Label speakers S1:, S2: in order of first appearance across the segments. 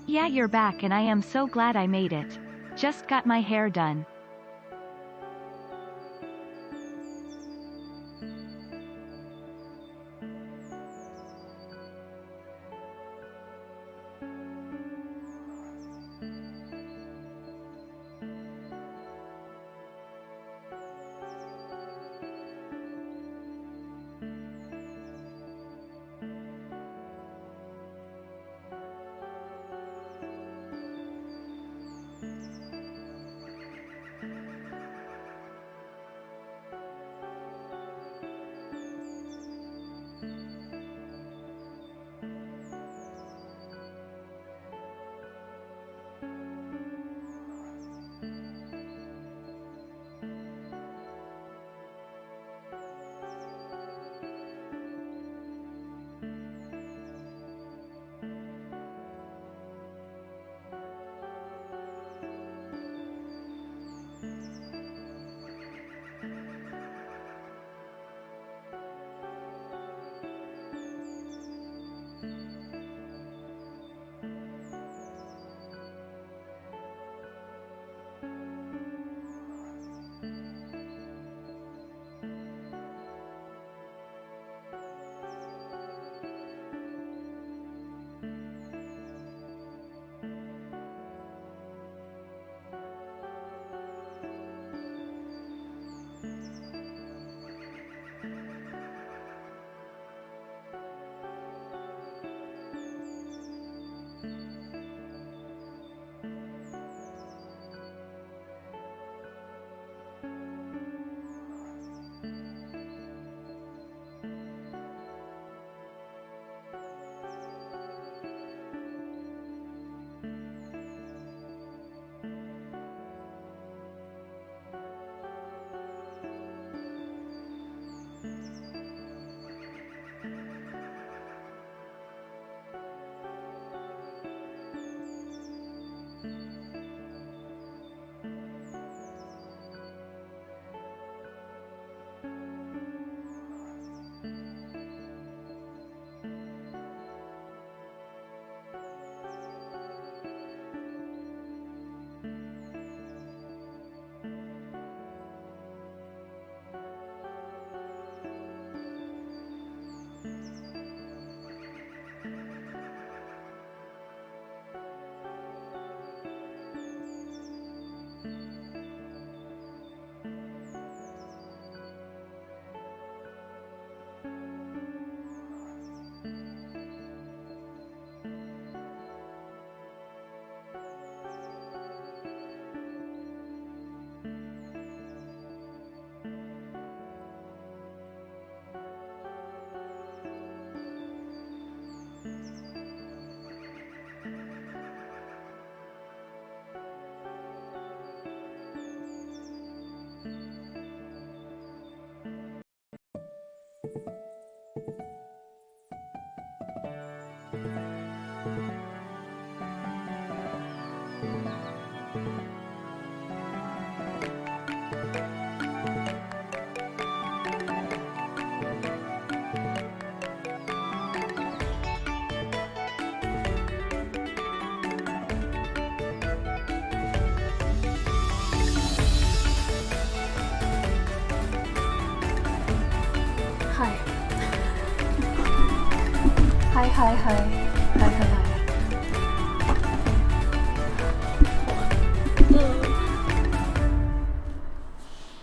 S1: Yeah, you're back and I am so glad I made it. Just got my hair done.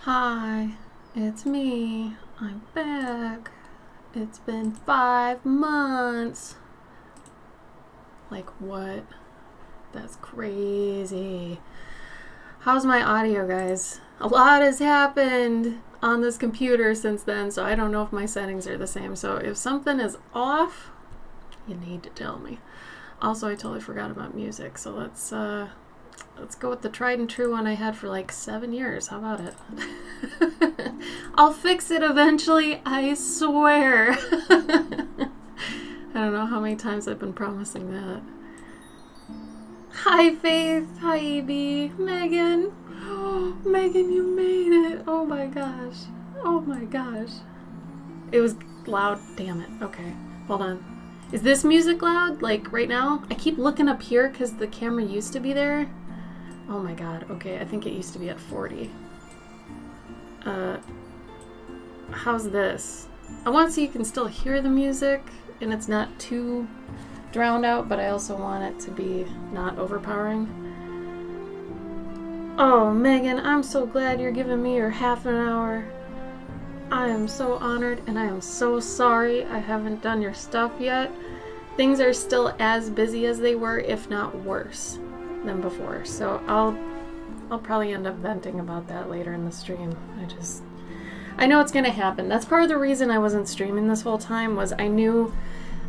S2: Hi, it's me. I'm back. It's been 5 months. Like what? That's crazy. How's my audio, guys? A lot has happened on this computer since then, so I don't know if my settings are the same. So if something is off, you need to tell me. Also, I totally forgot about music, so let's go with the tried and true one I had for like 7 years. How about it? I'll fix it eventually, I swear. I don't know how many times I've been promising that. Hi, Faith. Hi, E.B. Megan. Oh, Megan, you made it. Oh my gosh. Oh my gosh. It was loud. Damn it. Okay. Hold on. Is this music loud? Like right now? I keep looking up here because the camera used to be there. Oh my god. Okay. I think it used to be at 40. How's this? I want so you can still hear the music and it's not too drowned out, but I also want it to be not overpowering. Oh, Megan, I'm so glad you're giving me your half an hour. I am so honored and I am so sorry I haven't done your stuff yet. Things are still as busy as they were, if not worse than before. So I'll probably end up venting about that later in the stream. I know it's gonna happen. That's part of the reason I wasn't streaming this whole time, was I knew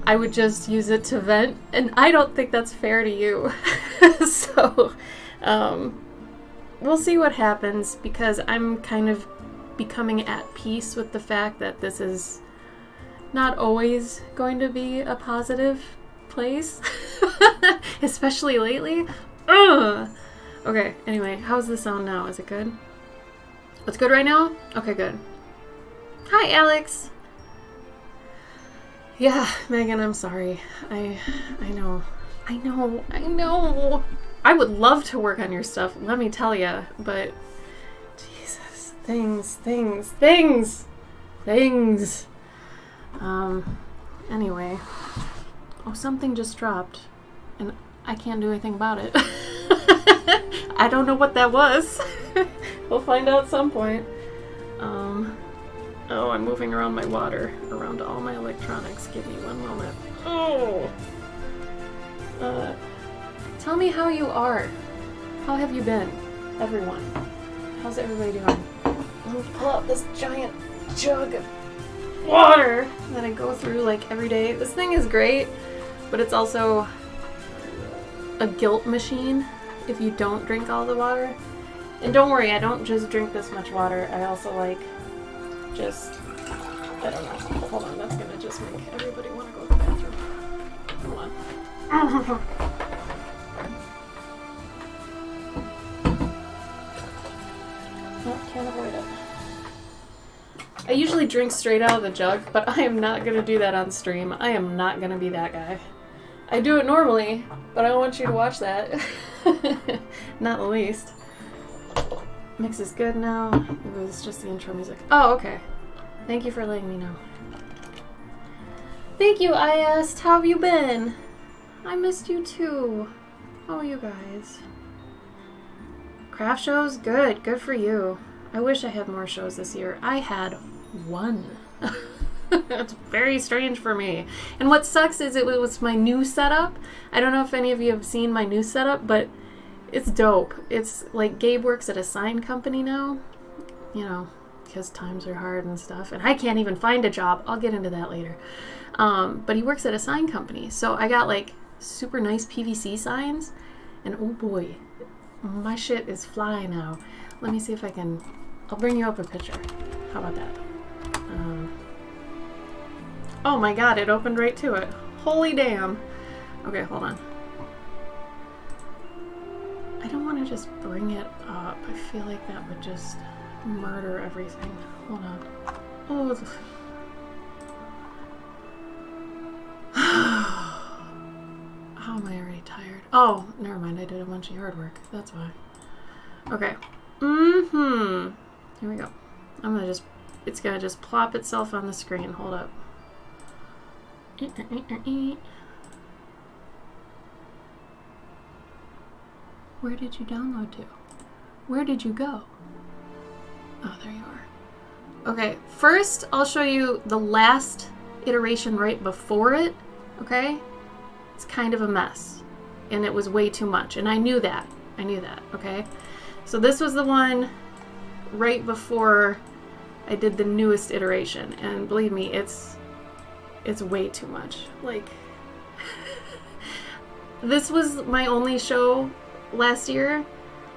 S2: I would just use it to vent, and I don't think that's fair to you. So, we'll see what happens, because I'm kind of becoming at peace with the fact that this is not always going to be a positive place, especially lately. Ugh. Okay, anyway, how's the sound now? Is it good? It's good right now? Okay, good. Hi, Alex. Yeah, Megan, I'm sorry. I know. I would love to work on your stuff, let me tell you, but Jesus, things. Anyway. Oh, something just dropped, and I can't do anything about it. I don't know what that was. We'll find out at some point. Oh, I'm moving around my water, around all my electronics. Give me one moment. Oh! Tell me how you are. How have you been? Everyone. How's everybody doing? Let me pull out this giant jug of water that I go through like every day. This thing is great, but it's also a guilt machine if you don't drink all the water. And don't worry, I don't just drink this much water. I also like I don't know. Hold on, that's gonna just make everybody want to go to the bathroom. Hold on. Oh, can't avoid it. I usually drink straight out of the jug, but I am not gonna do that on stream. I am not gonna be that guy. I do it normally, but I don't want you to watch that. Not the least. Mix is good now. It was just the intro music. Oh, okay. Thank you for letting me know. Thank you, I asked. How have you been? I missed you too. How are you guys? Craft shows? Good. Good for you. I wish I had more shows this year. I had one. That's very strange for me. And what sucks is it was my new setup. I don't know if any of you have seen my new setup, but it's dope. It's like Gabe works at a sign company now, you know, because times are hard and stuff. And I can't even find a job. I'll get into that later. But he works at a sign company. So I got like super nice PVC signs. And oh boy, my shit is flying now. Let me see if I can, I'll bring you up a picture. How about that? Oh my god, it opened right to it. Holy damn. Okay, hold on. I don't want to just bring it up. I feel like that would just murder everything. Hold on. Oh. How am I already tired? Oh, never mind. I did a bunch of yard work. That's why. Okay. Here we go. It's gonna just plop itself on the screen. Hold up. Where did you download to? Where did you go? Oh, there you are. Okay, first I'll show you the last iteration right before it, okay? It's kind of a mess, and it was way too much, and I knew that, okay? So this was the one right before I did the newest iteration, and believe me, it's way too much. Like, this was my only show last year,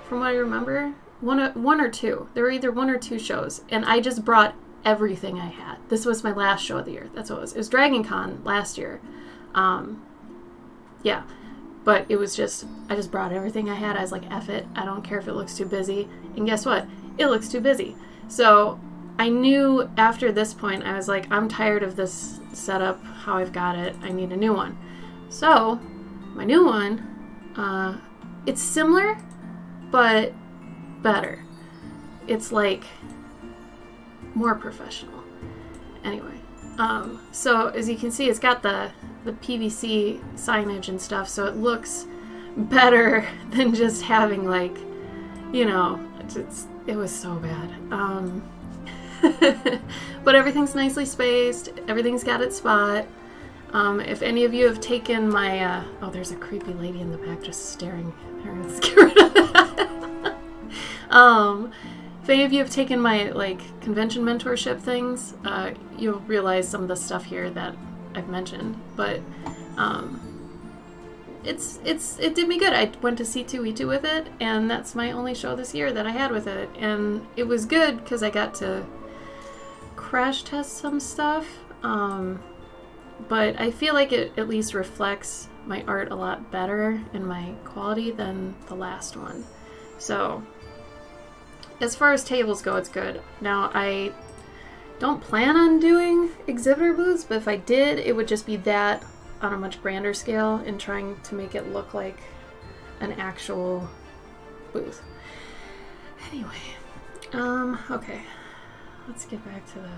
S2: from what I remember. One or two. There were either one or two shows, and I just brought everything I had. This was my last show of the year. That's what it was. It was Dragon Con last year. Yeah, but it was just, I just brought everything I had. I was like, F it, I don't care if it looks too busy. And guess what? It looks too busy. So I knew after this point, I was like, I'm tired of this setup, how I've got it. I need a new one. So my new one, it's similar, but better. It's like more professional. Anyway, so as you can see, it's got the PVC signage and stuff, so it looks better than just having, like, you know, it was so bad. But everything's nicely spaced. Everything's got its spot. If any of you have taken my, oh, there's a creepy lady in the back just staring. Let's get rid of that. If any of you have taken my, like, convention mentorship things, you'll realize some of the stuff here that I've mentioned, but it did me good. I went to C2E2 with it, and that's my only show this year that I had with it, and it was good because I got to crash test some stuff, but I feel like it at least reflects my art a lot better and my quality than the last one. So as far as tables go, it's good. Now, I don't plan on doing exhibitor booths, but if I did, it would just be that on a much grander scale and trying to make it look like an actual booth. Anyway, okay, let's get back to the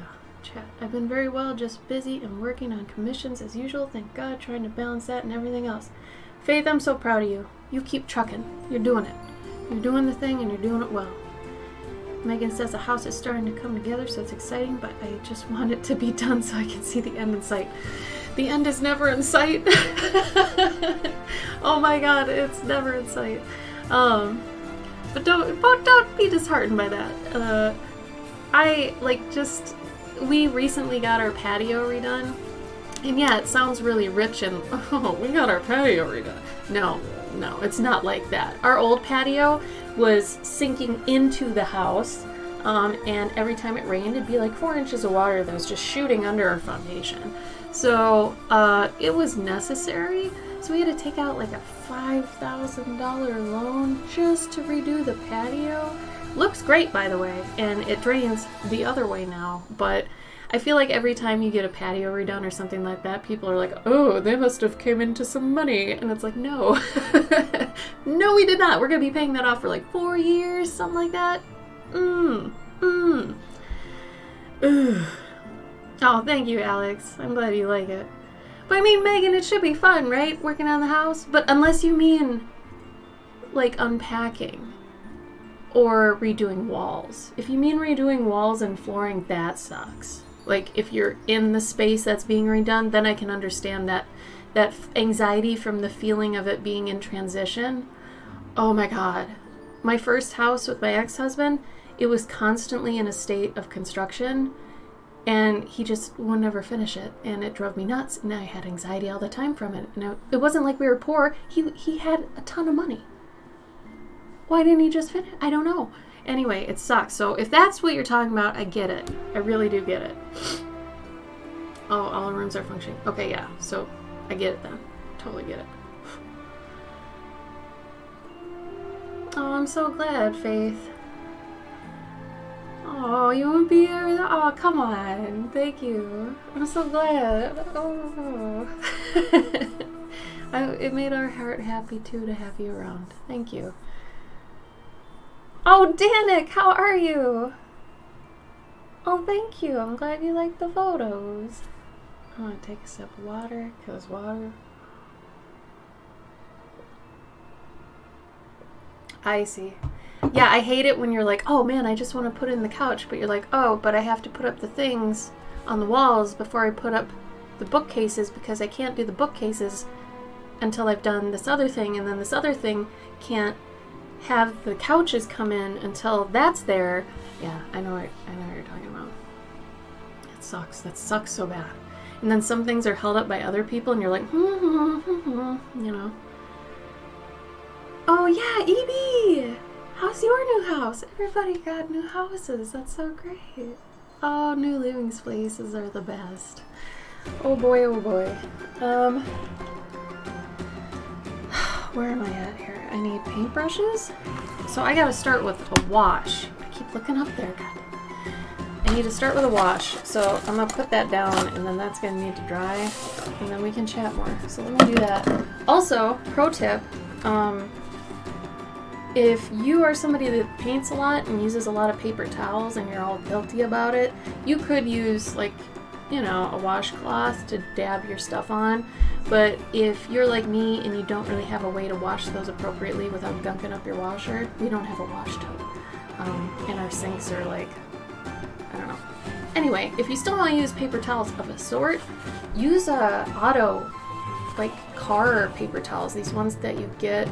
S2: chat. I've been very well, just busy and working on commissions as usual. Thank God, trying to balance that and everything else. Faith, I'm so proud of you. You keep trucking. You're doing it. You're doing the thing and you're doing it well. Megan says the house is starting to come together, so it's exciting, but I just want it to be done so I can see the end in sight. The end is never in sight. Oh my God, it's never in sight. But don't be disheartened by that. We recently got our patio redone, and yeah, it sounds really rich and, oh, we got our patio redone. No, it's not like that. Our old patio was sinking into the house, and every time it rained, it'd be like 4 inches of water that was just shooting under our foundation. So it was necessary. So we had to take out like a $5,000 loan just to redo the patio. Looks great, by the way, and it drains the other way now, but I feel like every time you get a patio redone or something like that, people are like, oh, they must have came into some money. And it's like, no. No, we did not. We're going to be paying that off for like 4 years, something like that. Oh, thank you, Alex. I'm glad you like it. But I mean, Megan, it should be fun, right? Working on the house? But unless you mean, like, unpacking or redoing walls. If you mean redoing walls and flooring, that sucks. Like, if you're in the space that's being redone, then I can understand that anxiety from the feeling of it being in transition. Oh my God. My first house with my ex-husband, it was constantly in a state of construction, and he just would never finish it, and it drove me nuts, and I had anxiety all the time from it. And it wasn't like we were poor. He had a ton of money. Why didn't he just finish? I don't know. Anyway, it sucks. So if that's what you're talking about, I get it. I really do get it. Oh, all the rooms are functioning. Okay, yeah. So I get it then. Totally get it. Oh, I'm so glad, Faith. Oh, you won't be here? Oh, come on. Thank you. I'm so glad. Oh. It made our heart happy, too, to have you around. Thank you. Oh, Danik, how are you? Oh, thank you. I'm glad you like the photos. I'm going to take a sip of water, because water. I see. Yeah, I hate it when you're like, oh man, I just want to put it in the couch, but you're like, oh, but I have to put up the things on the walls before I put up the bookcases, because I can't do the bookcases until I've done this other thing, and then this other thing can't have the couches come in until that's there. Yeah, I know what you're talking about. It sucks. That sucks so bad. And then some things are held up by other people, and you're like, you know. Oh yeah, Evie! How's your new house? Everybody got new houses. That's so great. Oh, new living spaces are the best. Oh boy, oh boy. Where am I at here? I need paintbrushes. So I gotta start with a wash. I keep looking up there, God. I need to start with a wash. So I'm gonna put that down and then that's gonna need to dry and then we can chat more. So let me do that. Also, pro tip, if you are somebody that paints a lot and uses a lot of paper towels and you're all guilty about it, you could use like, you know, a washcloth to dab your stuff on. But if you're like me and you don't really have a way to wash those appropriately without gunking up your washer, we don't have a wash tub. And our sinks are like, I don't know. Anyway, if you still want to use paper towels of a sort, use auto, like car paper towels. These ones that you get,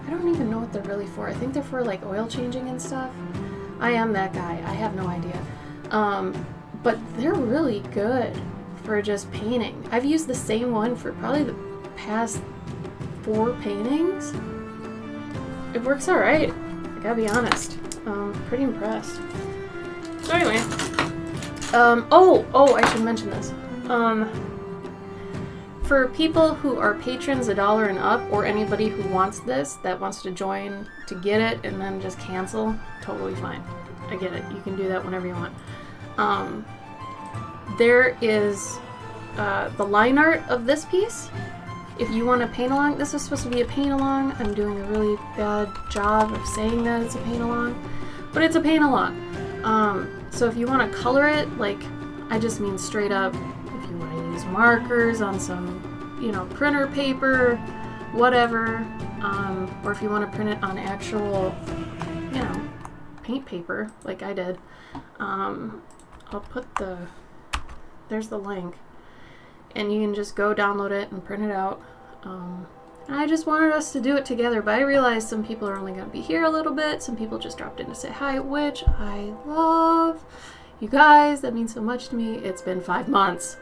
S2: I don't even know what they're really for. I think they're for like oil changing and stuff. I am that guy. I have no idea. But they're really good for just painting. I've used the same one for probably the past 4 paintings. It works alright. I gotta be honest. Pretty impressed. So anyway. I should mention this. For people who are patrons $1 and up, or anybody who wants this, that wants to join to get it and then just cancel, totally fine. I get it. You can do that whenever you want. There is the line art of this piece. If you want to paint along, this is supposed to be a paint along. I'm doing a really bad job of saying that it's a paint along, but it's a paint along. So if you want to color it, like, I just mean straight up, if you want to use markers on some, you know, printer paper, whatever, or if you want to print it on actual, you know, paint paper, like I did, I'll put there's the link, and you can just go download it and print it out. I just wanted us to do it together, but I realized some people are only going to be here a little bit. Some people just dropped in to say hi, which I love. You guys, that means so much to me. It's been 5 months.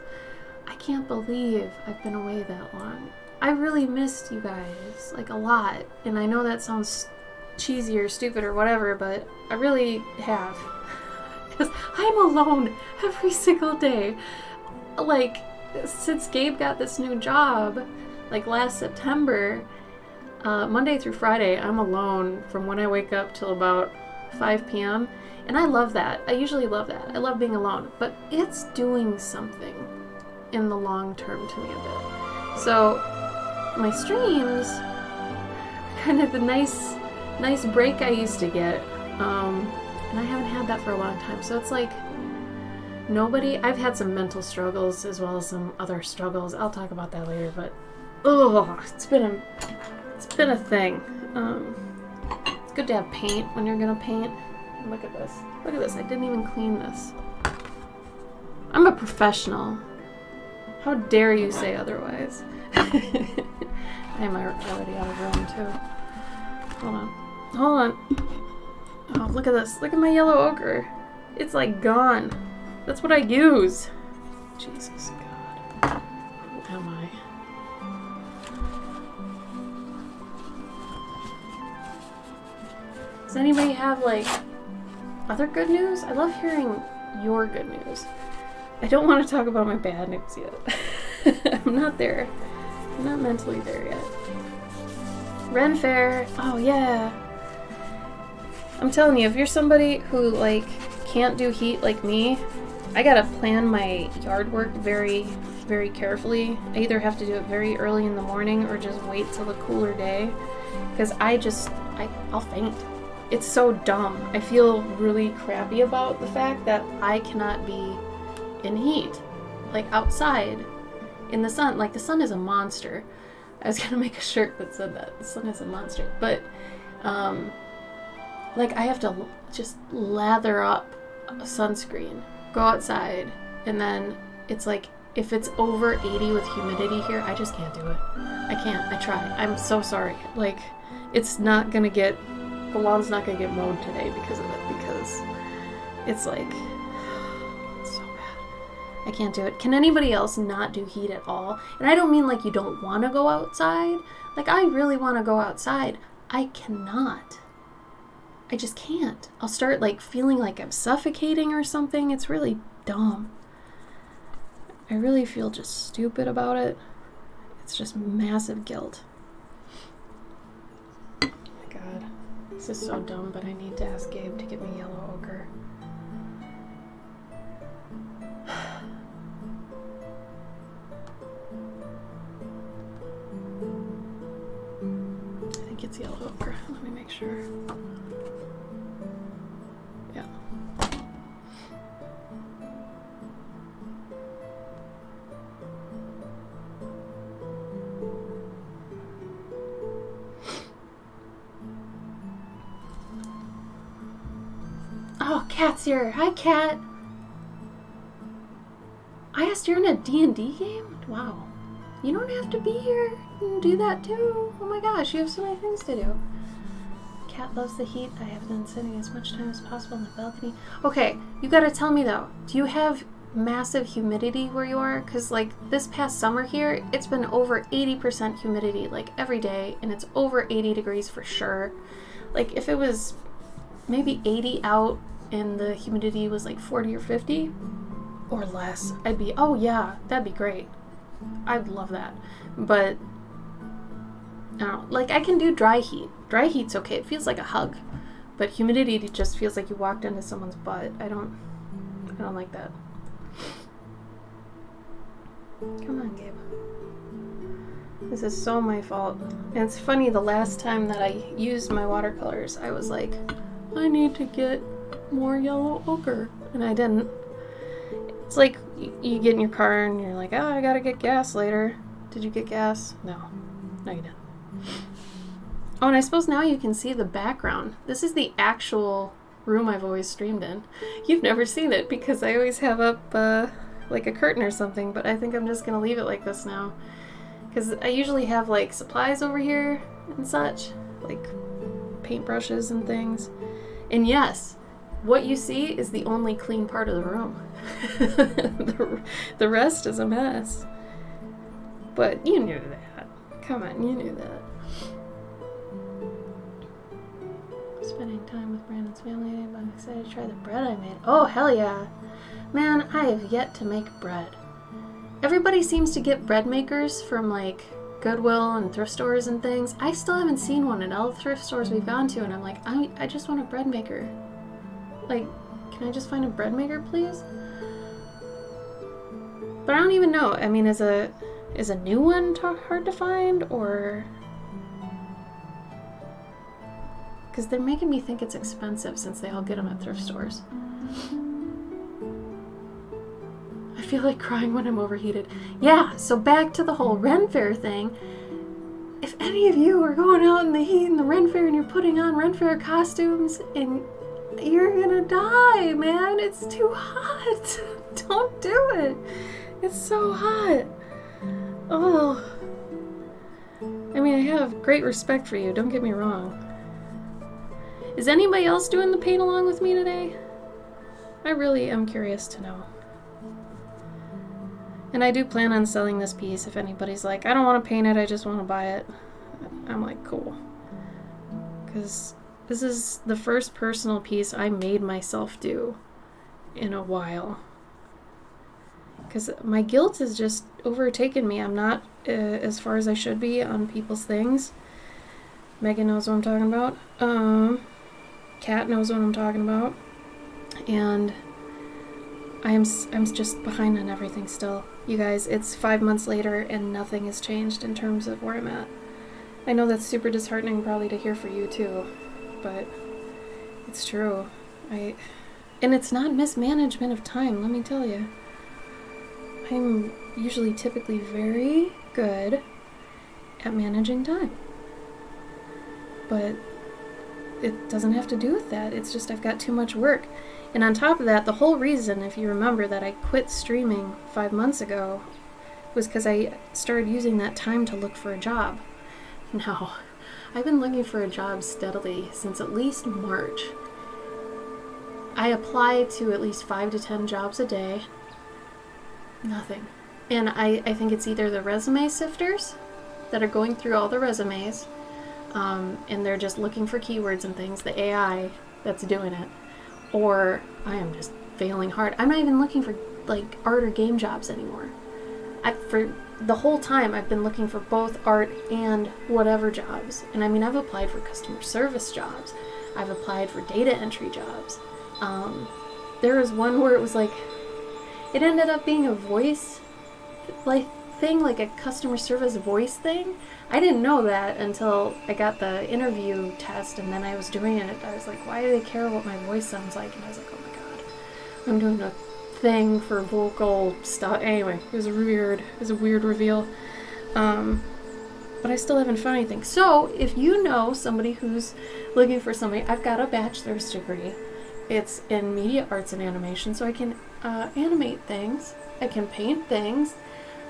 S2: I can't believe I've been away that long. I really missed you guys, like, a lot. And I know that sounds cheesy or stupid or whatever, but I really have. Because I'm alone every single day. Like, since Gabe got this new job, like last September, Monday through Friday, I'm alone from when I wake up till about 5 p.m. And I love that. I usually love that. I love being alone. But it's doing something in the long term to me a bit. So my streams are kind of the nice break I used to get. And I haven't had that for a long time. So it's like I've had some mental struggles as well as some other struggles. I'll talk about that later, but it's been a thing. It's good to have paint when you're gonna paint. Look at this. Look at this. I didn't even clean this. I'm a professional. How dare you say otherwise? I'm already out of room too. Hold on. Oh, look at this. Look at my yellow ochre. It's like gone. That's what I use. Jesus God. Who am I? Does anybody have, like, other good news? I love hearing your good news. I don't want to talk about my bad news yet. I'm not there. I'm not mentally there yet. Ren Fair. Oh, yeah. I'm telling you, if you're somebody who, like, can't do heat like me, I gotta plan my yard work very, very carefully. I either have to do it very early in the morning or just wait till a cooler day. Because I'll faint. It's so dumb. I feel really crappy about the fact that I cannot be in heat. Like, outside, in the sun. Like, the sun is a monster. I was gonna make a shirt that said that. The sun is a monster. But, like, I have to just lather up a sunscreen, go outside, and then it's like, if it's over 80 with humidity here, I just can't do it. I can't. I try. I'm so sorry. Like, it's not gonna get, the lawn's not gonna get mowed today because of it, because it's like, it's so bad. I can't do it. Can anybody else not do heat at all? And I don't mean like you don't want to go outside. Like, I really want to go outside. I cannot. I just can't. I'll start, like, feeling like I'm suffocating or something. It's really dumb. I really feel just stupid about it. It's just massive guilt. Oh my god. This is so dumb, but I need to ask Gabe to get me yellow ochre. I think it's yellow ochre. Let me make sure. Yeah. Oh, Kat's here. Hi, Kat. I asked you're in a D&D game? Wow. You don't have to be here. You can do that too. Oh my gosh, you have so many things to do. Kat loves the heat. I have been sitting as much time as possible on the balcony. Okay, you gotta tell me though. Do you have massive humidity where you are? Because like this past summer here, it's been over 80% humidity like every day, and it's over 80 degrees for sure. Like if it was maybe 80 out and the humidity was like 40 or 50 or less, I'd be, oh yeah, that'd be great. I'd love that. But I don't know, like I can do dry heat. Dry heat's okay. It feels like a hug. But humidity just feels like you walked into someone's butt. I don't like that. Come on, Gabe. This is so my fault. And it's funny, the last time that I used my watercolors, I was like, I need to get more yellow ochre. And I didn't. It's like you get in your car and you're like, oh, I gotta get gas later. Did you get gas? No. No, you didn't. Oh, and I suppose now you can see the background. This is the actual room I've always streamed in. You've never seen it because I always have up like a curtain or something, but I think I'm just gonna leave it like this now. Because I usually have like supplies over here and such, like paintbrushes and things. And yes, what you see is the only clean part of the room. The rest is a mess. But you knew that. Come on, you knew that. Spending time with Brandon's family, I'm excited to try the bread I made. Oh, hell yeah. Man, I have yet to make bread. Everybody seems to get bread makers from like Goodwill and thrift stores and things. I still haven't seen one in all the thrift stores we've gone to, and I'm like, I just want a bread maker. Like, can I just find a bread maker, please? But I don't even know. I mean, is a new one hard to find, or... Because they're making me think it's expensive since they all get them at thrift stores. I feel like crying when I'm overheated. Yeah, so back to the whole Ren Fair thing. If any of you are going out in the heat in the Ren Fair and you're putting on Ren Fair costumes, and you're gonna die, man. It's too hot. Don't do it. It's so hot. Oh. I mean, I have great respect for you. Don't get me wrong. Is anybody else doing the paint along with me today? I really am curious to know. And I do plan on selling this piece if anybody's like, I don't want to paint it, I just want to buy it. I'm like, cool. Because this is the first personal piece I made myself do in a while. Because my guilt has just overtaken me. I'm not as far as I should be on people's things. Megan knows what I'm talking about. Kat knows what I'm talking about. And I'm just behind on everything still. You guys, it's 5 months later and nothing has changed in terms of where I'm at. I know that's super disheartening probably to hear for you too, but it's true. And it's not mismanagement of time, let me tell you. I'm usually typically very good at managing time. But it doesn't have to do with that. It's just I've got too much work. And on top of that, the whole reason, if you remember, that I quit streaming 5 months ago was because I started using that time to look for a job. Now, I've been looking for a job steadily since at least March. I apply to at least 5 to 10 jobs a day. Nothing. And I think it's either the resume sifters that are going through all the resumes, and they're just looking for keywords and things, the AI that's doing it, or I am just failing hard. I'm not even looking for like art or game jobs anymore. For the whole time I've been looking for both art and whatever jobs. And I mean, I've applied for customer service jobs. I've applied for data entry jobs. There was one where it was like, it ended up being a voice like thing, like a customer service voice thing. I didn't know that until I got the interview test, and then I was doing it. I was like, why do they care what my voice sounds like? And I was like, oh my god, I'm doing a thing for vocal stuff. Anyway, it was a weird reveal. But I still haven't found anything. So if you know somebody who's looking for somebody, I've got a bachelor's degree. It's in media arts and animation, so I can animate things. I can paint things.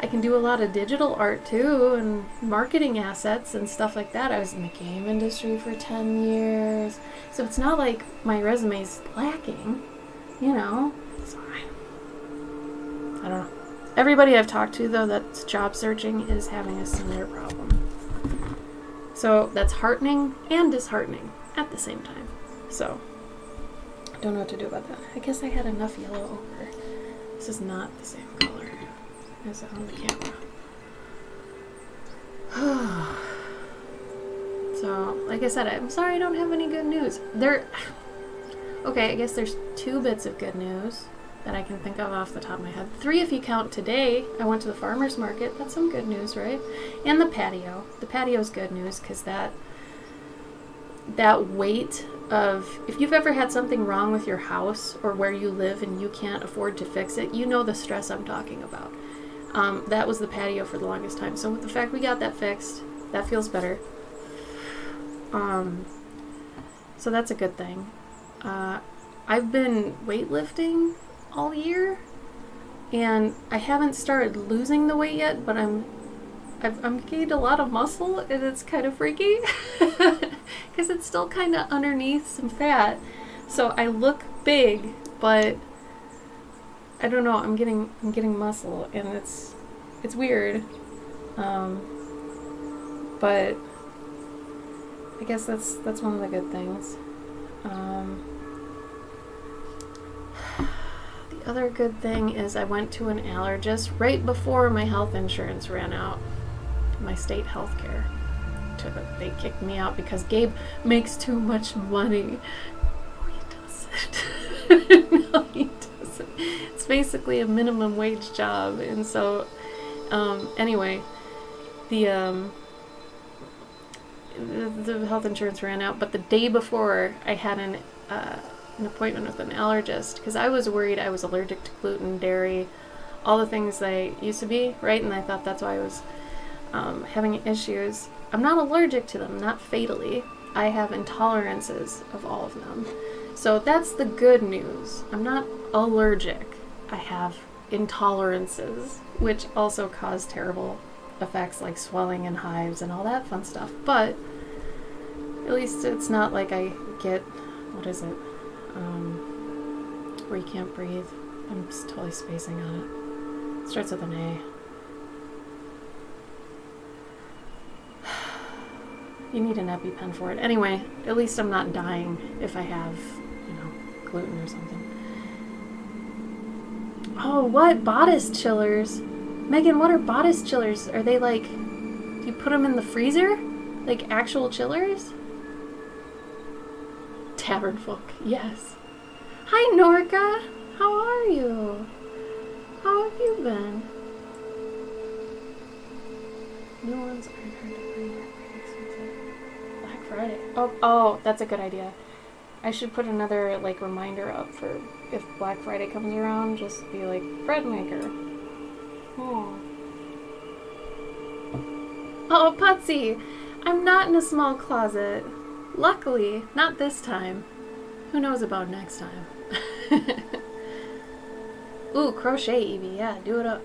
S2: I can do a lot of digital art too, and marketing assets and stuff like that. I was in the game industry for 10 years. So it's not like my resume's lacking, you know. So I don't know. Everybody I've talked to, though, that's job searching is having a similar problem. So that's heartening and disheartening at the same time. So I don't know what to do about that. I guess I had enough yellow ochre. This is not the same color as on the camera. So, like I said, I'm sorry I don't have any good news. Okay, I guess there's 2 bits of good news that I can think of off the top of my head. 3 if you count today. I went to the farmer's market. That's some good news, right? And the patio. The patio's good news because that weight of, if you've ever had something wrong with your house or where you live and you can't afford to fix it, you know the stress I'm talking about. That was the patio for the longest time. So with the fact we got that fixed, that feels better. So that's a good thing. I've been weightlifting all year, and I haven't started losing the weight yet, but I've gained a lot of muscle, and it's kind of freaky because it's still kind of underneath some fat. So I look big, but I don't know. I'm getting muscle, and it's weird. But I guess that's one of the good things. The other good thing is I went to an allergist right before my health insurance ran out. My state health care. They kicked me out because Gabe makes too much money. No, he doesn't. No, he doesn't. It's basically a minimum wage job. And so, anyway, the health insurance ran out, but the day before I had an appointment with an allergist because I was worried I was allergic to gluten, dairy, all the things I used to be, right? And I thought that's why I was having issues. I'm not allergic to them, not fatally. I have intolerances of all of them. So that's the good news. I'm not allergic. I have intolerances, which also cause terrible effects like swelling and hives and all that fun stuff. But at least it's not like I get, what is it? Where you can't breathe. I'm just totally spacing on it. It starts with an A. You need an EpiPen for it. Anyway, at least I'm not dying if I have, gluten or something. Oh, what? Bodice chillers? Megan, what are bodice chillers? Are they like, do you put them in the freezer? Like actual chillers? Tavern folk, yes. Hi, Norca. How are you? How have you been? New ones are hard to find. Black Friday. Oh, that's a good idea. I should put another reminder up for if Black Friday comes around. Just be like bread maker. Oh, Putsy! I'm not in a small closet. Luckily, not this time. Who knows about next time? Ooh, crochet, Evie. Yeah, do it up.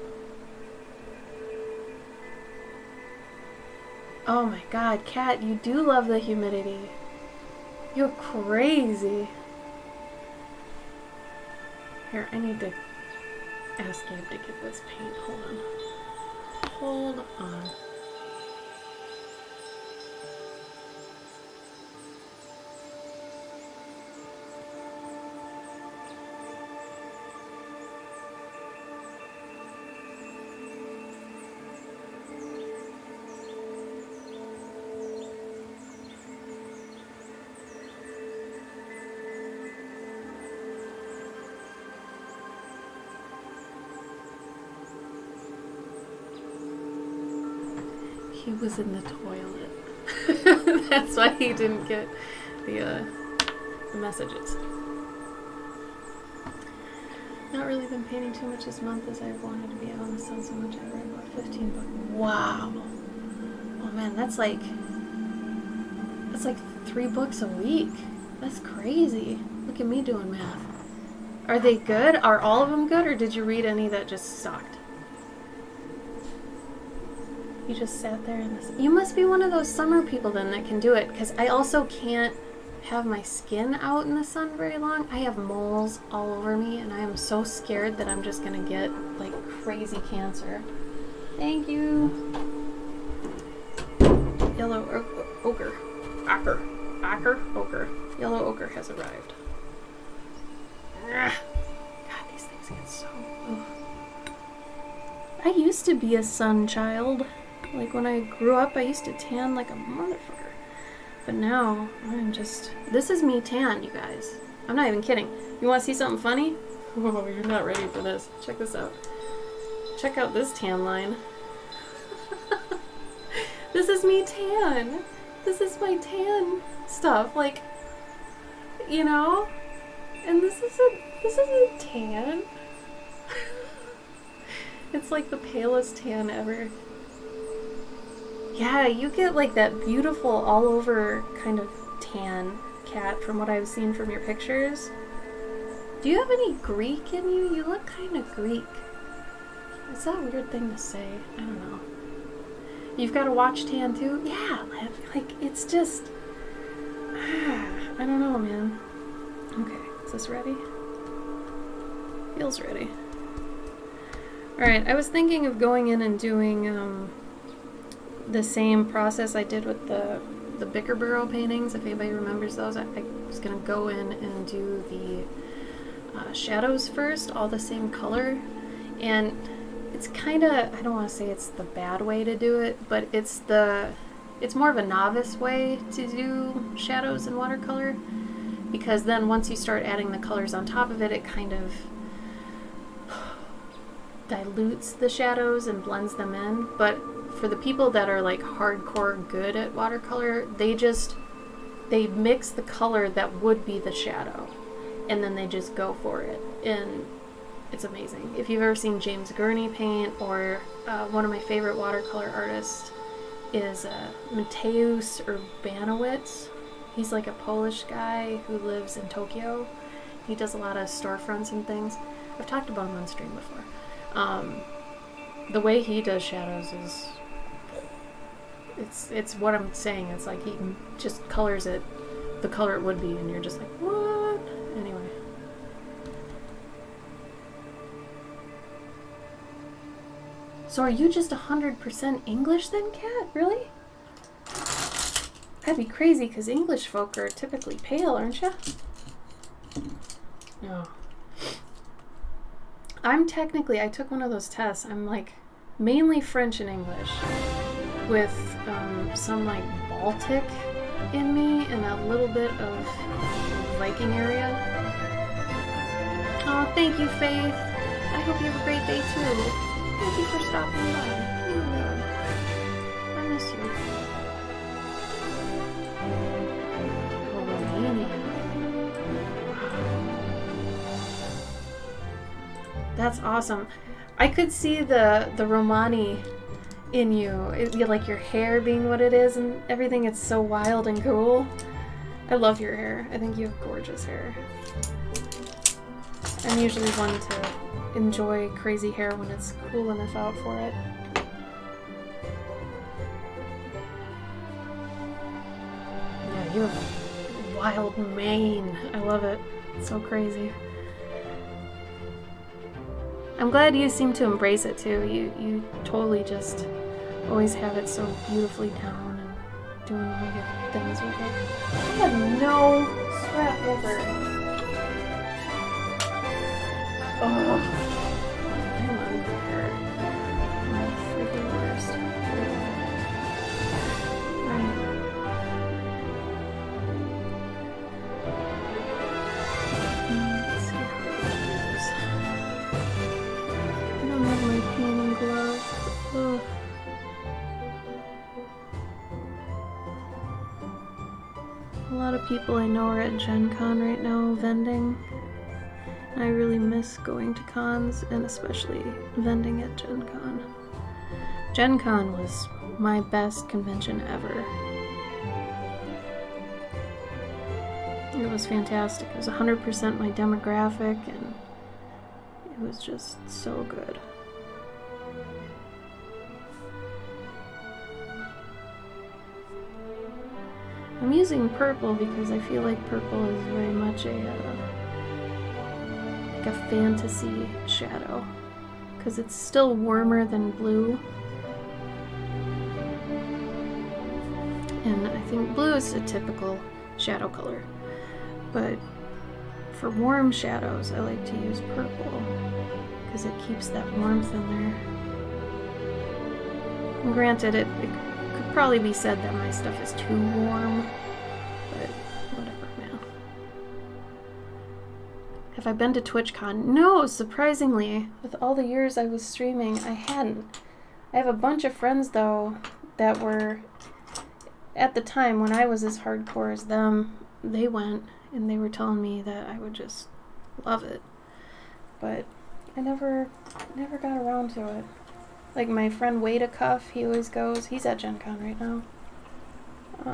S2: Oh my god, Kat, you do love the humidity. You're crazy. Here, I need to ask Gabe to get this paint. Hold on. He was in the toilet. That's why he didn't get the messages. Not really been painting too much this month as I've wanted to be out in the sun so much. I read about 15 books. Wow. Oh man, that's like 3 books a week. That's crazy. Look at me doing math. Are they good? Are all of them good, or did you read any that just sucked? You just sat there in this. You must be one of those summer people then that can do it, because I also can't have my skin out in the sun very long. I have moles all over me, and I am so scared that I'm just gonna get like crazy cancer. Thank you. Yellow ochre. Ochre. Yellow ochre has arrived. God, these things get so... Ugh. I used to be a sun child. Like when I grew up, I used to tan like a motherfucker. But now, I'm just... This is me tan, you guys. I'm not even kidding. You want to see something funny? Whoa, you're not ready for this. Check this out. Check out this tan line. This is me tan. This is my tan stuff. Like, you know? And this is a tan. It's like the palest tan ever. Yeah, you get like that beautiful all over kind of tan, Cat, from what I've seen from your pictures. Do you have any Greek in you? You look kind of Greek. Is that a weird thing to say? I don't know. You've got a watch tan too? Yeah, like it's just... I don't know, man. Okay, is this ready? Feels ready. Alright, I was thinking of going in and doing the same process I did with the Bickerborough paintings. If anybody remembers those, I was going to go in and do the shadows first, all the same color. And it's kind of, I don't want to say it's the bad way to do it, but it's more of a novice way to do shadows in watercolor, because then once you start adding the colors on top of it, it kind of dilutes the shadows and blends them in. But for the people that are like hardcore good at watercolor, they mix the color that would be the shadow, and then they just go for it, and it's amazing. If you've ever seen James Gurney paint, or one of my favorite watercolor artists is Mateusz Urbanowicz. He's like a Polish guy who lives in Tokyo. He does a lot of storefronts and things. I've talked about him on stream before. The way he does shadows is... It's what I'm saying. It's like he just colors it the color it would be, and you're just like, what? Anyway. So are you just 100% English then, Kat? Really? That'd be crazy, because English folk are typically pale, aren't you? No. I took one of those tests. I'm like mainly French and English, with some like Baltic in me and a little bit of Viking area. Oh, thank you, Faith. I hope you have a great day too. Thank you for stopping by. You know, I miss you. Oh, Romania. That's awesome. I could see the Romani in you. Like your hair being what it is and everything. It's so wild and cool. I love your hair. I think you have gorgeous hair. I'm usually one to enjoy crazy hair when it's cool enough out for it. Yeah, you have a wild mane. I love it. It's so crazy. I'm glad you seem to embrace it too. You totally just always have it so beautifully down and doing all your things with it. I have no sweat ever. Oh, I'm unprepared. I'm the freaking worst. Right. Let's see how it goes. I don't have my painting glove. Ugh. A lot of people I know are at Gen Con right now vending. I really miss going to cons, and especially vending at Gen Con. Gen Con was my best convention ever. It was fantastic. It was 100% my demographic, and it was just so good. I'm using purple because I feel like purple is very much a fantasy shadow, because it's still warmer than blue, and I think blue is a typical shadow color, but for warm shadows I like to use purple because it keeps that warmth in there. And granted, it could probably be said that my stuff is too warm, but whatever, man. Have I been to TwitchCon? No, surprisingly. With all the years I was streaming, I hadn't. I have a bunch of friends, though, that were, at the time when I was as hardcore as them, they went, and they were telling me that I would just love it. But I never got around to it. Like my friend Wade Cuff, he always goes. He's at Gen Con right now. I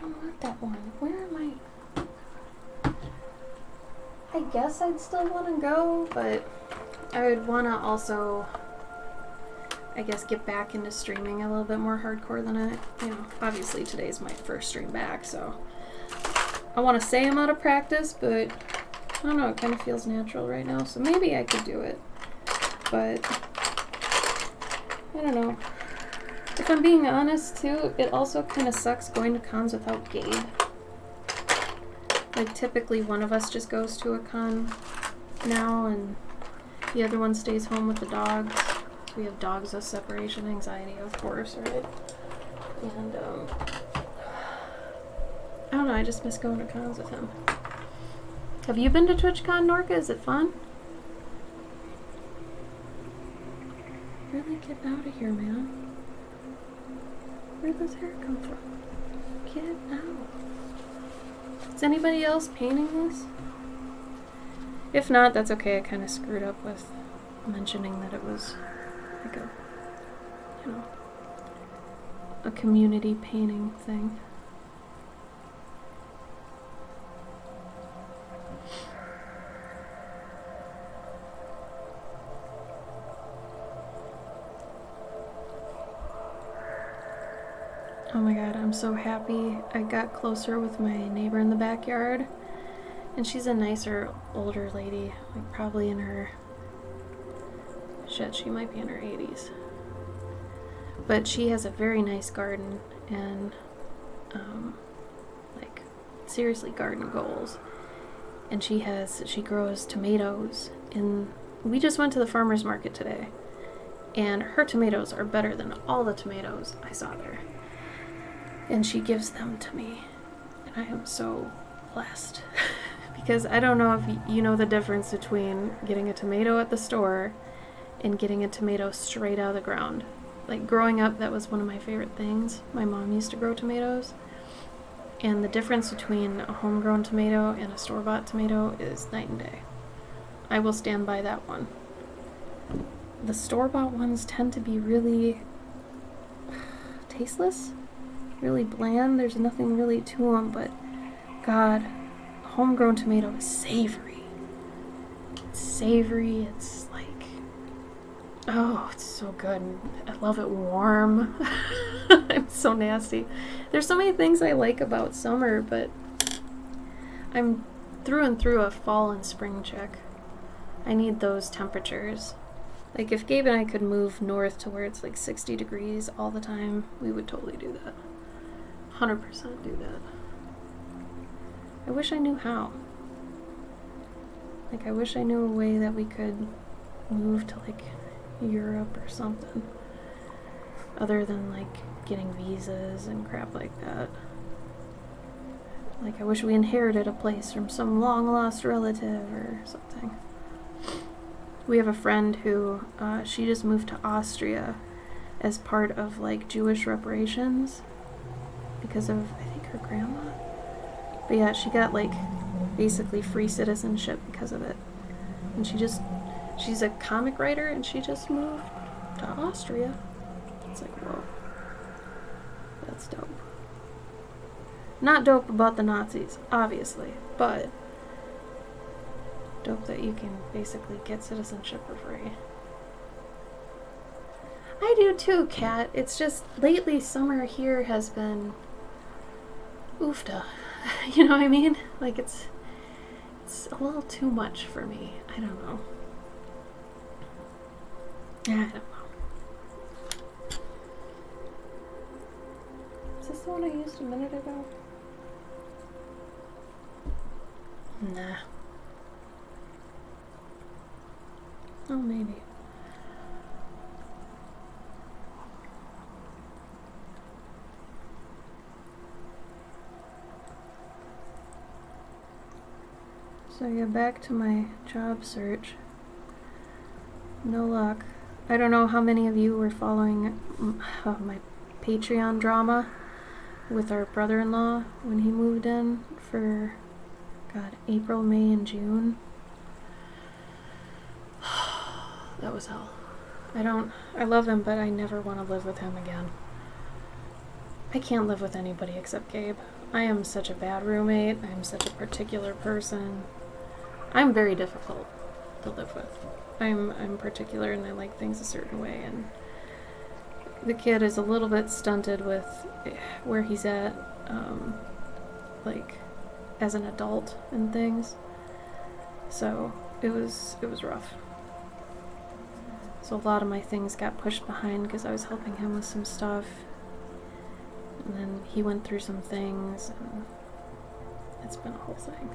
S2: don't want that one. Where am I? I guess I'd still want to go, but I would want to also, I guess, get back into streaming a little bit more hardcore than obviously today's my first stream back, so I want to say I'm out of practice, but I don't know, it kind of feels natural right now, so maybe I could do it, but I don't know. If I'm being honest, too, it also kind of sucks going to cons without Gabe. Like, typically one of us just goes to a con now, and the other one stays home with the dogs. We have dogs with separation anxiety, of course, right? And, I don't know, I just miss going to cons with him. Have you been to TwitchCon, Norca? Is it fun? Really get out of here, man. Where'd this hair come from? Get out. Is anybody else painting this? If not, that's okay. I kind of screwed up with mentioning that it was like a community painting thing. Oh my god, I'm so happy I got closer with my neighbor in the backyard. And she's a nicer, older lady, like probably in her, shit, she might be in her 80s. But she has a very nice garden and, like, seriously garden goals. And she grows tomatoes, and we just went to the farmer's market today. And her tomatoes are better than all the tomatoes I saw there. And she gives them to me, and I am so blessed. Because I don't know if you know the difference between getting a tomato at the store and getting a tomato straight out of the ground. Like, growing up, that was one of my favorite things. My mom used to grow tomatoes, and the difference between a homegrown tomato and a store-bought tomato is night and day. I will stand by that one. The store-bought ones tend to be really tasteless. Really bland. There's nothing really to them, but God, homegrown tomato is savory. It's savory. It's like, oh, it's so good. I love it warm. I'm so nasty. There's so many things I like about summer, but I'm through and through a fall and spring chick. I need those temperatures. Like, if Gabe and I could move north to where it's like 60 degrees all the time, we would totally do that. 100% do that. I wish I knew how. Like, I wish I knew a way that we could move to, like, Europe or something. Other than, like, getting visas and crap like that. Like, I wish we inherited a place from some long-lost relative or something. We have a friend who, she just moved to Austria as part of, like, Jewish reparations. Because of, I think her grandma. But yeah, she got like basically free citizenship because of it. And she's a comic writer, and she just moved to Austria. It's like, whoa. That's dope. Not dope about the Nazis, obviously, but dope that you can basically get citizenship for free. I do too, Kat. It's just lately summer here has been oofta. You know what I mean? Like it's a little too much for me. I don't know. I don't know. Is this the one I used a minute ago? Nah. Oh, maybe. So I get back to my job search. No luck. I don't know how many of you were following my Patreon drama with our brother-in-law when he moved in for, God, April, May, and June. That was hell. I love him, but I never want to live with him again. I can't live with anybody except Gabe. I am such a bad roommate. I'm such a particular person. I'm very difficult to live with. I'm particular and I like things a certain way, and the kid is a little bit stunted with where he's at, like as an adult and things. So it was rough. So a lot of my things got pushed behind because I was helping him with some stuff, and then he went through some things, and it's been a whole thing.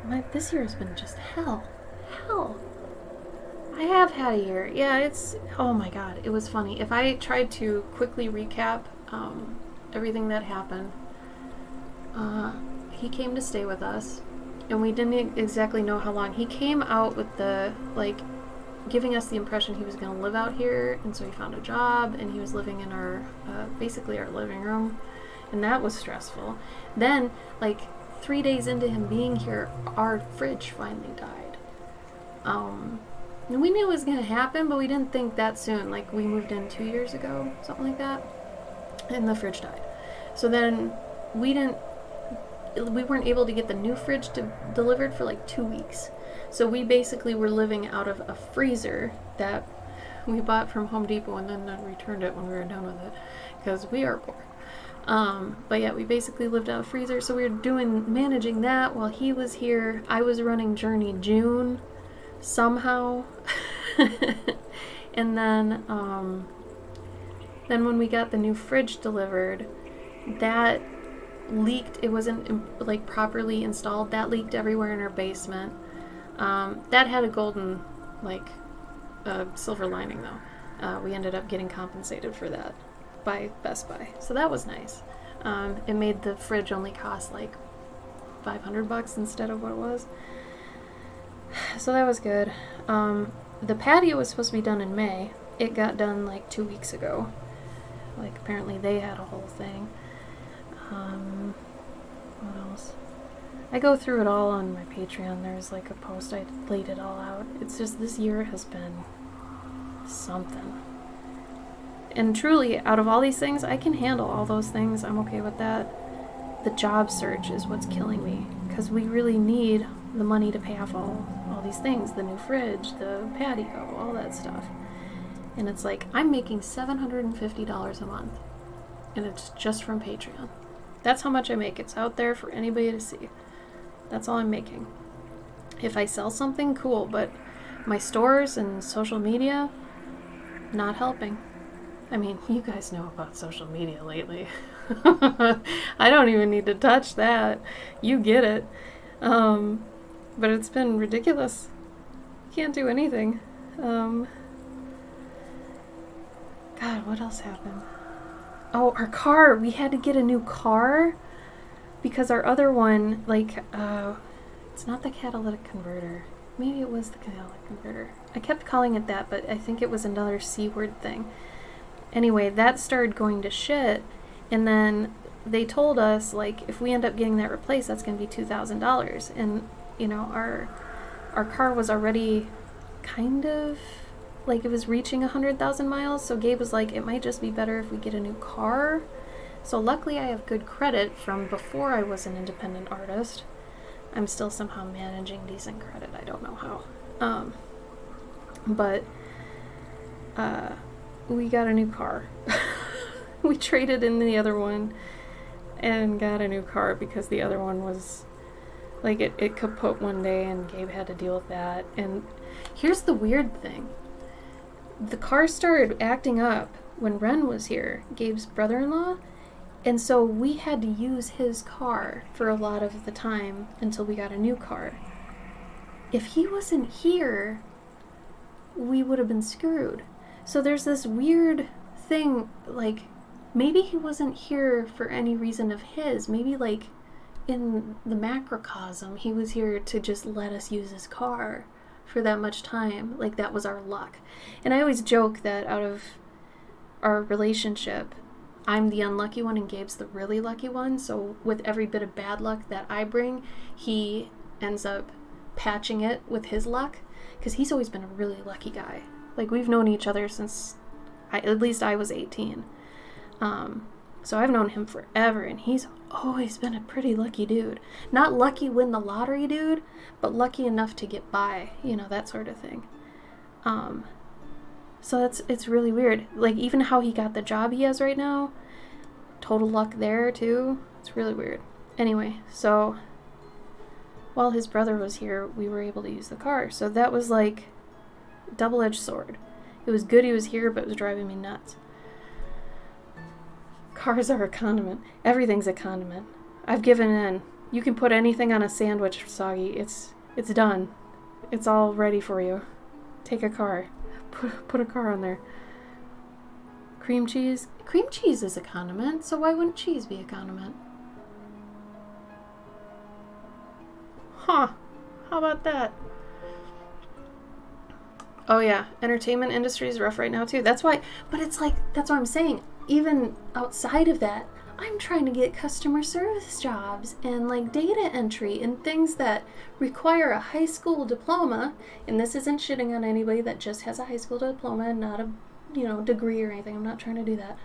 S2: But this year has been just hell. I have had a year. Yeah, oh my God, it was funny. If I tried to quickly recap everything that happened, he came to stay with us, and we didn't exactly know how long. He came out with giving us the impression he was going to live out here, and so he found a job, and he was living in our, basically our living room, and that was stressful. Then, 3 days into him being here, our fridge finally died. And we knew it was going to happen, but we didn't think that soon. We moved in 2 years ago, something like that, and the fridge died. So then we weren't able to get the new fridge delivered for 2 weeks. So we basically were living out of a freezer that we bought from Home Depot and then returned it when we were done with it, because we are poor. But yeah, we basically lived out of a freezer, so we were managing that while he was here. I was running Journey June somehow. And then when we got the new fridge delivered, that leaked. It wasn't properly installed. That leaked everywhere in our basement. That had a golden silver lining though. We ended up getting compensated for that by Best Buy, so that was nice. It made the fridge only cost $500 instead of what it was, so that was good. The patio was supposed to be done in May. It got done 2 weeks ago. Apparently they had a whole thing. What else? I go through it all on my Patreon. There's a post, I laid it all out. It's just, this year has been something. And truly, out of all these things, I can handle all those things. I'm okay with that. The job search is what's killing me, because we really need the money to pay off all these things. The new fridge, the patio, all that stuff. And it's I'm making $750 a month. And it's just from Patreon. That's how much I make. It's out there for anybody to see. That's all I'm making. If I sell something, cool, but my stores and social media, not helping. I mean, you guys know about social media lately. I don't even need to touch that. You get it. But it's been ridiculous. Can't do anything. God, what else happened? Oh, our car. We had to get a new car because our other one, it's not the catalytic converter. maybe it was the catalytic converter. I kept calling it that, but I think it was another C word thing. Anyway, that started going to shit, and then they told us, like, if we end up getting that replaced, that's going to be $2,000. And, you know, our car was already kind of, like, it was reaching 100,000 miles, so Gabe was like, it might just be better if we get a new car. So luckily I have good credit from before I was an independent artist. I'm still somehow managing decent credit. I don't know how. But we got a new car. We traded in the other one and got a new car because the other one was, like, it kaput one day and Gabe had to deal with that. And here's the weird thing. The car started acting up when Ren was here, Gabe's brother-in-law, and so we had to use his car for a lot of the time until we got a new car. If he wasn't here, we would have been screwed. So there's this weird thing, like, maybe he wasn't here for any reason of his. Maybe, like, in the macrocosm, he was here to just let us use his car for that much time. Like, that was our luck. And I always joke that out of our relationship, I'm the unlucky one and Gabe's the really lucky one. So with every bit of bad luck that I bring, he ends up patching it with his luck, because he's always been a really lucky guy. Like, we've known each other since at least I was 18. So I've known him forever, and he's always been a pretty lucky dude. Not lucky win the lottery dude, but lucky enough to get by, you know, that sort of thing. So it's really weird. Like, even how he got the job he has right now, total luck there too. It's really weird. Anyway, so while his brother was here, we were able to use the car. So that was like double-edged sword. It was good he was here, but it was driving me nuts. Cars are a condiment. Everything's a condiment. I've given in. You can put anything on a sandwich, Soggy. It's done. It's all ready for you. Take a car. Put a car on there. Cream cheese. Cream cheese is a condiment, so why wouldn't cheese be a condiment? Huh. How about that? Oh yeah, entertainment industry is rough right now too. That's why, but it's like, that's what I'm saying. Even outside of that, I'm trying to get customer service jobs and like data entry and things that require a high school diploma. And this isn't shitting on anybody that just has a high school diploma and not a, you know, degree or anything. I'm not trying to do that.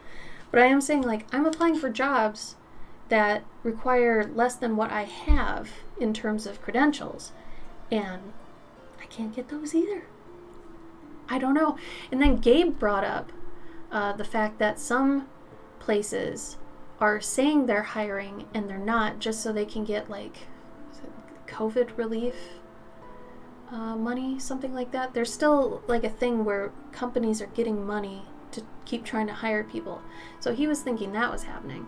S2: But I am saying, like, I'm applying for jobs that require less than what I have in terms of credentials. And I can't get those either. I don't know. And then Gabe brought up the fact that some places are saying they're hiring and they're not, just so they can get, like, COVID relief money, something like that. There's still like a thing where companies are getting money to keep trying to hire people. So he was thinking that was happening.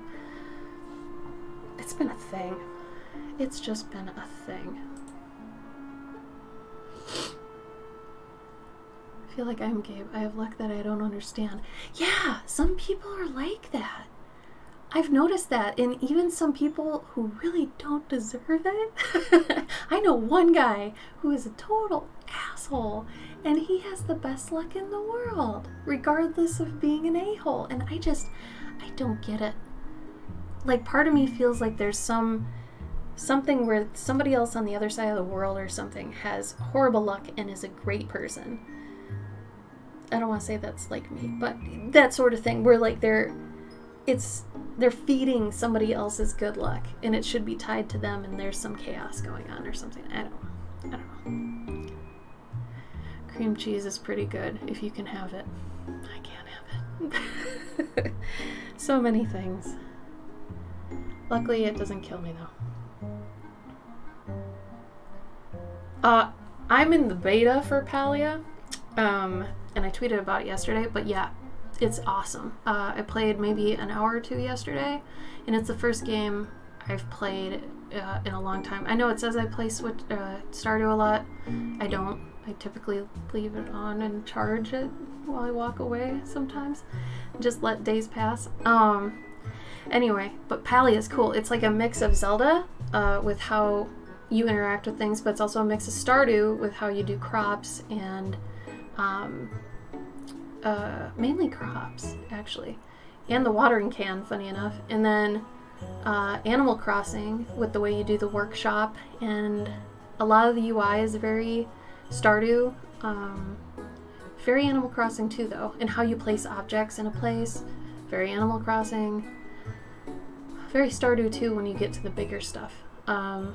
S2: It's been a thing. It's just been a thing. I feel like I'm Gabe. I have luck that I don't understand. Yeah, some people are like that. I've noticed that, and even some people who really don't deserve it. I know one guy who is a total asshole, and he has the best luck in the world, regardless of being an a-hole. And I don't get it. Like, part of me feels like there's something where somebody else on the other side of the world or something has horrible luck and is a great person. I don't want to say that's like me, but that sort of thing where, like, they're feeding somebody else's good luck, and it should be tied to them, and there's some chaos going on or something. I don't know. Cream cheese is pretty good if you can have it. I can't have it. So many things. Luckily, it doesn't kill me though. I'm in the beta for Palia, and I tweeted about it yesterday, but yeah, it's awesome. I played maybe an hour or two yesterday, and it's the first game I've played in a long time. I know it says I play Stardew a lot. I don't. I typically leave it on and charge it while I walk away sometimes. Just let days pass. Anyway, but Palia is cool. It's like a mix of Zelda with how you interact with things, but it's also a mix of Stardew with how you do crops and mainly crops, actually. And the watering can, funny enough. And then Animal Crossing with the way you do the workshop, and a lot of the UI is very Stardew. Very Animal Crossing too, though, and how you place objects in a place. Very Animal Crossing. Very Stardew too when you get to the bigger stuff. And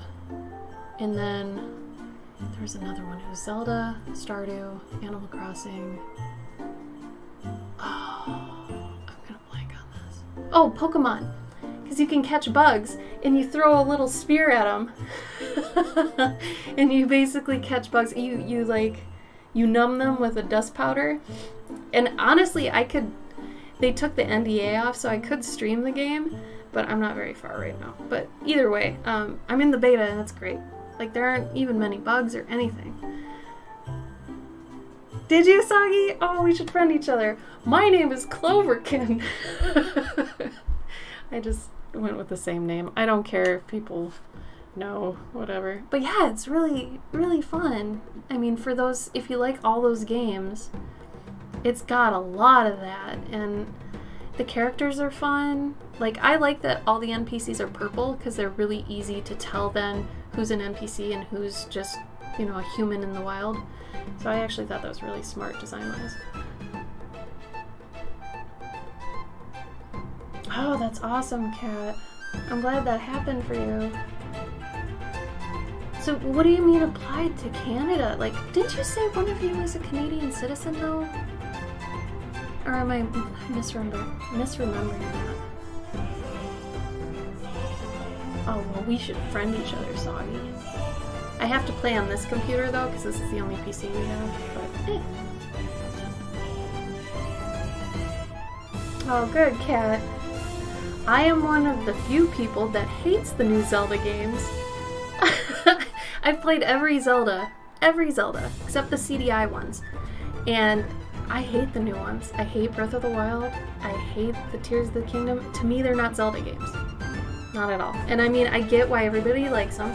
S2: then there was another one. It was Zelda, Stardew, Animal Crossing. Oh, I'm gonna blank on this. Oh, Pokemon. Because you can catch bugs and you throw a little spear at them. And you basically catch bugs. You numb them with a dust powder. And honestly, they took the NDA off, so I could stream the game, but I'm not very far right now. But either way, I'm in the beta and it's great. Like, there aren't even many bugs or anything. Did you, Soggy? Oh, we should friend each other. My name is Cloverkin. I just went with the same name. I don't care if people know, whatever. But yeah, it's really, really fun. I mean, for those, if you like all those games, it's got a lot of that. And the characters are fun. Like, I like that all the NPCs are purple because they're really easy to tell then who's an NPC and who's just, a human in the wild. So I actually thought that was really smart design-wise. Oh, that's awesome, Kat. I'm glad that happened for you. So what do you mean applied to Canada? Like, didn't you say one of you was a Canadian citizen, though? Or am I misremembering that? Oh, well, we should friend each other, Soggy. I have to play on this computer, though, because this is the only PC we have, but Oh, good, Kat. I am one of the few people that hates the new Zelda games. I've played every Zelda, except the CDI ones. And I hate the new ones. I hate Breath of the Wild. I hate the Tears of the Kingdom. To me, they're not Zelda games. Not at all. And I mean, I get why everybody likes them.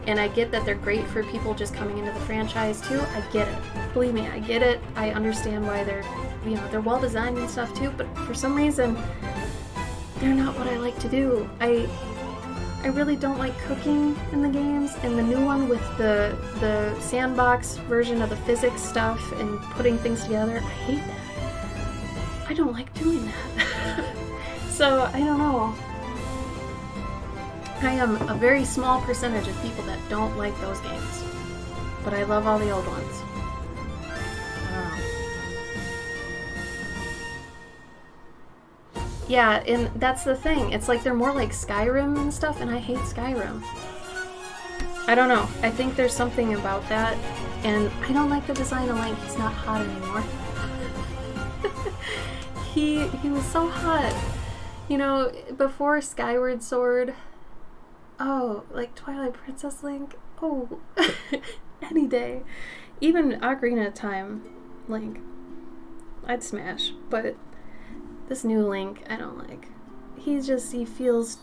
S2: And I get that they're great for people just coming into the franchise too. I get it. Believe me, I get it. I understand why they're well designed and stuff too, but for some reason, they're not what I like to do. I really don't like cooking in the games, and the new one with the sandbox version of the physics stuff and putting things together, I hate that. I don't like doing that. So, I don't know. I am a very small percentage of people that don't like those games. But I love all the old ones. Yeah, and that's the thing. It's like they're more like Skyrim and stuff, and I hate Skyrim. I don't know. I think there's something about that, and I don't like the design of Link. He's not hot anymore. He was so hot. Before Skyward Sword. Oh, like Twilight Princess Link? Oh, any day. Even Ocarina of Time Link. I'd smash, but this new Link, I don't like. He feels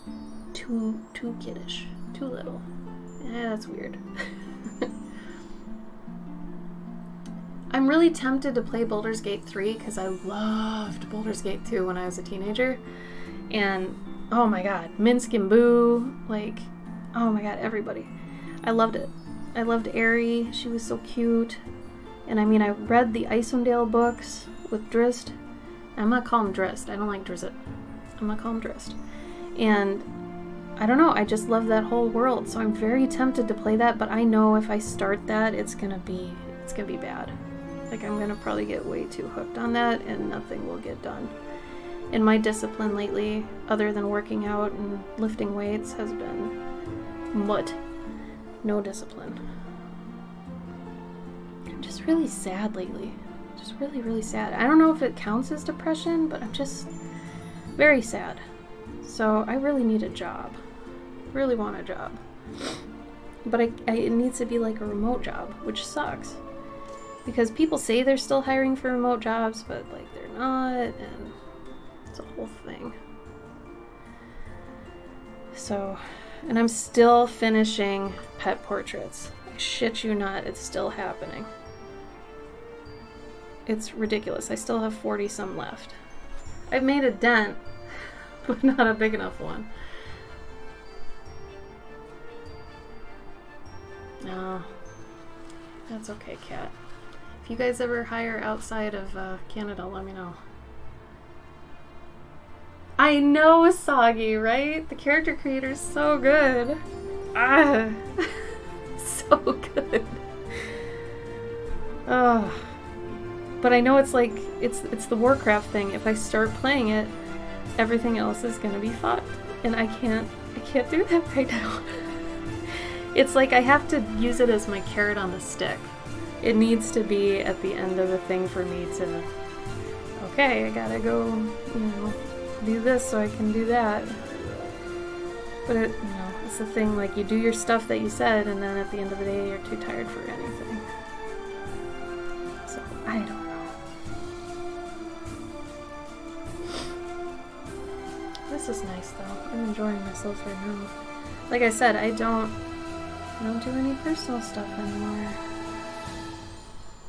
S2: too kiddish. Too little. Yeah, that's weird. I'm really tempted to play Baldur's Gate 3 because I loved Baldur's Gate 2 when I was a teenager. And oh my god, Minsk and Boo, like, oh my god, everybody. I loved it. I loved Aerie, she was so cute. And I mean, I read the Icewind books with Drizzt. I'm gonna call him Drizzt, I don't like Drizzt. I'm gonna call him Drizzt. And I don't know, I just love that whole world, so I'm very tempted to play that, but I know if I start that, it's gonna be bad. Like, I'm gonna probably get way too hooked on that, and nothing will get done. And my discipline lately, other than working out and lifting weights, has been mud. No discipline. I'm just really sad lately. Just really, really sad. I don't know if it counts as depression, but I'm just very sad. So I really need a job. Really want a job. But it needs to be like a remote job, which sucks. Because people say they're still hiring for remote jobs, but like they're not, and it's a whole thing. So, And I'm still finishing pet portraits. I shit you not, it's still happening. It's ridiculous. I still have 40 some left. I've made a dent, but not a big enough one. No, that's okay, Kat. If you guys ever hire outside of Canada, let me know. I know, Soggy, right? The character creator is so good. Ah, so good. Oh, but I know it's like it's the Warcraft thing. If I start playing it, everything else is gonna be fucked, and I can't do that right now. It's like I have to use it as my carrot on the stick. It needs to be at the end of the thing for me to, okay, I gotta go, do this so I can do that. But it's the thing, like, you do your stuff that you said, and then at the end of the day, you're too tired for anything. So, I don't know. This is nice, though. I'm enjoying myself right now. Like I said, I don't do any personal stuff anymore.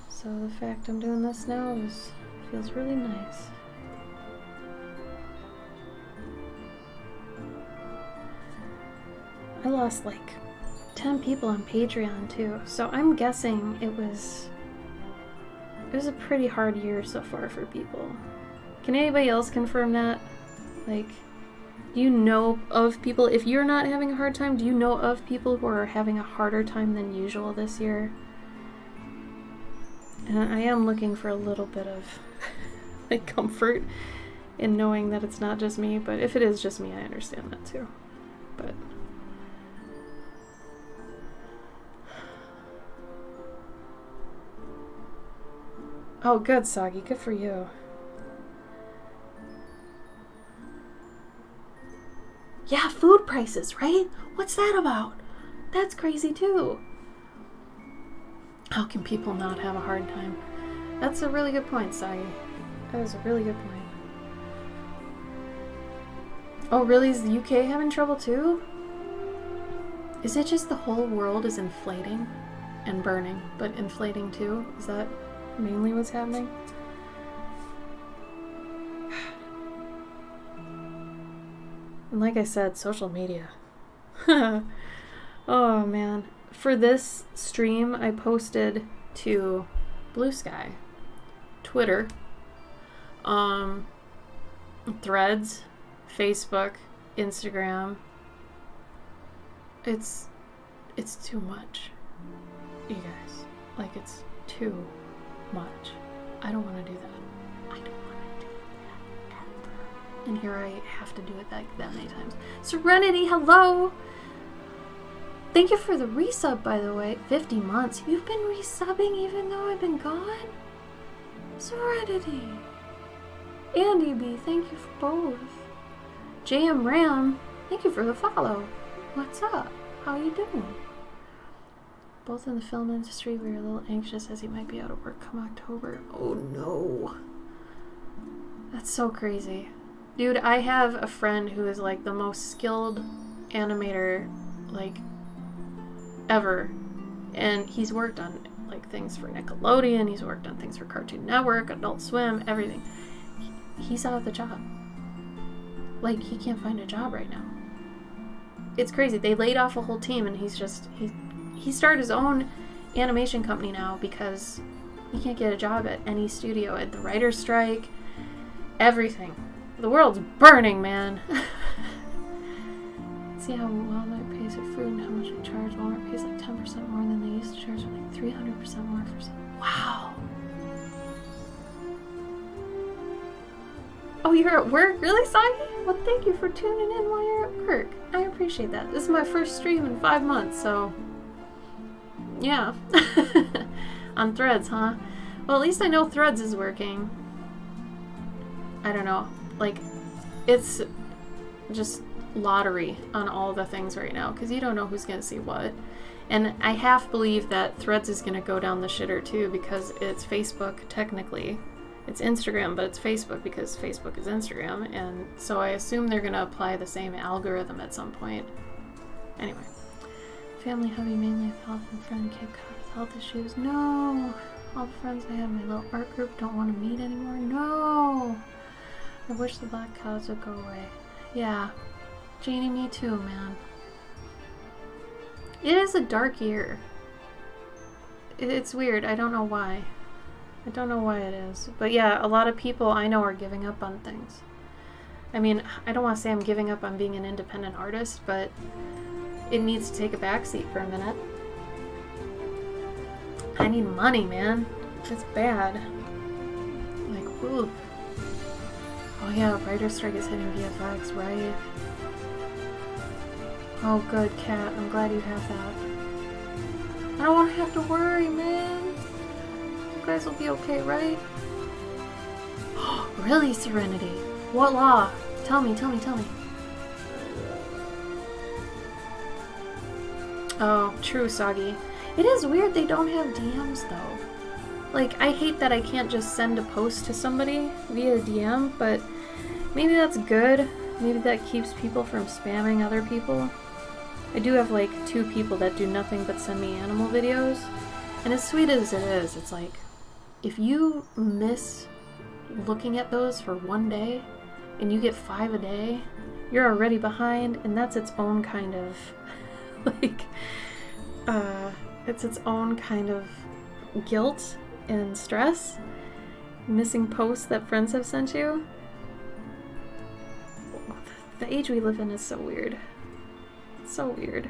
S2: So the fact I'm doing this now feels really nice. I lost like 10 people on Patreon too, so I'm guessing it was a pretty hard year so far for people. Can anybody else confirm that? Like, do you know of people, if you're not having a hard time, do you know of people who are having a harder time than usual this year? And I am looking for a little bit of like comfort in knowing that it's not just me, but if it is just me, I understand that too. But oh, good, Soggy, good for you. Yeah, food prices, right? What's that about? That's crazy too. How can people not have a hard time? That's a really good point, Sagi. That is a really good point. Oh, really? Is the UK having trouble too? Is it just the whole world is inflating and burning, but inflating too? Is that mainly what's happening? And like I said, social media. Oh man. For this stream, I posted to Blue Sky, Twitter, Threads, Facebook, Instagram. It's too much, you guys. Like, it's too much. I don't want to do that. I don't want to do that ever. And here I have to do it that many times. Serenity, hello! Thank you for the resub, by the way. 50 months. You've been resubbing even though I've been gone? Serenity. Andy B, thank you for both. JM Ram, thank you for the follow. What's up? How you doing? Both in the film industry, we were a little anxious as he might be out of work come October. Oh no. That's so crazy. Dude, I have a friend who is like the most skilled animator, like, ever, and he's worked on like things for Nickelodeon, he's worked on things for Cartoon Network, Adult Swim, everything. He's out of the job. Like, he can't find a job right now. It's crazy. They laid off a whole team, and he started his own animation company now because he can't get a job at any studio. At the writer's strike, everything. The world's burning, man. See how Walmart pays for food and how much we charge. Walmart pays like 10% more than they used to charge, like 300% more for some. Wow. Oh, you're at work? Really, Sagi? Well, thank you for tuning in while you're at work. I appreciate that. This is my first stream in 5 months, so yeah. On Threads, huh? Well, at least I know Threads is working. I don't know. Like, it's just lottery on all the things right now because you don't know who's going to see what. And I half believe that Threads is going to go down the shitter too because it's Facebook technically. It's Instagram, but it's Facebook because Facebook is Instagram, and so I assume they're going to apply the same algorithm at some point. Anyway. Family hubby mainly of health and friend Cape Cod with health issues. No! All the friends I have in my little art group don't want to meet anymore. No! I wish the black clouds would go away. Yeah. Janie, me too, man. It is a dark year. It's weird. I don't know why. I don't know why it is. But yeah, a lot of people I know are giving up on things. I mean, I don't want to say I'm giving up on being an independent artist, but it needs to take a backseat for a minute. I need money, man. It's bad. Like, ooh. Oh yeah, Writer's Strike is hitting VFX, right? Oh good, Kat. I'm glad you have that. I don't want to have to worry, man. You guys will be okay, right? Really, Serenity? What law? Tell me, tell me, tell me. Oh, true, Soggy. It is weird they don't have DMs, though. Like, I hate that I can't just send a post to somebody via DM, but maybe that's good. Maybe that keeps people from spamming other people. I do have, like, 2 people that do nothing but send me animal videos. And as sweet as it is, it's like, if you miss looking at those for 1 day, and you get 5 a day, you're already behind, and that's its own kind of, like, it's its own kind of guilt and stress. Missing posts that friends have sent you. The age we live in is so weird. It's so weird.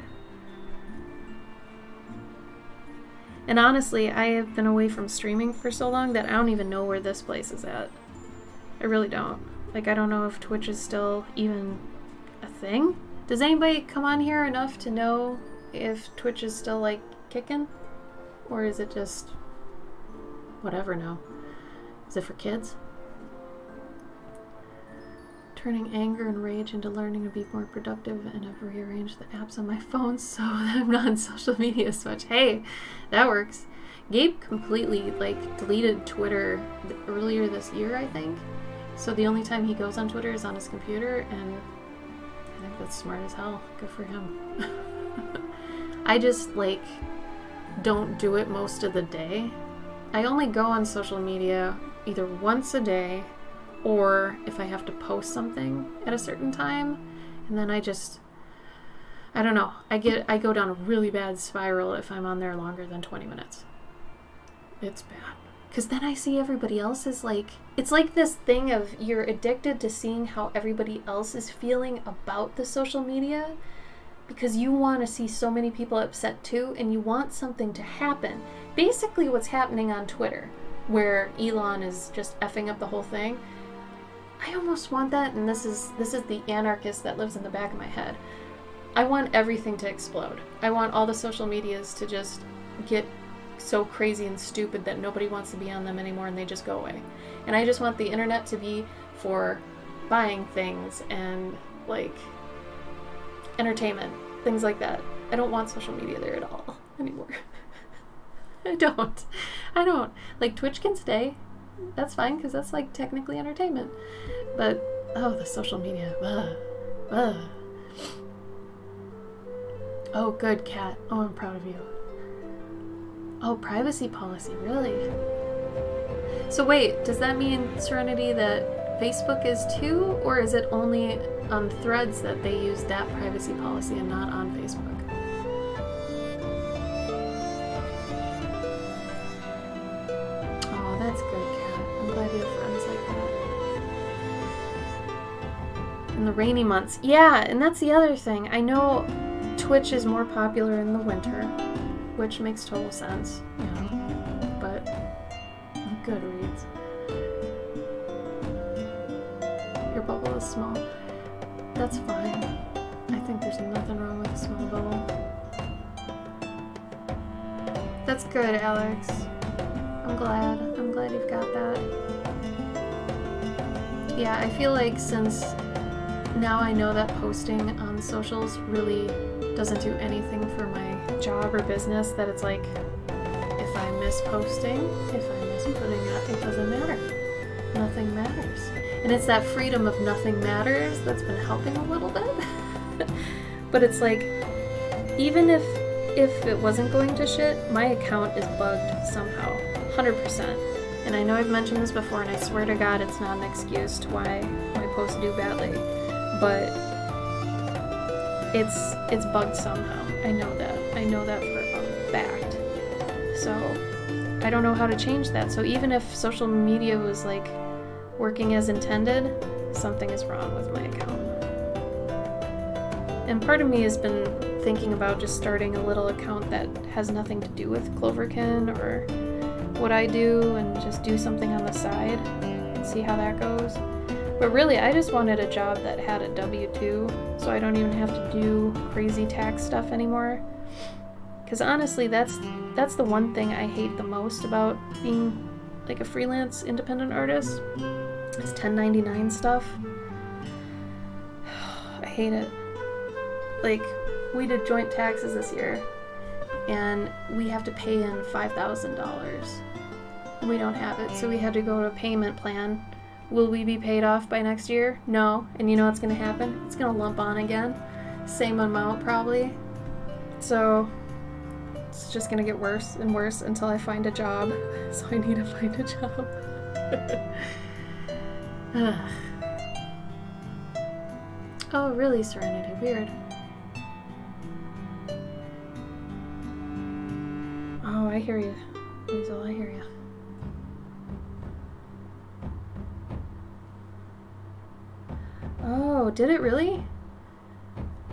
S2: And honestly, I have been away from streaming for so long that I don't even know where this place is at. I really don't. Like, I don't know if Twitch is still even a thing. Does anybody come on here enough to know if Twitch is still, like, kicking? Or is it just whatever now? Is it for kids? Turning anger and rage into learning to be more productive, and I've rearranged the apps on my phone so that I'm not on social media as much. Hey, that works. Gabe completely, like, deleted Twitter earlier this year, I think. So the only time he goes on Twitter is on his computer, and I think that's smart as hell. Good for him. I just, like, don't do it most of the day. I only go on social media either once a day, or if I have to post something at a certain time, and then I don't know. I go down a really bad spiral if I'm on there longer than 20 minutes. It's bad. Because then I see everybody else's, like, it's like this thing of you're addicted to seeing how everybody else is feeling about the social media, because you want to see so many people upset too, and you want something to happen. Basically what's happening on Twitter, where Elon is just effing up the whole thing. I almost want that, and this is the anarchist that lives in the back of my head. I want everything to explode. I want all the social medias to just get so crazy and stupid that nobody wants to be on them anymore, and they just go away. And I just want the internet to be for buying things and, like, entertainment, things like that. I don't want social media there at all anymore. I don't. Like, Twitch can stay. That's fine, because that's, like, technically entertainment. But, oh, the social media. Oh, good, Kat. Oh, I'm proud of you. Oh, privacy policy, really? So wait, does that mean, Serenity, that Facebook is too? Or is it only on Threads that they use that privacy policy and not on Facebook? Oh, that's good, Kat. I'm glad you have friends like that. In the rainy months. Yeah, and that's the other thing. I know Twitch is more popular in the winter, which makes total sense, you know, but Goodreads. Your bubble is small. That's fine. I think there's nothing wrong with a small bubble. That's good, Alex. I'm glad you've got that. Yeah, I feel like since now I know that posting on socials really doesn't do anything for my job or business, that it's like, if I miss posting, if I miss putting up, it doesn't matter. Nothing matters. And it's that freedom of nothing matters that's been helping a little bit. But it's like, even if it wasn't going to shit, my account is bugged somehow, 100%. And I know I've mentioned this before, and I swear to God it's not an excuse to why my posts do badly, but it's bugged somehow. I know that for a fact. So I don't know how to change that. So even if social media was like working as intended, something is wrong with my account. And part of me has been thinking about just starting a little account that has nothing to do with Cloverkin or what I do, and just do something on the side and see how that goes. But really, I just wanted a job that had a W-2, so I don't even have to do crazy tax stuff anymore. Because honestly, that's the one thing I hate the most about being like a freelance independent artist, is 1099 stuff. I hate it. Like, we did joint taxes this year, and we have to pay in $5,000. We don't have it, so we had to go to a payment plan. Will we be paid off by next year? No. And you know what's going to happen? It's going to lump on again. Same amount, probably. So it's just going to get worse and worse until I find a job. So I need to find a job. Oh, really, Serenity? Weird. Oh, I hear you, Weasel. I hear you. Oh, did it really?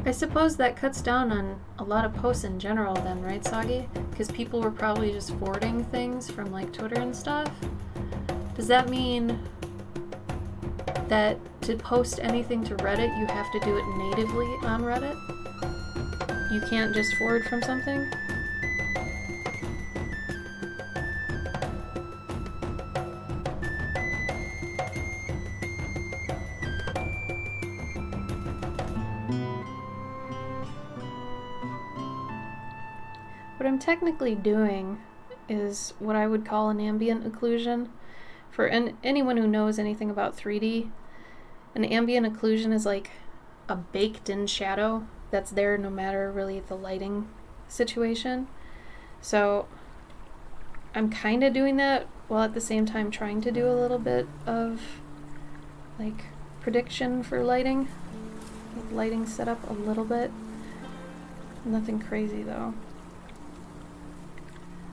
S2: I suppose that cuts down on a lot of posts in general then, right, Soggy? Because people were probably just forwarding things from like Twitter and stuff. Does that mean that to post anything to Reddit, you have to do it natively on Reddit? You can't just forward from something? What I'm technically doing is what I would call an ambient occlusion. For anyone who knows anything about 3D, an ambient occlusion is like a baked-in shadow that's there no matter really the lighting situation. So I'm kind of doing that while at the same time trying to do a little bit of like prediction for lighting setup a little bit. Nothing crazy though.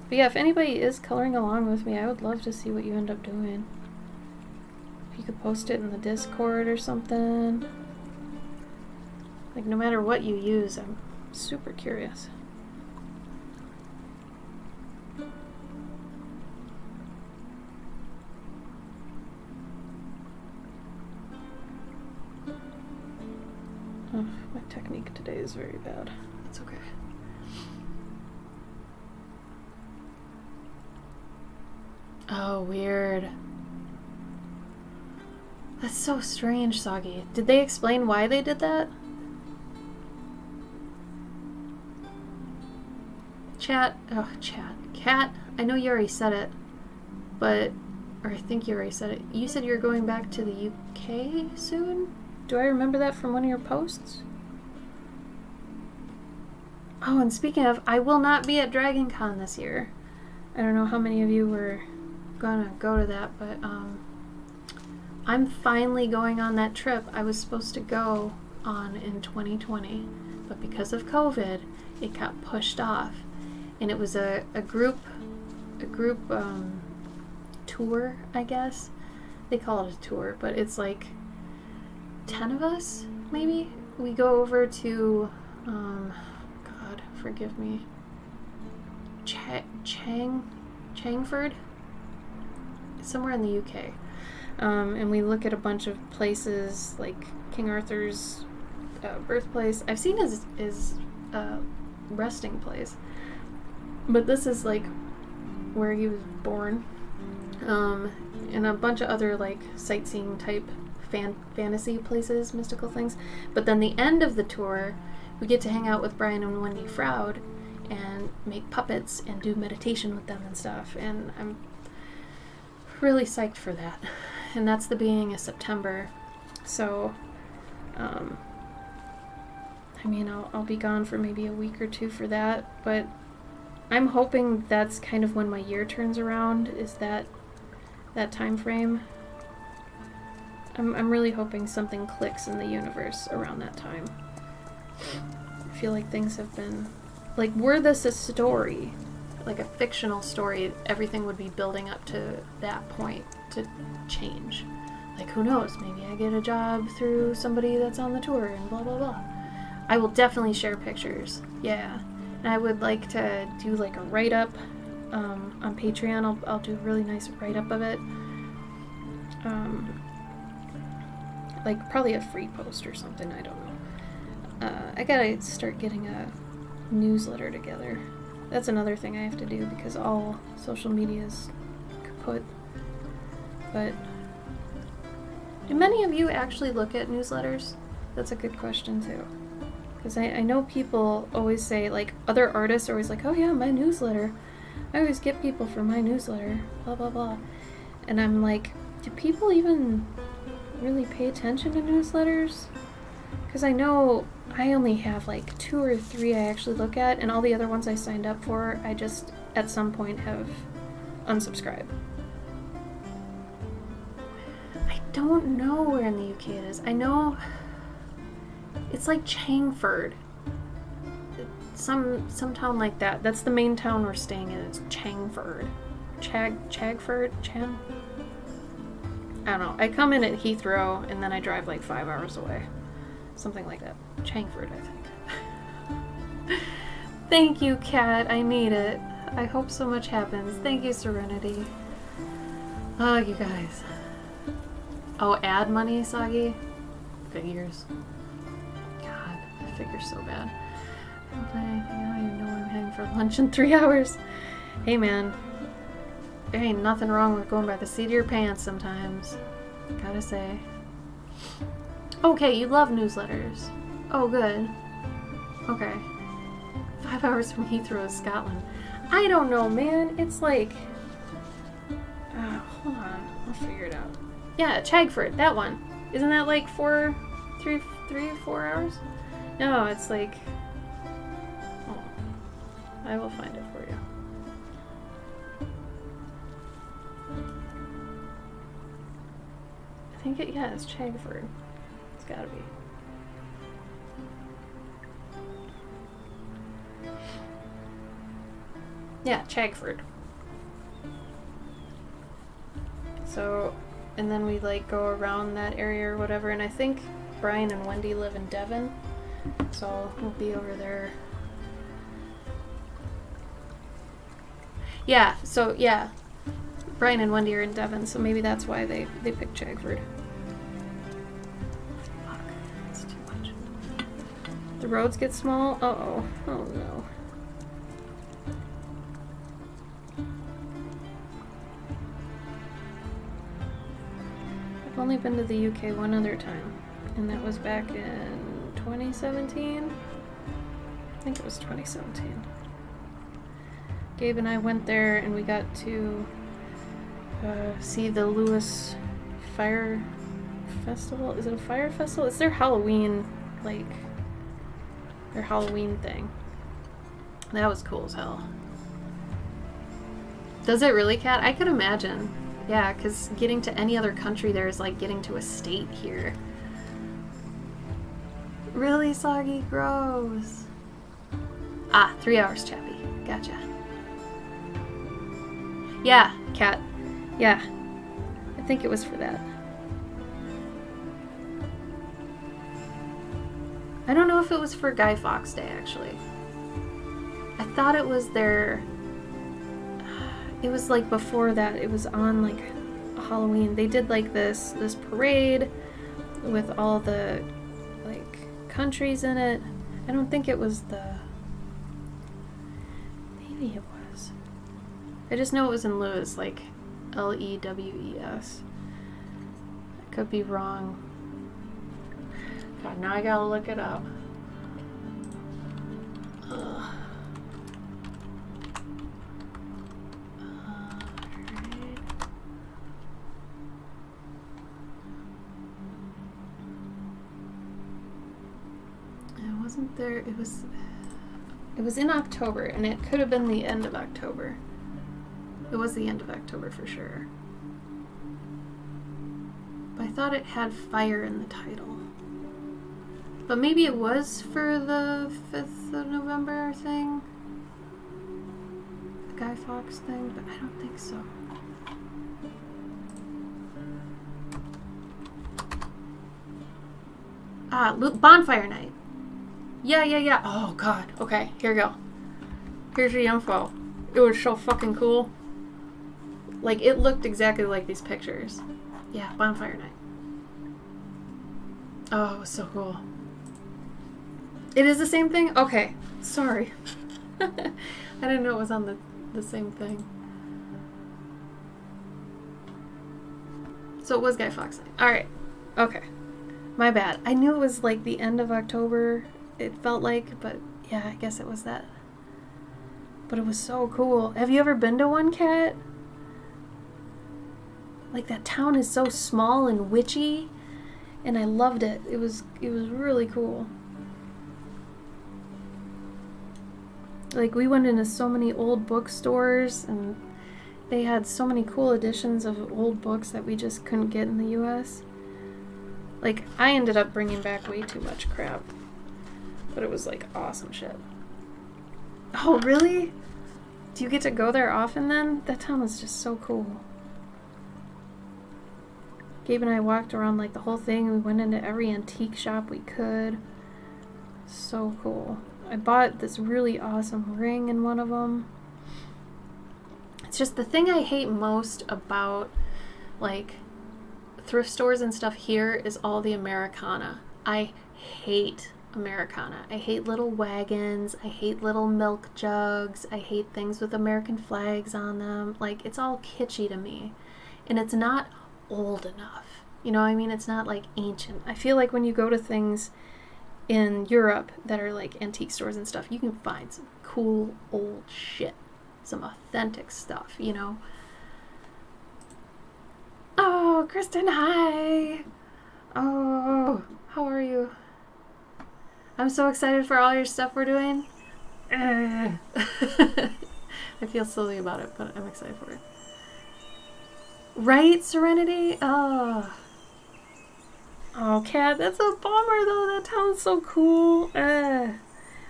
S2: But yeah, if anybody is coloring along with me, I would love to see what you end up doing. If you could post it in the Discord or something. Like, no matter what you use, I'm super curious. Oh, my technique today is very bad. That's okay. Oh, weird. That's so strange, Soggy. Did they explain why they did that? Chat. Cat, I know you already said it, but, or I think you already said it. You said you're going back to the UK soon? Do I remember that from one of your posts? Oh, and speaking of, I will not be at Dragon Con this year. I don't know how many of you were gonna go to that, but I'm finally going on that trip I was supposed to go on in 2020, but because of COVID, it got pushed off, and it was a group tour, I guess. They call it a tour, but it's like 10 of us, maybe. We go over to, God, forgive me, Changford? Somewhere in the UK. And we look at a bunch of places like King Arthur's birthplace. I've seen his resting place, but this is like where he was born, and a bunch of other like sightseeing type fantasy places, mystical things. But then the end of the tour, we get to hang out with Brian and Wendy Froud and make puppets and do meditation with them and stuff, and I'm really psyched for that. And that's the beginning of September, so I mean, I'll be gone for maybe a week or two for that, but I'm hoping that's kind of when my year turns around, is that time frame. I'm really hoping something clicks in the universe around that time. I feel like things have been, like, were this a story, like a fictional story, everything would be building up to that point to change. Like, who knows, maybe I get a job through somebody that's on the tour and blah blah blah. I will definitely share pictures, yeah. And I would like to do like a write-up on Patreon. I'll do a really nice write-up of it. Like probably a free post or something, I don't know. I gotta start getting a newsletter together. That's another thing I have to do because all social media is kaput. But do many of you actually look at newsletters? That's a good question too. Because I know people always say, like, other artists are always like, oh yeah, my newsletter. I always get people for my newsletter, blah blah blah. And I'm like, do people even really pay attention to newsletters? Because I know I only have like 2 or 3 I actually look at, and all the other ones I signed up for, I just at some point have unsubscribed. I don't know where in the UK it is. I know it's like Changford. Some town like that. That's the main town we're staying in. It's Changford. Chagford? I don't know. I come in at Heathrow and then I drive like 5 hours away. Something like that. Changford, I think. Thank you, Kat. I need it. I hope so much happens. Thank you, Serenity. Oh, you guys. Oh, ad money, Soggy? Figures. God, figures so bad. I don't even know where I'm heading for lunch in 3 hours. Hey, man. There ain't nothing wrong with going by the seat of your pants sometimes. Gotta say. Okay, you love newsletters. Oh, good. Okay. 5 hours from Heathrow, Scotland. I don't know, man. It's like... hold on. I'll figure it out. Yeah, Chagford. That one. Isn't that like 4 hours? No, it's like... Oh, I will find it for you. I think it's Chagford. It's gotta be. Yeah, Chagford. So, and then we like go around that area or whatever, and I think Brian and Wendy live in Devon, so we'll be over there. Yeah, so yeah, Brian and Wendy are in Devon, so maybe that's why they picked Chagford. Fuck, that's too much. The roads get small? Uh-oh. Oh no. I've only been to the UK one other time, and that was back in 2017? I think it was 2017. Gabe and I went there and we got to see the Lewis Fire Festival. Is it a fire festival? It's their Halloween, like, their Halloween thing. That was cool as hell. Does it really, Kat? I could imagine. Yeah, because getting to any other country there is like getting to a state here. Really, Soggy? Gross. Ah, 3 hours, Chappie. Gotcha. Yeah, Kat. Yeah. I think it was for that. I don't know if it was for Guy Fawkes Day, actually. I thought it was their... It was like before that. It was on like Halloween. They did like this parade with all the like countries in it. I don't think it was the... Maybe it was. I just know it was in Lewes, like Lewes. I could be wrong. God, now I gotta look it up. Ugh. It wasn't there. It was in October, and it could have been the end of October. It was the end of October for sure. But I thought it had fire in the title. But maybe it was for the 5th of November thing. The Guy Fawkes thing, but I don't think so. Bonfire Night. Yeah. Oh, God. Okay, here we go. Here's the info. It was so fucking cool. Like, it looked exactly like these pictures. Yeah, Bonfire Night. Oh, it was so cool. It is the same thing? Okay. Sorry. I didn't know it was on the same thing. So it was Guy Fawkes Night. Alright. Okay. My bad. I knew it was like the end of October, it felt like, but yeah, I guess it was that. But it was so cool. Have you ever been to one, Kat? Like, that town is so small and witchy, and I loved it. It was really cool. Like, we went into so many old bookstores, and they had so many cool editions of old books that we just couldn't get in the US. Like, I ended up bringing back way too much crap. But it was, like, awesome shit. Oh, really? Do you get to go there often, then? That town was just so cool. Gabe and I walked around, like, the whole thing. We went into every antique shop we could. So cool. I bought this really awesome ring in one of them. It's just the thing I hate most about, like, thrift stores and stuff here is all the Americana. I hate Americana. I hate little wagons. I hate little milk jugs. I hate things with American flags on them. Like, it's all kitschy to me. And it's not old enough. You know what I mean? It's not, like, ancient. I feel like when you go to things in Europe that are, like, antique stores and stuff, you can find some cool old shit. Some authentic stuff, you know? Oh, Kristen, hi! Oh, how are you? I'm so excited for all your stuff we're doing. I feel silly about it, but I'm excited for it. Right, Serenity? Oh, Kat, that's a bummer, though. That town's so cool. I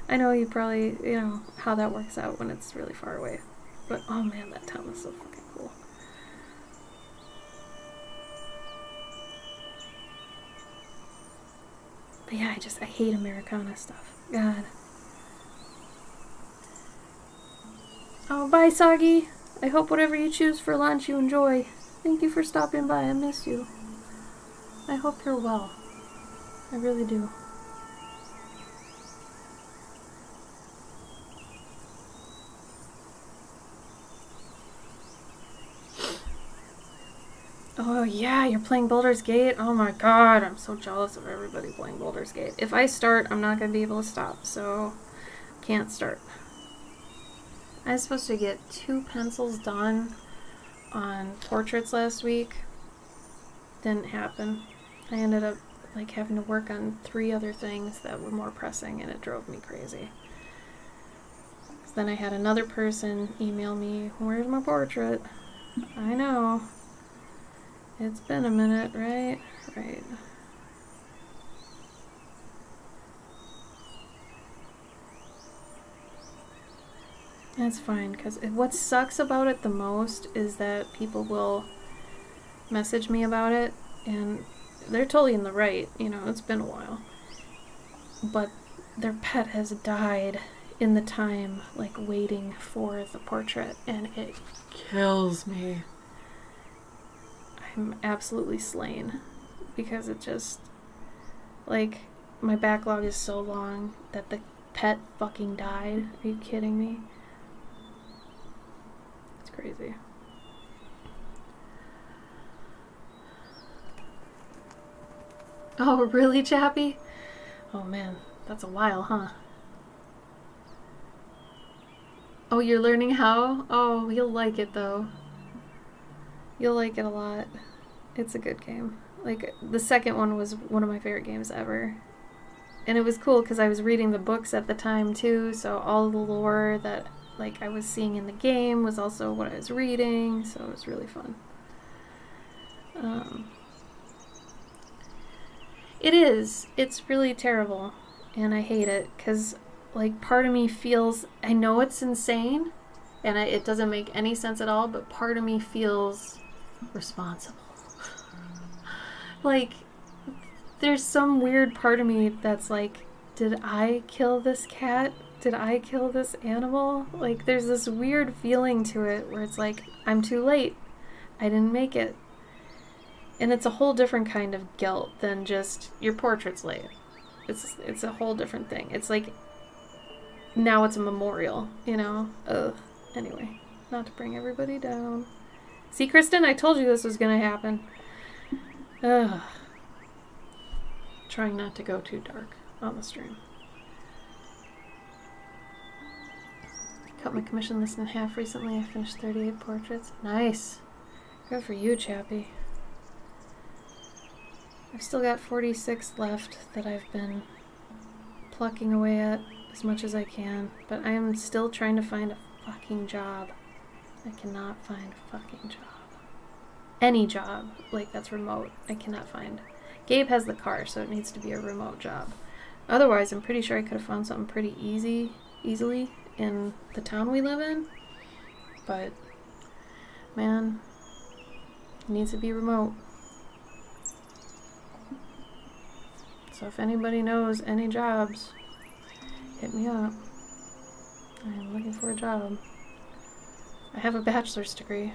S2: know you probably, you know, how that works out when it's really far away. But, oh man, that town is so fucking cool. But yeah, I hate Americana stuff. God. Oh, bye, Soggy. I hope whatever you choose for lunch you enjoy. Thank you for stopping by. I miss you. I hope you're well. I really do. Oh yeah, you're playing Baldur's Gate? Oh my god, I'm so jealous of everybody playing Baldur's Gate. If I start, I'm not going to be able to stop, so can't start. I was supposed to get 2 pencils done on portraits last week. Didn't happen. I ended up like having to work on 3 other things that were more pressing, and it drove me crazy. So then I had another person email me, "Where's my portrait?" I know. It's been a minute, right? Right. That's fine, because what sucks about it the most is that people will message me about it, and they're totally in the right, you know, it's been a while. But their pet has died in the time, like, waiting for the portrait, and it kills me. I'm absolutely slain, because it just, like, my backlog is so long that the pet fucking died. Are you kidding me? It's crazy. Oh, really, Chappie? Oh man, that's a while, huh? Oh, you're learning how? Oh, you'll like it though. You'll like it a lot. It's a good game. Like, the second one was one of my favorite games ever. And it was cool because I was reading the books at the time too, so all the lore that like I was seeing in the game was also what I was reading, so it was really fun. It's really terrible, and I hate it because like part of me feels, I know it's insane and it doesn't make any sense at all, but part of me feels responsible. Like there's some weird part of me that's like, did I kill this cat? Did I kill this animal? Like there's this weird feeling to it where it's like, I'm too late. I didn't make it. And it's a whole different kind of guilt than just your portrait's late. It's a whole different thing. It's like, now it's a memorial, you know? Ugh. Anyway, not to bring everybody down. See, Kristen, I told you this was gonna happen. Ugh. Trying not to go too dark on the stream. Cut my commission list in half recently. I finished 38 portraits. Nice. Good for you, Chappie. I've still got 46 left that I've been plucking away at as much as I can, but I am still trying to find a fucking job. I cannot find a fucking job. Any job, like that's remote, I cannot find. Gabe has the car, so it needs to be a remote job. Otherwise, I'm pretty sure I could have found something pretty easily in the town we live in. But, man, it needs to be remote. So if anybody knows any jobs, hit me up. I am looking for a job. I have a bachelor's degree.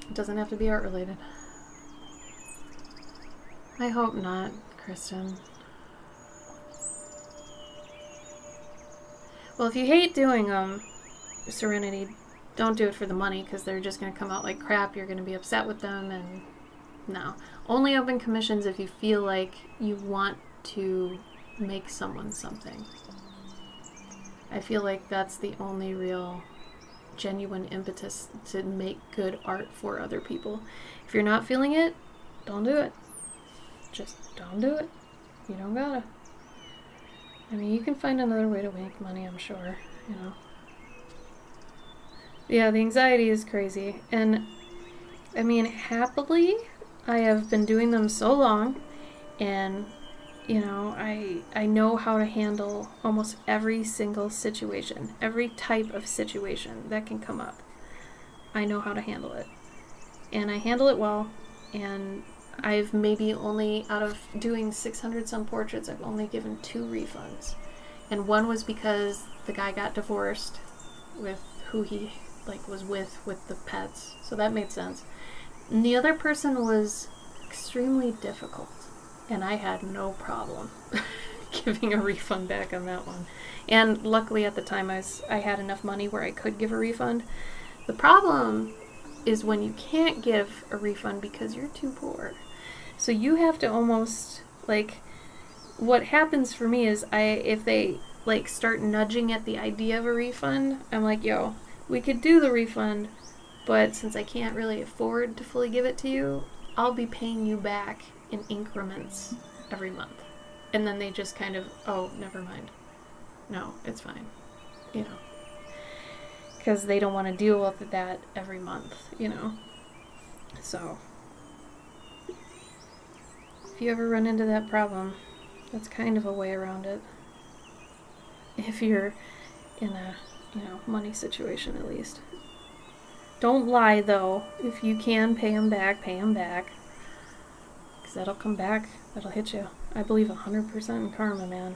S2: It doesn't have to be art related. I hope not, Kristen. Well, if you hate doing Serenity, don't do it for the money because they're just going to come out like crap. You're going to be upset with them, and no. Only open commissions if you feel like you want to make someone something. I feel like that's the only real genuine impetus to make good art for other people. If you're not feeling it, don't do it. Just don't do it. You don't gotta. I mean, you can find another way to make money, I'm sure, you know. Yeah, the anxiety is crazy. And, I mean, happily, I have been doing them so long, and, you know, I know how to handle almost every single situation, every type of situation that can come up. I know how to handle it. And I handle it well, and I've maybe only, out of doing 600 some portraits, I've only given 2 refunds. And one was because the guy got divorced with who he was with the pets. So that made sense. And the other person was extremely difficult. And I had no problem giving a refund back on that one. And luckily at the time I had enough money where I could give a refund. The problem is when you can't give a refund because you're too poor. So you have to almost, what happens for me is if they start nudging at the idea of a refund, I'm like, yo, we could do the refund, but since I can't really afford to fully give it to you, I'll be paying you back in increments every month. And then they just kind of, oh, never mind. No, it's fine. You know. Because they don't want to deal with that every month, you know. So, if you ever run into that problem, that's kind of a way around it. If you're in a, money situation at least. Don't lie, though. If you can pay them back, pay them back. Because that'll come back. That'll hit you. I believe 100% in karma, man.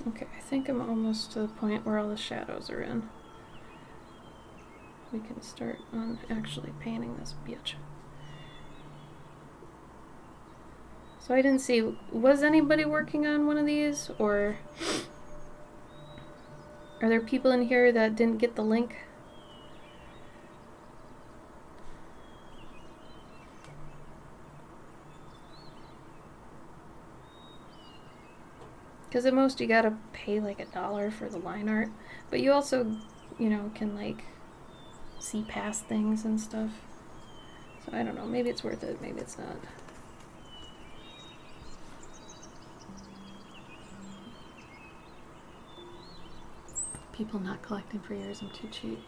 S2: Okay, I think I'm almost to the point where all the shadows are in. We can start on actually painting this bitch. So I didn't see, was anybody working on one of these, or are there people in here that didn't get the link? Because at most you gotta pay like $1 for the line art. But you also, can like see past things and stuff. So I don't know, maybe it's worth it, maybe it's not. People not collecting for years, I'm too cheap.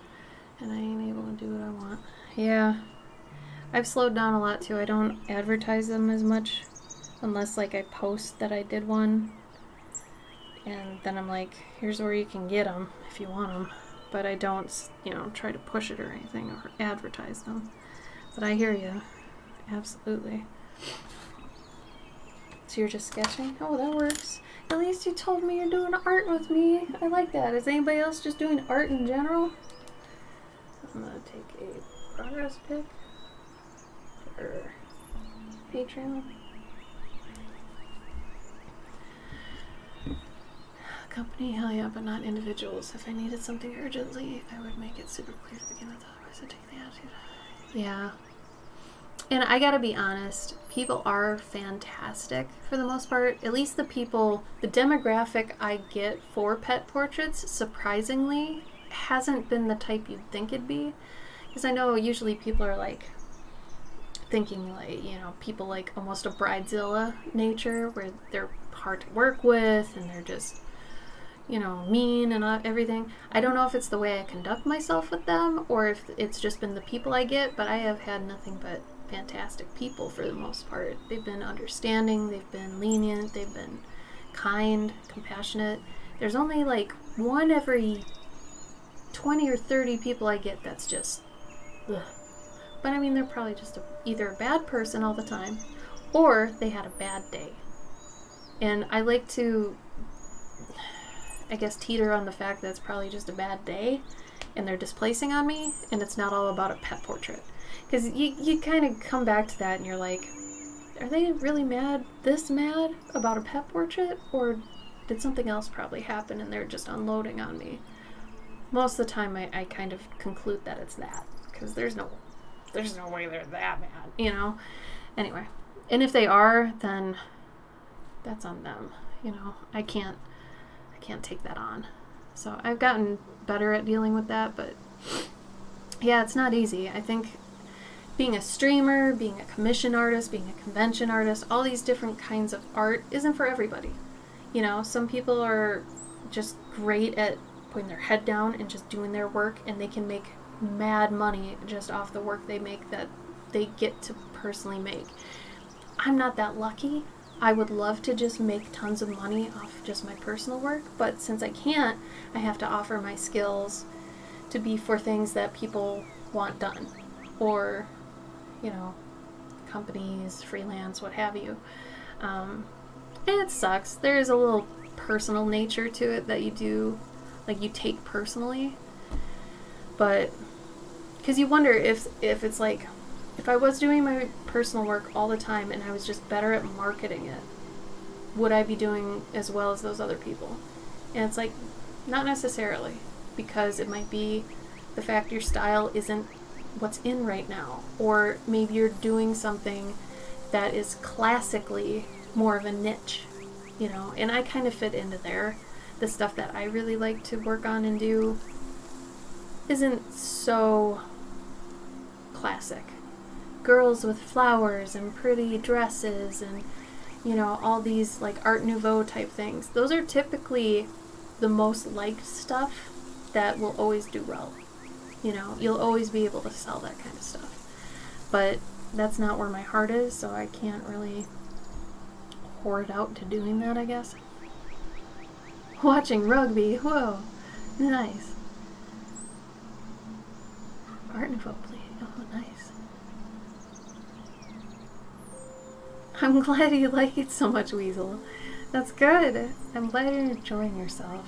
S2: And I ain't able to do what I want. Yeah. I've slowed down a lot too. I don't advertise them as much unless like I post that I did one. And then I'm like, here's where you can get them if you want them. But I don't, try to push it or anything or advertise them. But I hear you. Absolutely. So you're just sketching? Oh, that works. At least you told me you're doing art with me. I like that. Is anybody else just doing art in general? I'm gonna take a progress pic for Patreon. Company, hell yeah, but not individuals. If I needed something urgently, I would make it super clear to begin with, otherwise I'd take the attitude. Yeah. And I gotta be honest, people are fantastic for the most part. At least the demographic I get for pet portraits, surprisingly, hasn't been the type you'd think it'd be. Because I know usually people are like, thinking like, people like almost a bridezilla nature, where they're hard to work with and they're just, mean and everything. I don't know if it's the way I conduct myself with them or if it's just been the people I get, but I have had nothing but fantastic people for the most part. They've been understanding, they've been lenient, they've been kind, compassionate. There's only like one every 20 or 30 people I get that's just ugh. But I mean, they're probably just either a bad person all the time or they had a bad day. And I like to, I guess, teeter on the fact that it's probably just a bad day and they're displacing on me and it's not all about a pet portrait. Because you kind of come back to that and you're like, are they really this mad about a pet portrait? Or did something else probably happen and they're just unloading on me? Most of the time I kind of conclude that it's that. Because there's no way they're that mad, Anyway, and if they are, then that's on them, I can't take that on. So I've gotten better at dealing with that, but yeah, it's not easy. I think being a streamer, being a commission artist, being a convention artist, all these different kinds of art isn't for everybody. Some people are just great at putting their head down and just doing their work, and they can make mad money just off the work they make that they get to personally make. I'm not that lucky. I would love to just make tons of money off just my personal work, but since I can't, I have to offer my skills to be for things that people want done, or companies, freelance, what have you. And it sucks. There is a little personal nature to it that you take personally, but because you wonder if it's like, if I was doing my personal work all the time and I was just better at marketing it, would I be doing as well as those other people? And it's like, not necessarily, because it might be the fact your style isn't what's in right now, or maybe you're doing something that is classically more of a niche, and I kind of fit into there. The stuff that I really like to work on and do isn't so classic. Girls with flowers and pretty dresses and all these like Art Nouveau type things. Those are typically the most liked stuff that will always do well. You'll always be able to sell that kind of stuff. But that's not where my heart is, so I can't really pour it out to doing that, I guess. Watching rugby, whoa, nice. Art Nouveau, please. Oh, nice. I'm glad you like it so much, Weasel. That's good. I'm glad you're enjoying yourself.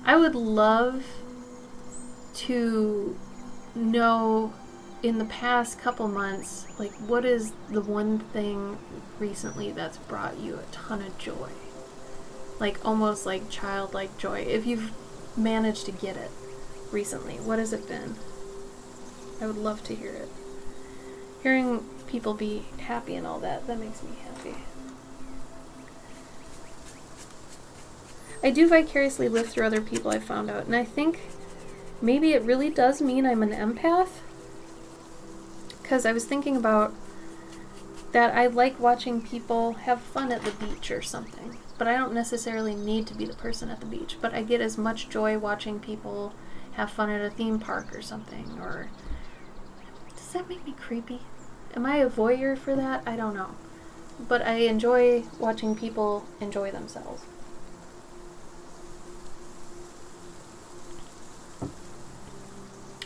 S2: I would love to know in the past couple months, like, what is the one thing recently that's brought you a ton of joy? Like, almost like childlike joy. If you've managed to get it recently, what has it been? I would love to hear it. Hearing people be happy and all that makes me happy. I do vicariously live through other people, I found out. And I think maybe it really does mean I'm an empath. Because I was thinking about that I like watching people have fun at the beach or something. But I don't necessarily need to be the person at the beach. But I get as much joy watching people have fun at a theme park or something. Or does that make me creepy? Am I a voyeur for that? I don't know. But I enjoy watching people enjoy themselves.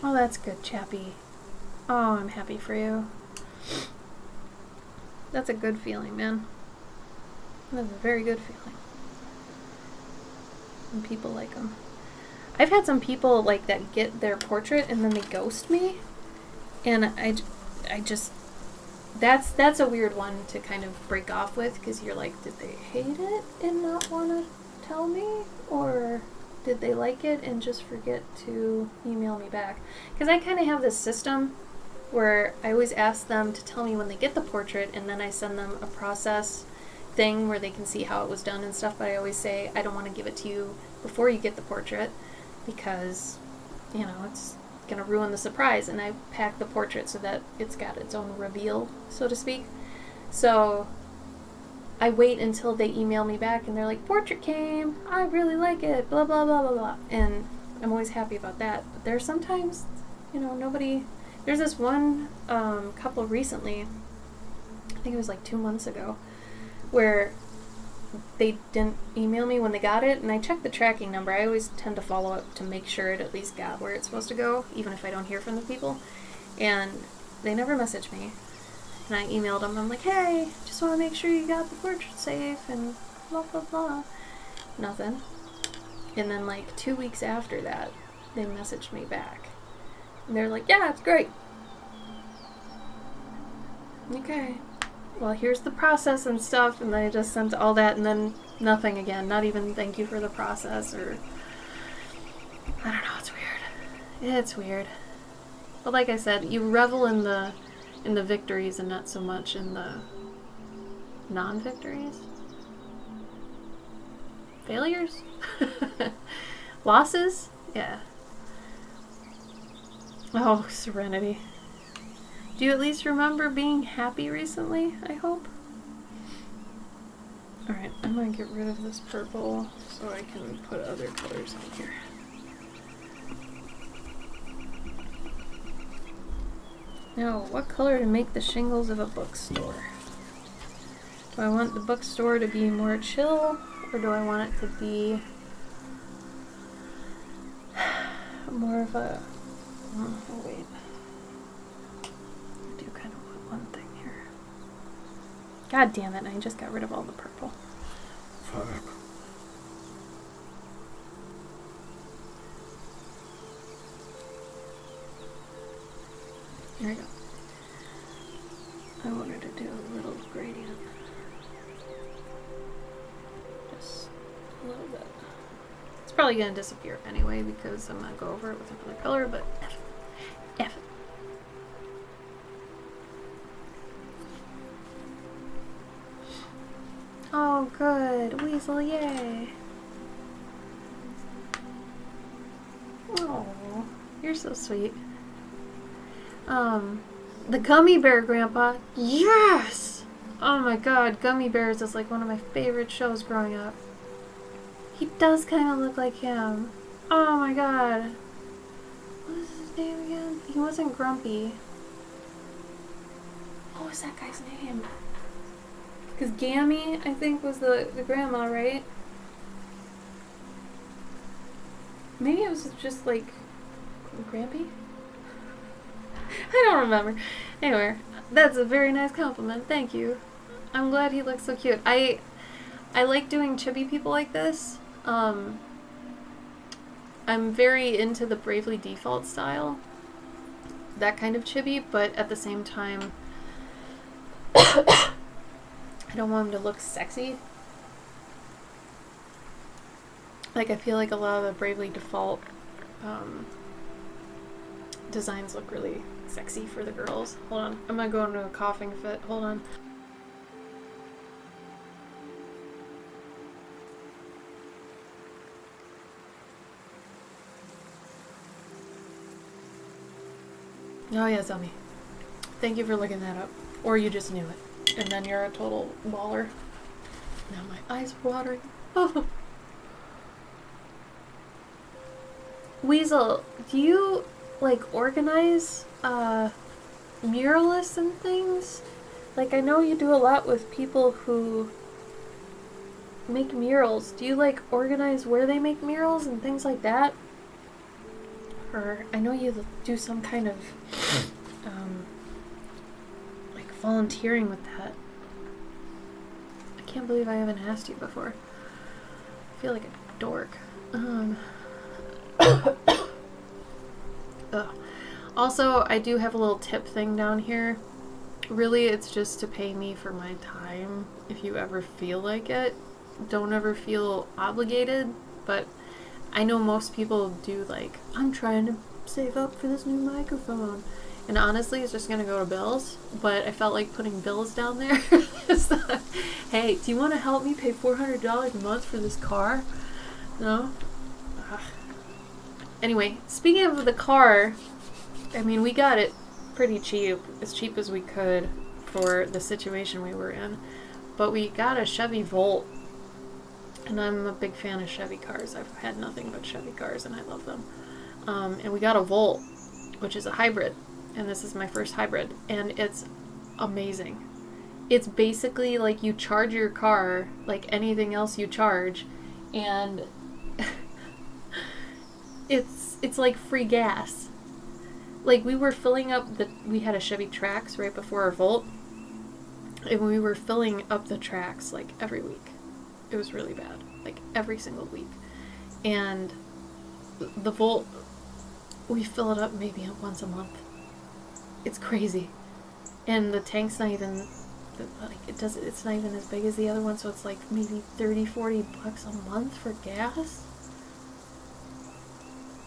S2: Oh, that's good, Chappie. Oh, I'm happy for you. That's a good feeling, man. That's a very good feeling. When people like them. I've had some people like that get their portrait and then they ghost me. And I just... That's a weird one to kind of break off with, because you're like, did they hate it and not want to tell me? Or did they like it and just forget to email me back? Because I kind of have this system where I always ask them to tell me when they get the portrait, and then I send them a process thing where they can see how it was done and stuff, but I always say I don't want to give it to you before you get the portrait because, you know, it's going to ruin the surprise, and I pack the portrait so that it's got its own reveal, so to speak. So I wait until they email me back and they're like, portrait came, I really like it, blah blah blah blah blah, and I'm always happy about that. But there's sometimes, you know, nobody... There's this one couple recently, I think it was like 2 months ago, where they didn't email me when they got it, and I checked the tracking number. I always tend to follow up to make sure it at least got where it's supposed to go, even if I don't hear from the people. And they never messaged me. And I emailed them. I'm like, hey, just want to make sure you got the portrait safe, and blah, blah, blah. Nothing. And then like 2 weeks after that, they messaged me back. And they're like, yeah, it's great. Okay. Well, here's the process and stuff, and then I just sent all that, and then nothing again. Not even thank you for the process, or... I don't know, it's weird. It's weird. But like I said, you revel in the victories and not so much in the non-victories. Failures? Losses? Yeah. Oh, serenity. Do you at least remember being happy recently, I hope? Alright, I'm gonna get rid of this purple so I can put other colors on here. Now, what color to make the shingles of a bookstore? Do I want the bookstore to be more chill, or do I want it to be more of a... Oh, wait. I do kind of want one thing here. God damn it, I just got rid of all the purple. Fuck. There we go. I wanted to do a little gradient. Just a little bit. It's probably going to disappear anyway because I'm going to go over it with another color, but F it. F it. Oh, good. Weasel, yay. Oh, you're so sweet. The gummy bear grandpa. Yes! Oh my god, Gummy Bears is like one of my favorite shows growing up. He does kind of look like him. Oh my god. What was his name again? He wasn't Grumpy. What was that guy's name? Because Gammy, I think, was the grandma, right? Maybe it was just like Grampy? I don't remember. Anyway, that's a very nice compliment. Thank you. I'm glad he looks so cute. I like doing chibi people like this. I'm very into the Bravely Default style. That kind of chibi, but at the same time, I don't want him to look sexy. Like, I feel like a lot of the Bravely Default designs look really sexy for the girls. Hold on. I'm gonna go into a coughing fit. Hold on. Oh yeah, Zombie. Thank you for looking that up. Or you just knew it. And then you're a total baller. Now my eyes are watering. Oh. Weasel, do you like organize muralists and things? Like I know you do a lot with people who make murals. Do you like organize where they make murals and things like that? Or I know you do some kind of like volunteering with that. I can't believe I haven't asked you before. I feel like a dork. Also, I do have a little tip thing down here. Really, it's just to pay me for my time if you ever feel like it. Don't ever feel obligated, but I know most people do like, I'm trying to save up for this new microphone. And honestly, it's just going to go to bills, but I felt like putting bills down there. Hey, do you want to help me pay $400 a month for this car? No? Ugh. Anyway, speaking of the car, I mean, we got it pretty cheap as we could for the situation we were in. But we got a Chevy Volt, and I'm a big fan of Chevy cars. I've had nothing but Chevy cars, and I love them. And we got a Volt, which is a hybrid, and this is my first hybrid, and it's amazing. It's basically like you charge your car like anything else you charge, and it's like free gas. Like we were filling up we had a Chevy Trax right before our Volt, and we were filling up the Trax like every week. It was really bad, like every single week. And the Volt, we fill it up maybe once a month. It's crazy. And the tank's not even like it's not even as big as the other one, so it's like maybe $30-40 a month for gas.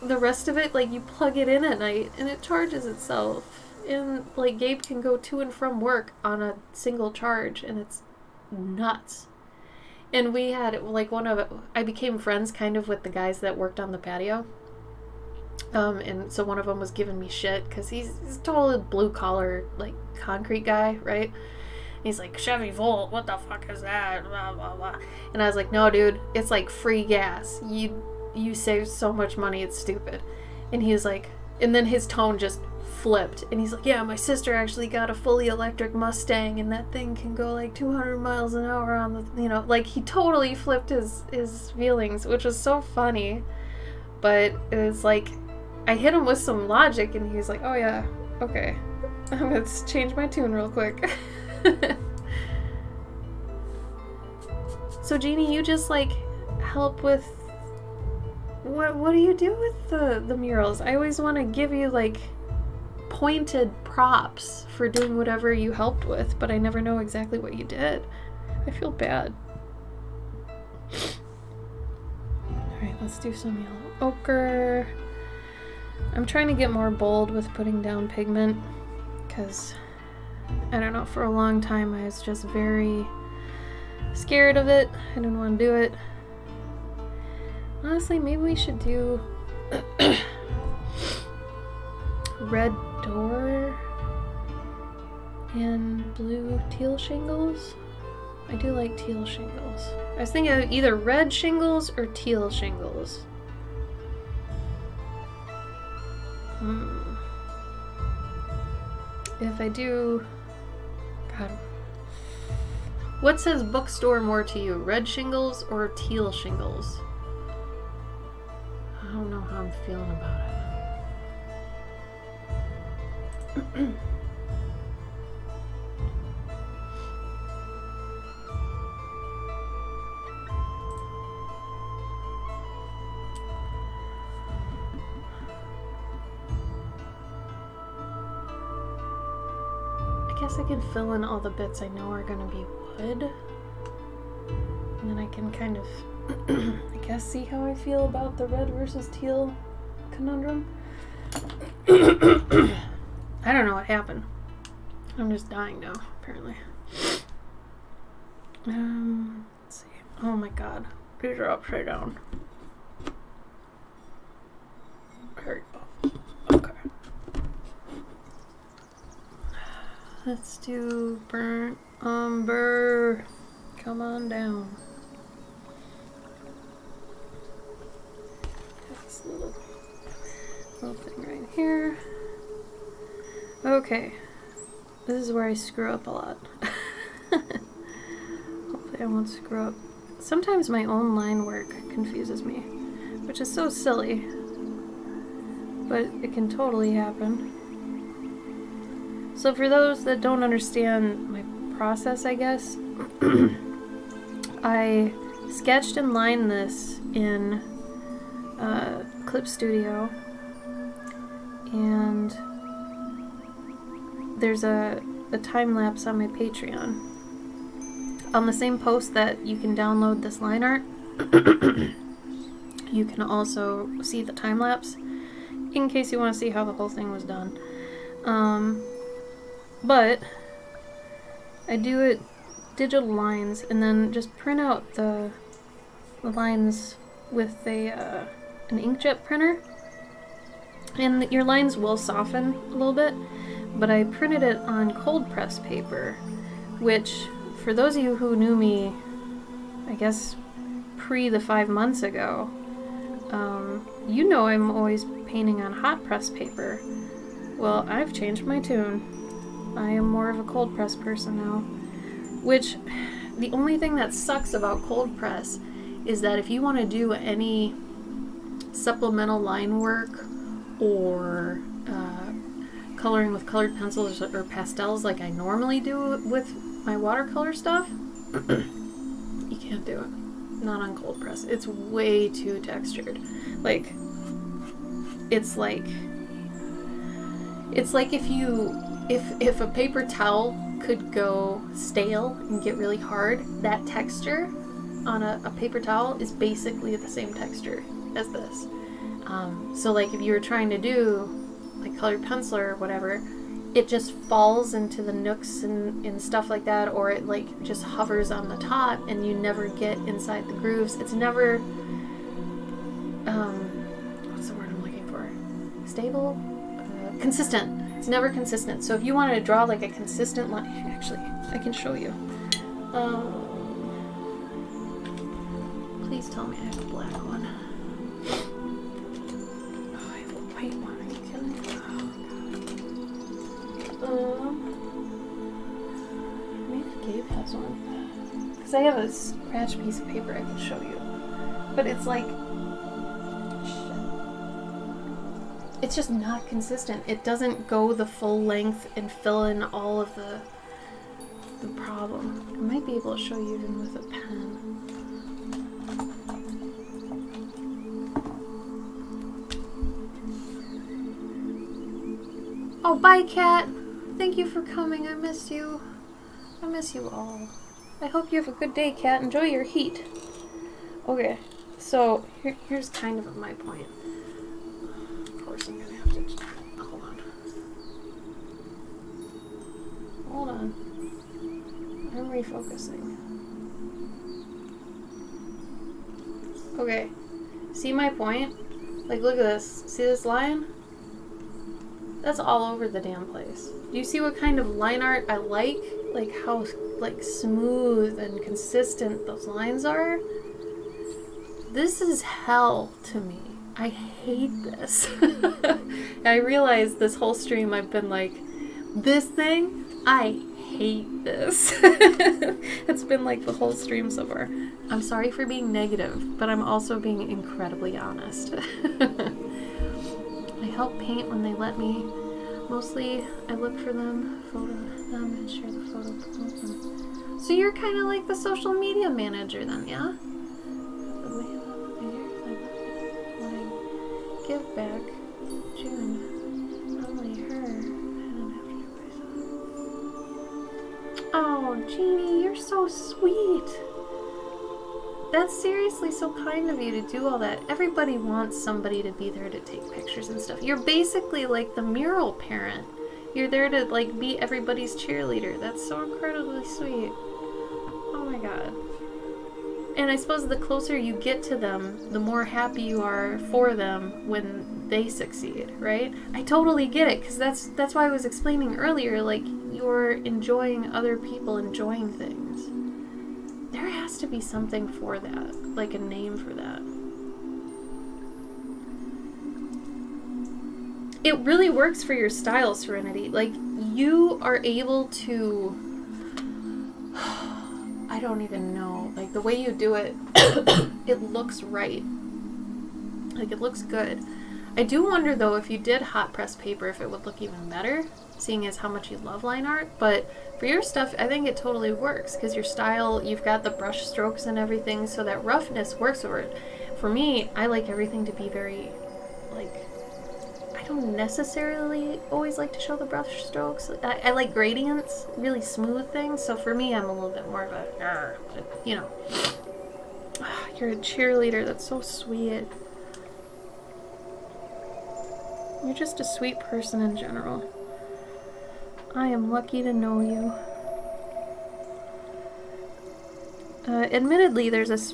S2: The rest of it, like, you plug it in at night and it charges itself. And like Gabe can go to and from work on a single charge, and it's nuts. And we had like I became friends kind of with the guys that worked on the patio. And so one of them was giving me shit because he's a total blue collar, like, concrete guy, right? And he's like, Chevy Volt, what the fuck is that? Blah, blah, blah. And I was like, no, dude, it's like free gas. You save so much money, it's stupid. And he was like, and then his tone just flipped. And he's like, yeah, my sister actually got a fully electric Mustang, and that thing can go like 200 miles an hour on the, like, he totally flipped his feelings, which was so funny. But it was like, I hit him with some logic, and he was like, oh yeah, okay. I'm gonna change my tune real quick. So Jeannie, you just like help with what do you do with the murals? I always want to give you like pointed props for doing whatever you helped with, but I never know exactly what you did. I feel bad. Alright, let's do some yellow ochre. I'm trying to get more bold with putting down pigment because, I don't know, for a long time I was just very scared of it. I didn't want to do it. Honestly, maybe we should do red door and blue teal shingles. I do like teal shingles. I was thinking of either red shingles or teal shingles. If I do... God. What says bookstore more to you? Red shingles or teal shingles? I don't know how I'm feeling about it. I guess I can fill in all the bits I know are gonna be wood. And then I can kind of, I guess, see how I feel about the red versus teal conundrum. I don't know what happened. I'm just dying now, apparently. Let's see. Oh my god. These are upside down. There we go. Okay. Let's do burnt umber. Come on down. Got this little thing right here. Okay. This is where I screw up a lot. Hopefully I won't screw up. Sometimes my own line work confuses me, which is so silly. But it can totally happen. So for those that don't understand my process, I guess, I sketched and lined this in Clip Studio, and there's a time lapse on my Patreon. On the same post that you can download this line art, you can also see the time lapse in case you want to see how the whole thing was done. But I do it digital lines and then just print out the lines with an inkjet printer. And your lines will soften a little bit, but I printed it on cold press paper, which for those of you who knew me, I guess pre the 5 months ago, you know I'm always painting on hot press paper. Well, I've changed my tune. I am more of a cold press person now. Which, the only thing that sucks about cold press is that if you want to do any supplemental line work or coloring with colored pencils or pastels like I normally do with my watercolor stuff, you can't do it. Not on cold press. It's way too textured. It's like if a paper towel could go stale and get really hard, that texture on a paper towel is basically the same texture as this. So like if you were trying to do like colored pencil or whatever, it just falls into the nooks and stuff like that, or it like just hovers on the top and you never get inside the grooves. It's never what's the word I'm looking for? Stable? Consistent. It's never consistent. So if you wanted to draw like a consistent line, actually, I can show you. Please tell me I have a black one. Oh, I have a white one. Are you kidding me? Oh, God. Maybe Gabe has one. Because I have a scratch piece of paper I can show you. But it's like, it's just not consistent. It doesn't go the full length and fill in all of the problem. I might be able to show you even with a pen. Oh, bye, Cat. Thank you for coming. I miss you. I miss you all. I hope you have a good day, Cat. Enjoy your heat. Okay, so here's kind of my point. Of course, I'm gonna have to hold on. I'm refocusing. Okay, see my point? Like, look at this. See this line? That's all over the damn place. Do you see what kind of line art I like? Like how like smooth and consistent those lines are? This is hell to me. I hate this. I realized this whole stream I've been like, this thing, I hate this. It's been like the whole stream so far. I'm sorry for being negative, but I'm also being incredibly honest. I help paint when they let me. Mostly, I look for them, photo them, and share the photo. So you're kind of like the social media manager then, yeah? When I give back, June, only her. I don't have to do myself. Oh, Jeannie, you're so sweet. That's seriously so kind of you to do all that. Everybody wants somebody to be there to take pictures and stuff. You're basically like the mural parent. You're there to like be everybody's cheerleader. That's so incredibly sweet. Oh my god. And I suppose the closer you get to them, the more happy you are for them when they succeed, right? I totally get it, because that's why I was explaining earlier, like, you're enjoying other people enjoying things. There has to be something for that, like a name for that. It really works for your style, Serenity. Like, you are able to, I don't even know, like the way you do it, it looks right. Like, it looks good. I do wonder, though, if you did hot press paper, if it would look even better, seeing as how much you love line art. But for your stuff, I think it totally works, because your style, you've got the brush strokes and everything, so that roughness works over it. For me, I like everything to be very, like, I don't necessarily always like to show the brush strokes. I like gradients, really smooth things, so for me, I'm a little bit more of a, you know. You're a cheerleader, that's so sweet. You're just a sweet person in general. I am lucky to know you. Admittedly, there's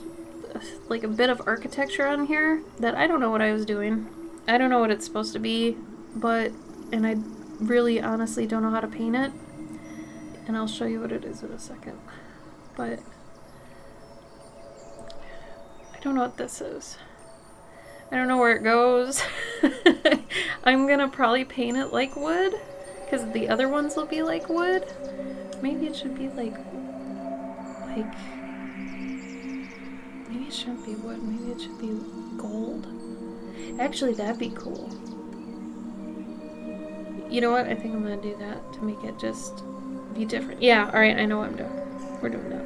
S2: like a bit of architecture on here that I don't know what I was doing. I don't know what it's supposed to be, and I really honestly don't know how to paint it. And I'll show you what it is in a second. But I don't know what this is. I don't know where it goes. I'm gonna probably paint it like wood, because the other ones will be like wood. Maybe it should be like, maybe it shouldn't be wood, maybe it should be gold. Actually, that'd be cool. You know what? I think I'm gonna do that to make it just be different. Yeah, alright, I know what I'm doing. We're doing that.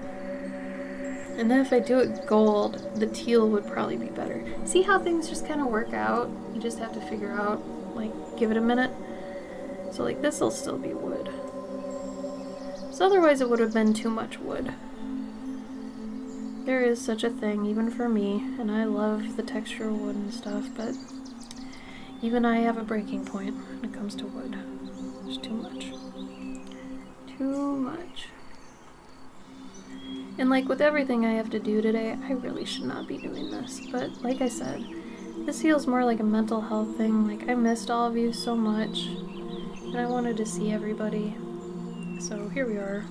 S2: And then if I do it gold, the teal would probably be better. See how things just kind of work out? You just have to figure out, like, give it a minute. So, like, this will still be wood. So otherwise it would have been too much wood. There is such a thing, even for me, and I love the texture of wood and stuff, but even I have a breaking point when it comes to wood. There's too much. Too much. And like with everything I have to do today, I really should not be doing this. But like I said, this feels more like a mental health thing. Like, I missed all of you so much, and I wanted to see everybody. So here we are.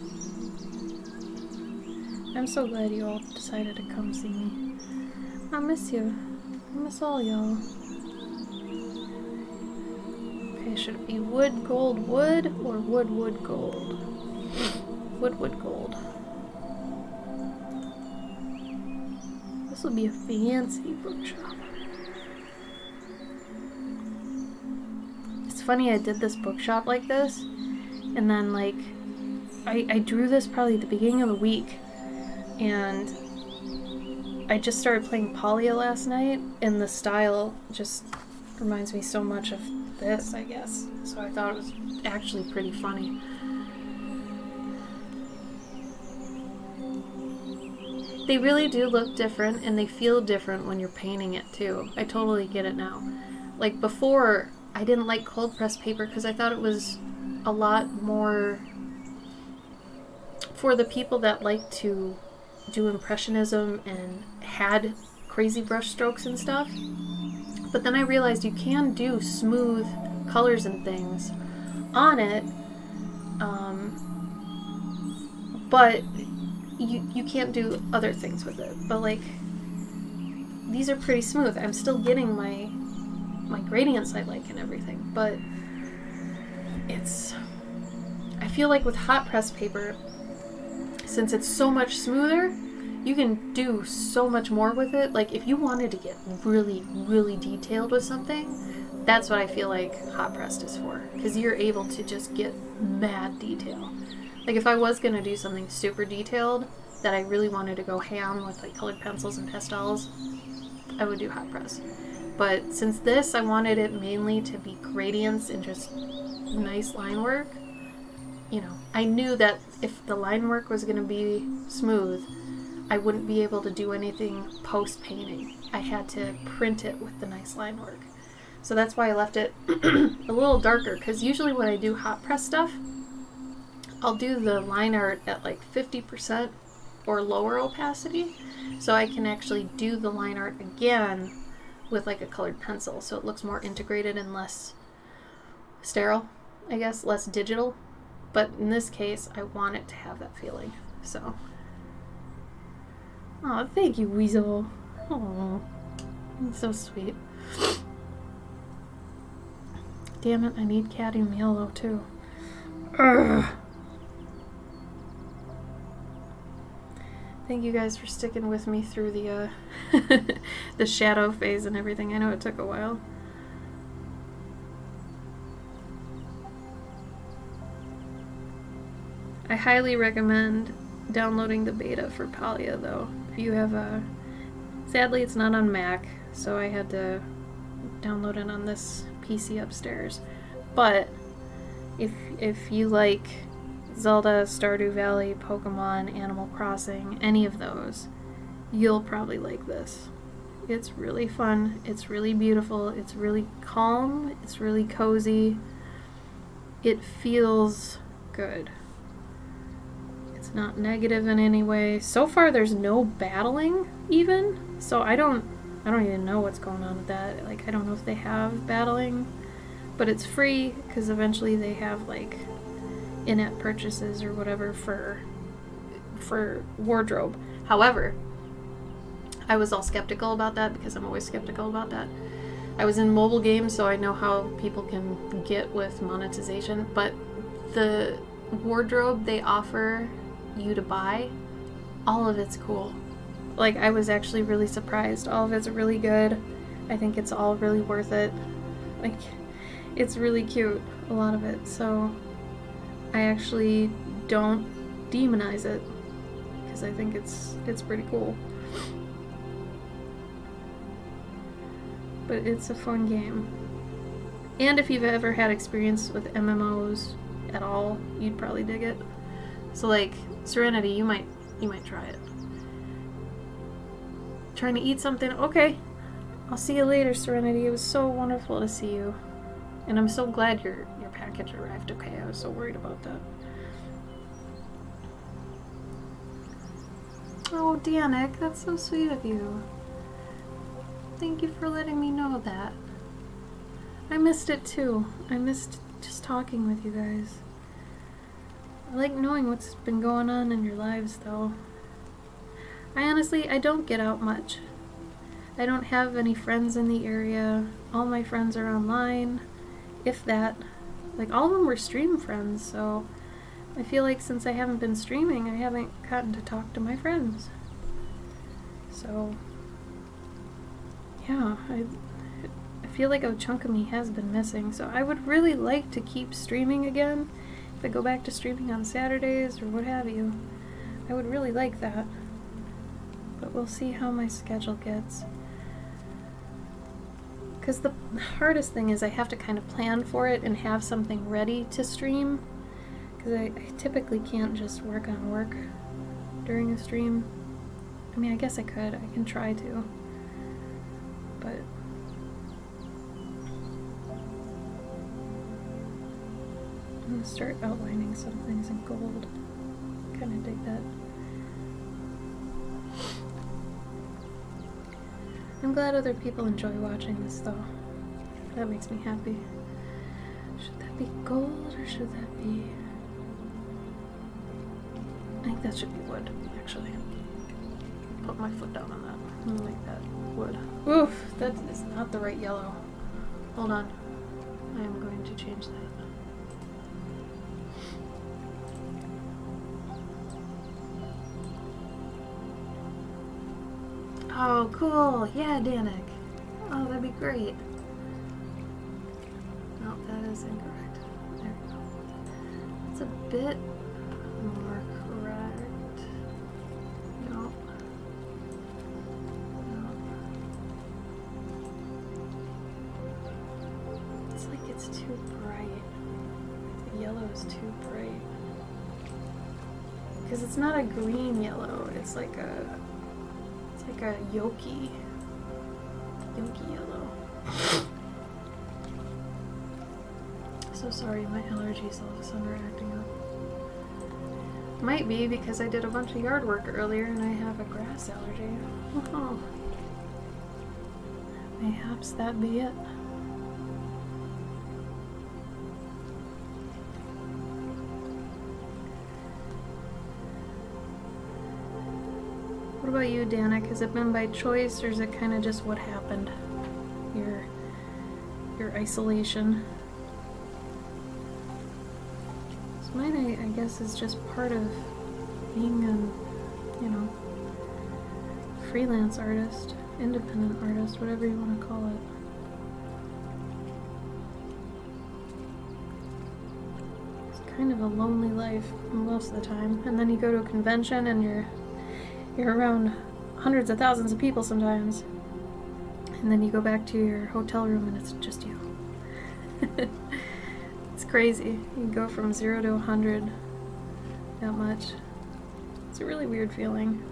S2: I'm so glad you all decided to come see me. I miss you. I miss all y'all. Okay, should it be wood, gold, wood, or wood, wood, gold? Wood, wood, gold. This will be a fancy bookshop. It's funny, I did this bookshop like this, and then like I drew this probably at the beginning of the week, and I just started playing Polya last night, and the style just reminds me so much of this, I guess. So I thought it was actually pretty funny. They really do look different, and they feel different when you're painting it too. I totally get it now. Like before, I didn't like cold press paper because I thought it was a lot more for the people that like to do impressionism and had crazy brush strokes and stuff. But then I realized you can do smooth colors and things on it, but you can't do other things with it. But like, these are pretty smooth. I'm still getting my gradients I like and everything, but I feel like with hot press paper, since it's so much smoother, you can do so much more with it. Like if you wanted to get really, really detailed with something, that's what I feel like hot pressed is for, because you're able to just get mad detail. Like if I was going to do something super detailed that I really wanted to go ham with like colored pencils and pastels, I would do hot press. But since this, I wanted it mainly to be gradients and just nice line work, you know, I knew that if the line work was going to be smooth, I wouldn't be able to do anything post-painting. I had to print it with the nice line work. So that's why I left it a little darker, because usually when I do hot press stuff, I'll do the line art at like 50% or lower opacity, so I can actually do the line art again with like a colored pencil, so it looks more integrated and less sterile, I guess, less digital. But in this case, I want it to have that feeling. So, oh, thank you, Weasel. Oh, that's so sweet. Damn it, I need cadmium yellow too. Ugh. Thank you guys for sticking with me through the the shadow phase and everything. I know it took a while. I highly recommend downloading the beta for Palia though. If you have a... Sadly, it's not on Mac, so I had to download it on this PC upstairs. But if you like Zelda, Stardew Valley, Pokemon, Animal Crossing, any of those, you'll probably like this. It's really fun, it's really beautiful, it's really calm, it's really cozy. It feels good. It's not negative in any way. So far there's no battling even, so I don't even know what's going on with that. Like, I don't know if they have battling, but it's free because eventually they have like in-app purchases or whatever for wardrobe. However, I was all skeptical about that because I'm always skeptical about that. I was in mobile games, so I know how people can get with monetization, but the wardrobe they offer you to buy, all of it's cool. Like, I was actually really surprised. All of it's really good. I think it's all really worth it. Like, it's really cute, a lot of it, so I actually don't demonize it because I think it's pretty cool. But it's a fun game. And if you've ever had experience with MMOs at all, you'd probably dig it. So like Serenity, you might try it. Trying to eat something? Okay. I'll see you later, Serenity. It was so wonderful to see you. And I'm so glad your package arrived okay. I was so worried about that. Oh, Danik, that's so sweet of you. Thank you for letting me know that. I missed it too. I missed just talking with you guys. I like knowing what's been going on in your lives though. I don't get out much. I don't have any friends in the area. All my friends are online, if that. Like, all of them were stream friends, so I feel like since I haven't been streaming, I haven't gotten to talk to my friends. So, yeah, I feel like a chunk of me has been missing, so I would really like to keep streaming again. If I go back to streaming on Saturdays or what have you, I would really like that. But we'll see how my schedule gets. Because the hardest thing is I have to kind of plan for it and have something ready to stream. Because I typically can't just work on work during a stream. I mean, I guess I could. I can try to. But I'm going to start outlining some things in gold. Kind of dig that. I'm glad other people enjoy watching this though. That makes me happy. Should that be gold or should that be... I think that should be wood, actually. Put my foot down on that. I like that wood. Oof, that is not the right yellow. Hold on. I am going to change that. Oh, cool. Yeah, Danik. Oh, that'd be great. No, that is incorrect. There we go. It's a bit more correct. No. No. It's like it's too bright. The yellow is too bright. Because it's not a green yellow. It's like a yolky yellow. So sorry, my allergies all of a sudden are acting up. Might be because I did a bunch of yard work earlier and I have a grass allergy. Oh. Mayhaps that be it. about you, Danik? Has it been by choice, or is it kind of just what happened? Your isolation. So mine, I guess, is just part of being a, freelance artist, independent artist, whatever you want to call it. It's kind of a lonely life most of the time. And then you go to a convention and you're around hundreds of thousands of people sometimes. And then you go back to your hotel room and it's just you. It's crazy. You go from 0 to 100 that much. It's a really weird feeling.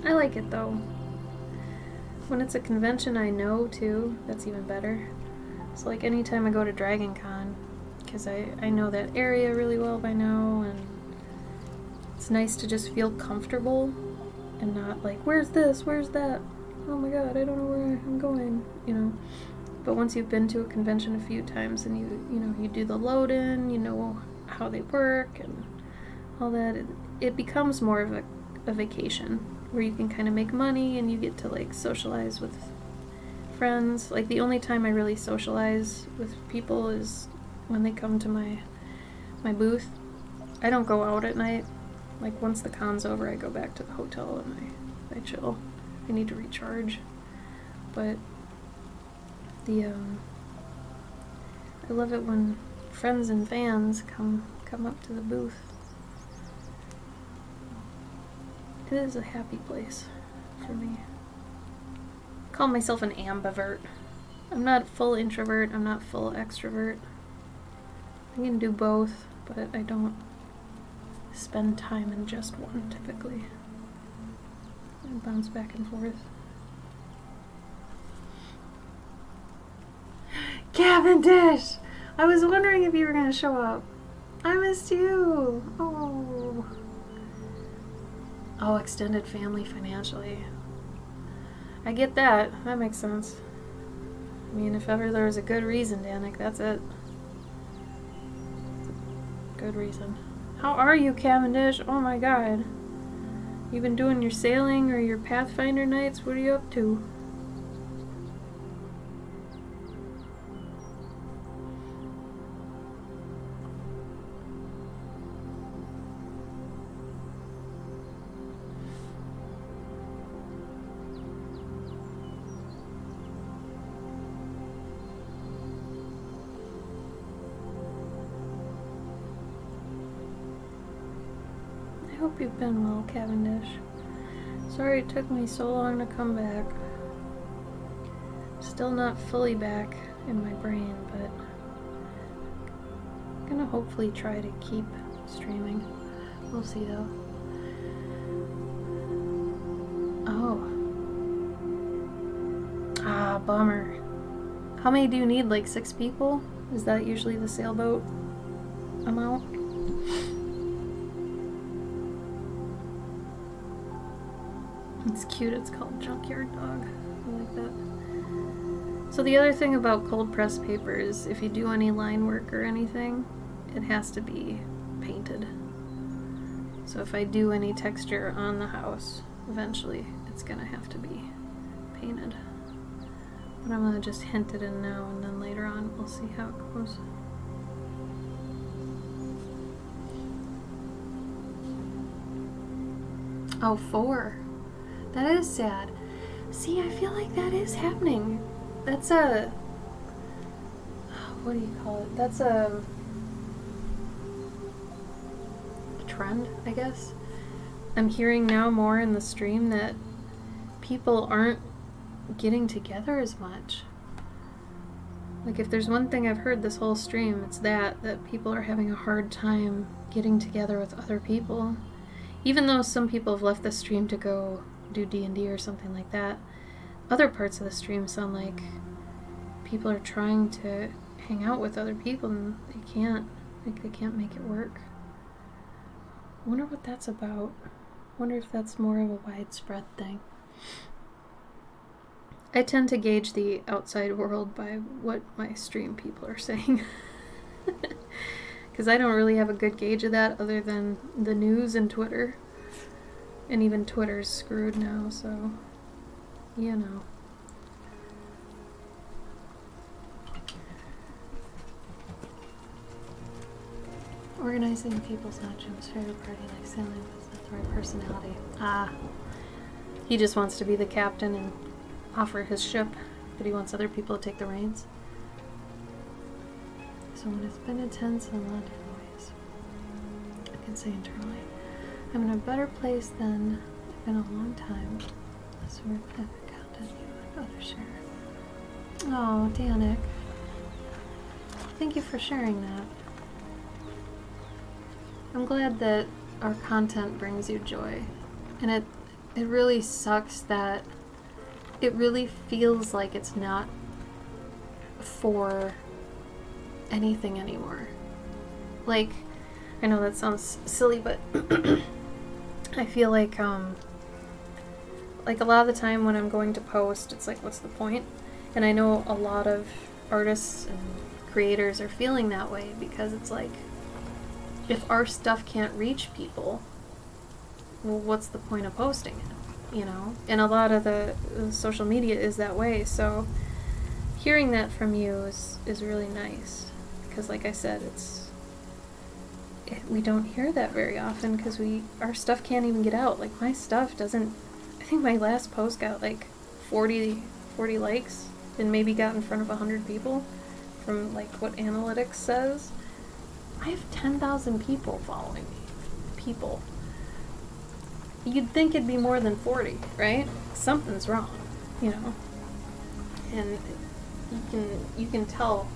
S2: I like it though. When it's a convention I know too, that's even better. So like anytime I go to Dragon Con, because I know that area really well by now, and it's nice to just feel comfortable and not like, where's this, where's that? Oh my god, I don't know where I'm going, But once you've been to a convention a few times and you do the load-in, you know how they work and all that, it becomes more of a vacation where you can kind of make money and you get to like socialize with friends. Like the only time I really socialize with people is when they come to my booth. I don't go out at night. Like once the con's over, I go back to the hotel and I chill. I need to recharge. But I love it when friends and fans come up to the booth. It is a happy place for me. I call myself an ambivert. I'm not full introvert, I'm not full extrovert. I can do both, but I don't spend time in just one typically. I bounce back and forth. Cavendish! I was wondering if you were gonna show up. I missed you! Oh, extended family financially. I get that. That makes sense. I mean, if ever there was a good reason, Danik, that's it. Good reason. How are you, Cavendish? Oh my god. You been doing your sailing or your Pathfinder nights? What are you up to? I hope you've been well, Cavendish. Sorry it took me so long to come back. Still not fully back in my brain, but I'm gonna hopefully try to keep streaming. We'll see though. Oh. Ah, bummer. How many do you need? Like 6 people? Is that usually the sailboat amount? It's cute, it's called Junkyard Dog. I like that. So the other thing about cold press paper is if you do any line work or anything, it has to be painted. So if I do any texture on the house, eventually it's gonna have to be painted. But I'm gonna just hint it in now and then later on we'll see how it goes. Oh, 4. That is sad. See, I feel like that is happening. That's a... what do you call it? That's a trend, I guess. I'm hearing now more in the stream that people aren't getting together as much. Like, if there's one thing I've heard this whole stream, it's that people are having a hard time getting together with other people. Even though some people have left the stream to go do D&D or something like that, other parts of the stream sound like people are trying to hang out with other people and they can't make it work. I wonder what that's about. I wonder if that's more of a widespread thing. I tend to gauge the outside world by what my stream people are saying. Because I don't really have a good gauge of that other than the news and Twitter. And even Twitter's screwed now, so, you know. Organizing people's not Jim's favorite party, like sailing, but not the right personality. He just wants to be the captain and offer his ship, but he wants other people to take the reins. So when it's been intense in a lot of different ways, I can say internally, I'm in a better place than I've been a long time. That's where I've counted you and others share. Oh, Danik. Thank you for sharing that. I'm glad that our content brings you joy. And it really sucks that it really feels like it's not for anything anymore. Like, I know that sounds silly, but I feel like a lot of the time when I'm going to post, it's like, what's the point? And I know a lot of artists and creators are feeling that way because it's like, if our stuff can't reach people, well, what's the point of posting it, you know? And a lot of the social media is that way, so hearing that from you is really nice. Because like I said, we don't hear that very often because our stuff can't even get out. Like my stuff doesn't, I think my last post got like 40 likes and maybe got in front of 100 people from like what analytics says. I have 10,000 people following me. People. You'd think it'd be more than 40, right? Something's wrong, you know? And you can tell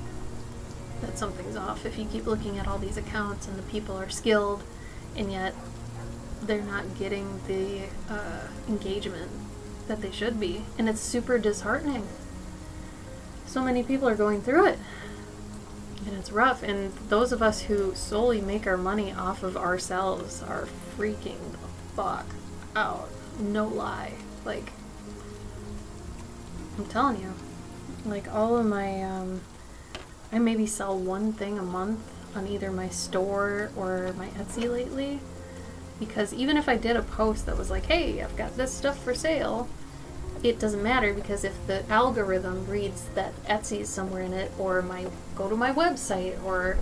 S2: that something's off if you keep looking at all these accounts and the people are skilled and yet they're not getting the engagement that they should be. And it's super disheartening. So many people are going through it. And it's rough, and those of us who solely make our money off of ourselves are freaking the fuck out. No lie. Like, I'm telling you. Like, all of my, I maybe sell one thing a month on either my store or my Etsy lately. Because even if I did a post that was like, hey, I've got this stuff for sale, it doesn't matter because if the algorithm reads that Etsy's somewhere in it, or go to my website, or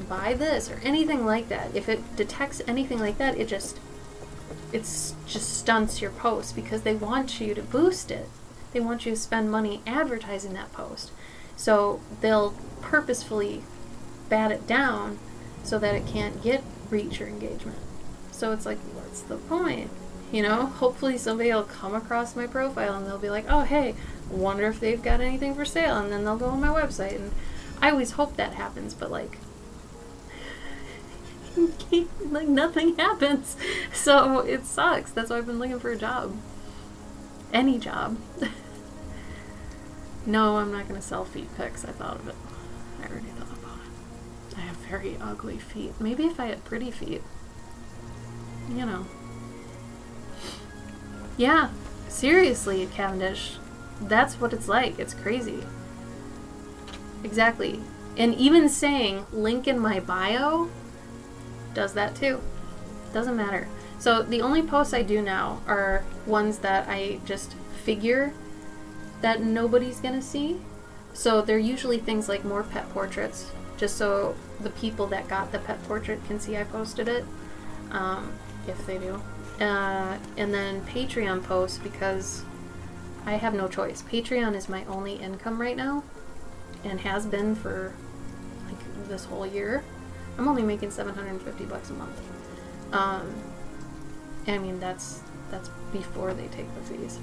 S2: buy this, or anything like that, if it detects anything like that, it just stunts your post because they want you to boost it. They want you to spend money advertising that post. So they'll purposefully bat it down so that it can't get reach or engagement. So it's like, what's the point? You know, hopefully somebody will come across my profile and they'll be like, oh, hey, wonder if they've got anything for sale. And then they'll go on my website. And I always hope that happens, but like nothing happens. So it sucks. That's why I've been looking for a job. Any job. No, I'm not going to sell feet pics. I thought of it. I already thought about it. I have very ugly feet. Maybe if I had pretty feet. You know. Yeah, seriously, Cavendish. That's what it's like. It's crazy. Exactly. And even saying link in my bio does that too. Doesn't matter. So the only posts I do now are ones that I just figure that nobody's gonna see. So they're usually things like more pet portraits, just so the people that got the pet portrait can see I posted it, if they do. And then Patreon posts because I have no choice. Patreon is my only income right now and has been for like this whole year. I'm only making $750 a month. I mean, that's before they take the fees.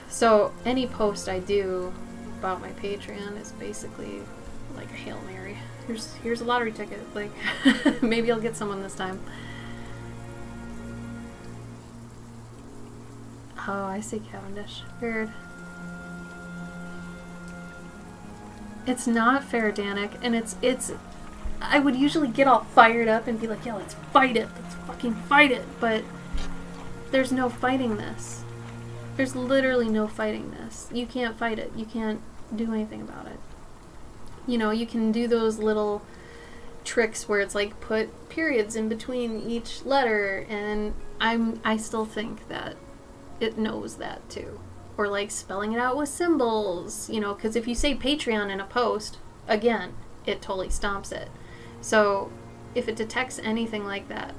S2: So any post I do about my Patreon is basically like a Hail Mary. Here's a lottery ticket. Like, maybe I'll get someone this time. Oh, I see Cavendish. Weird. It's not fair, Danik, and it's I would usually get all fired up and be like, yeah, let's fight it. Let's fucking fight it. But there's no fighting this. There's literally no fighting this. You can't fight it. You can't do anything about it. You know, you can do those little tricks where it's like put periods in between each letter, and I still think that it knows that too. Or like spelling it out with symbols, you know, because if you say Patreon in a post, again, it totally stomps it. So if it detects anything like that,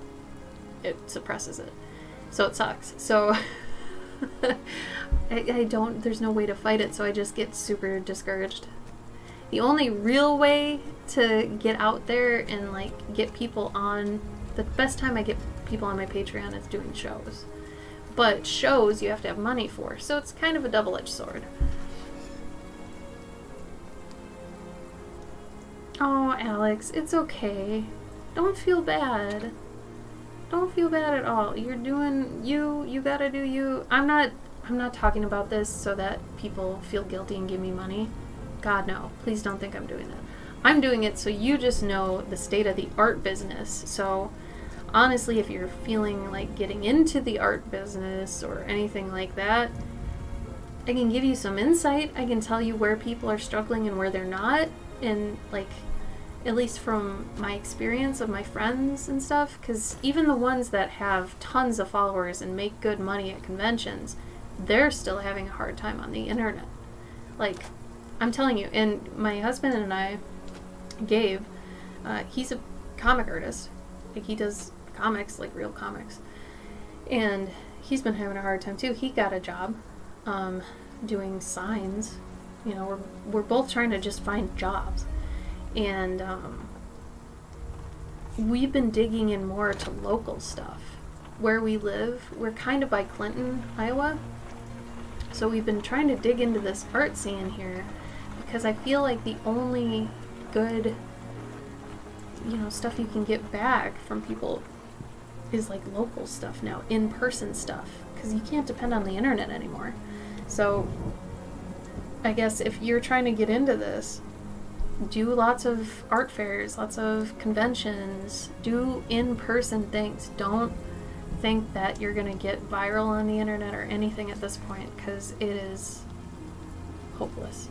S2: it suppresses it. So it sucks. So I don't, there's no way to fight it, so I just get super discouraged. The only real way to get out there and like get people on, the best time I get people on my Patreon is doing shows. But shows you have to have money for, so it's kind of a double-edged sword. Oh, Alex, it's okay. Don't feel bad. Don't feel bad at all. You're doing you. You gotta do you. I'm not talking about this so that people feel guilty and give me money. God, no. Please don't think I'm doing that. I'm doing it so you just know the state of the art business. So honestly, if you're feeling like getting into the art business or anything like that, I can give you some insight. I can tell you where people are struggling and where they're not. And like, at least from my experience of my friends and stuff, because even the ones that have tons of followers and make good money at conventions, they're still having a hard time on the internet. Like, I'm telling you, and my husband and I, Gabe, he's a comic artist. Like, he does comics, like real comics. And he's been having a hard time too. He got a job doing signs. You know, we're both trying to just find jobs. And we've been digging in more to local stuff. Where we live, we're kind of by Clinton, Iowa. So we've been trying to dig into this art scene here because I feel like the only good, you know, stuff you can get back from people is like local stuff now, in-person stuff, because you can't depend on the internet anymore. So I guess if you're trying to get into this, do lots of art fairs, lots of conventions, do in-person things. Don't think that you're going to get viral on the internet or anything at this point, because it is hopeless.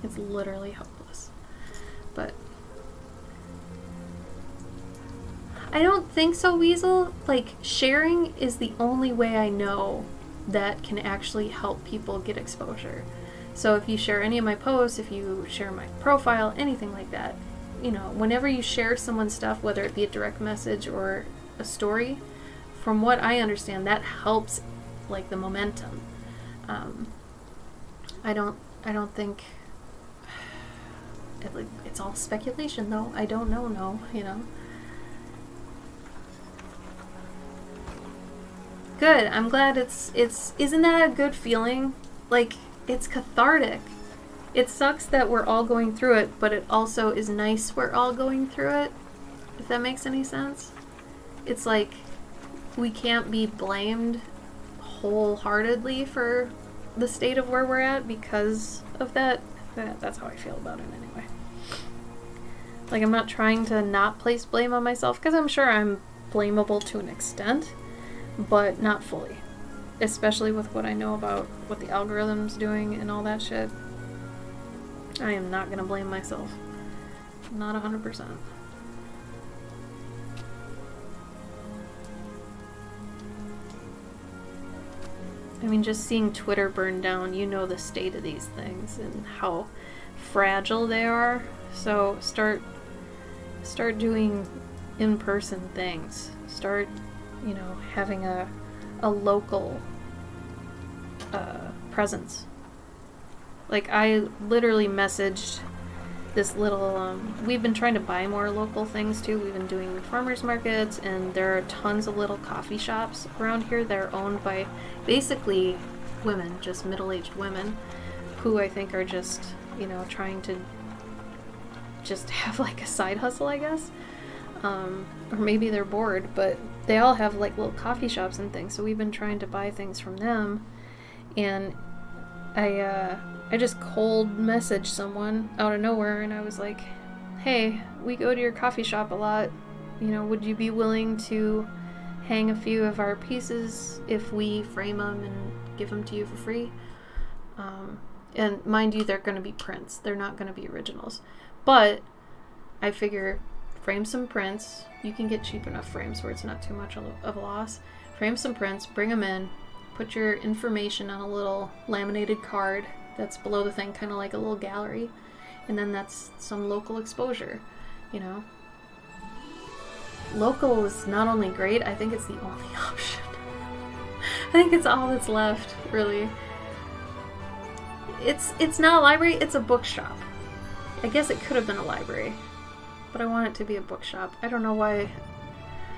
S2: It's literally hopeless. But I don't think so, Weasel. Like, sharing is the only way I know that can actually help people get exposure. So if you share any of my posts, if you share my profile, anything like that, you know, whenever you share someone's stuff, whether it be a direct message or a story, from what I understand, that helps, like, the momentum. I don't think, it's all speculation though. I don't know, no, you know. Good. I'm glad it's isn't that a good feeling? Like, it's cathartic. It sucks that we're all going through it, but it also is nice we're all going through it, if that makes any sense. It's like we can't be blamed wholeheartedly for the state of where we're at because of that. That's how I feel about it anyway. Like, I'm not trying to not place blame on myself, because I'm sure I'm blamable to an extent, but not fully. Especially with what I know about what the algorithm's doing and all that shit. I am not gonna blame myself. Not 100%. I mean, just seeing Twitter burn down, you know the state of these things and how fragile they are. So start doing in-person things. Start, you know, having a local presence. Like, I literally messaged this little, we've been trying to buy more local things too. We've been doing farmers markets, and there are tons of little coffee shops around here that are owned by basically women, just middle-aged women, who I think are just, you know, trying to just have like a side hustle, I guess. Or maybe they're bored, but they all have like little coffee shops and things. So we've been trying to buy things from them, and I just cold messaged someone out of nowhere, and I was like, hey, we go to your coffee shop a lot. You know, would you be willing to hang a few of our pieces if we frame them and give them to you for free? And mind you, they're going to be prints. They're not going to be originals. But I figure frame some prints. You can get cheap enough frames where it's not too much of a loss. Frame some prints, bring them in, put your information on a little laminated card that's below the thing, kind of like a little gallery, and then that's some local exposure, you know. Local is not only great, I think it's the only option. I think it's all that's left, really. It's not a library, it's a bookshop. I guess it could have been a library, but I want it to be a bookshop. I don't know why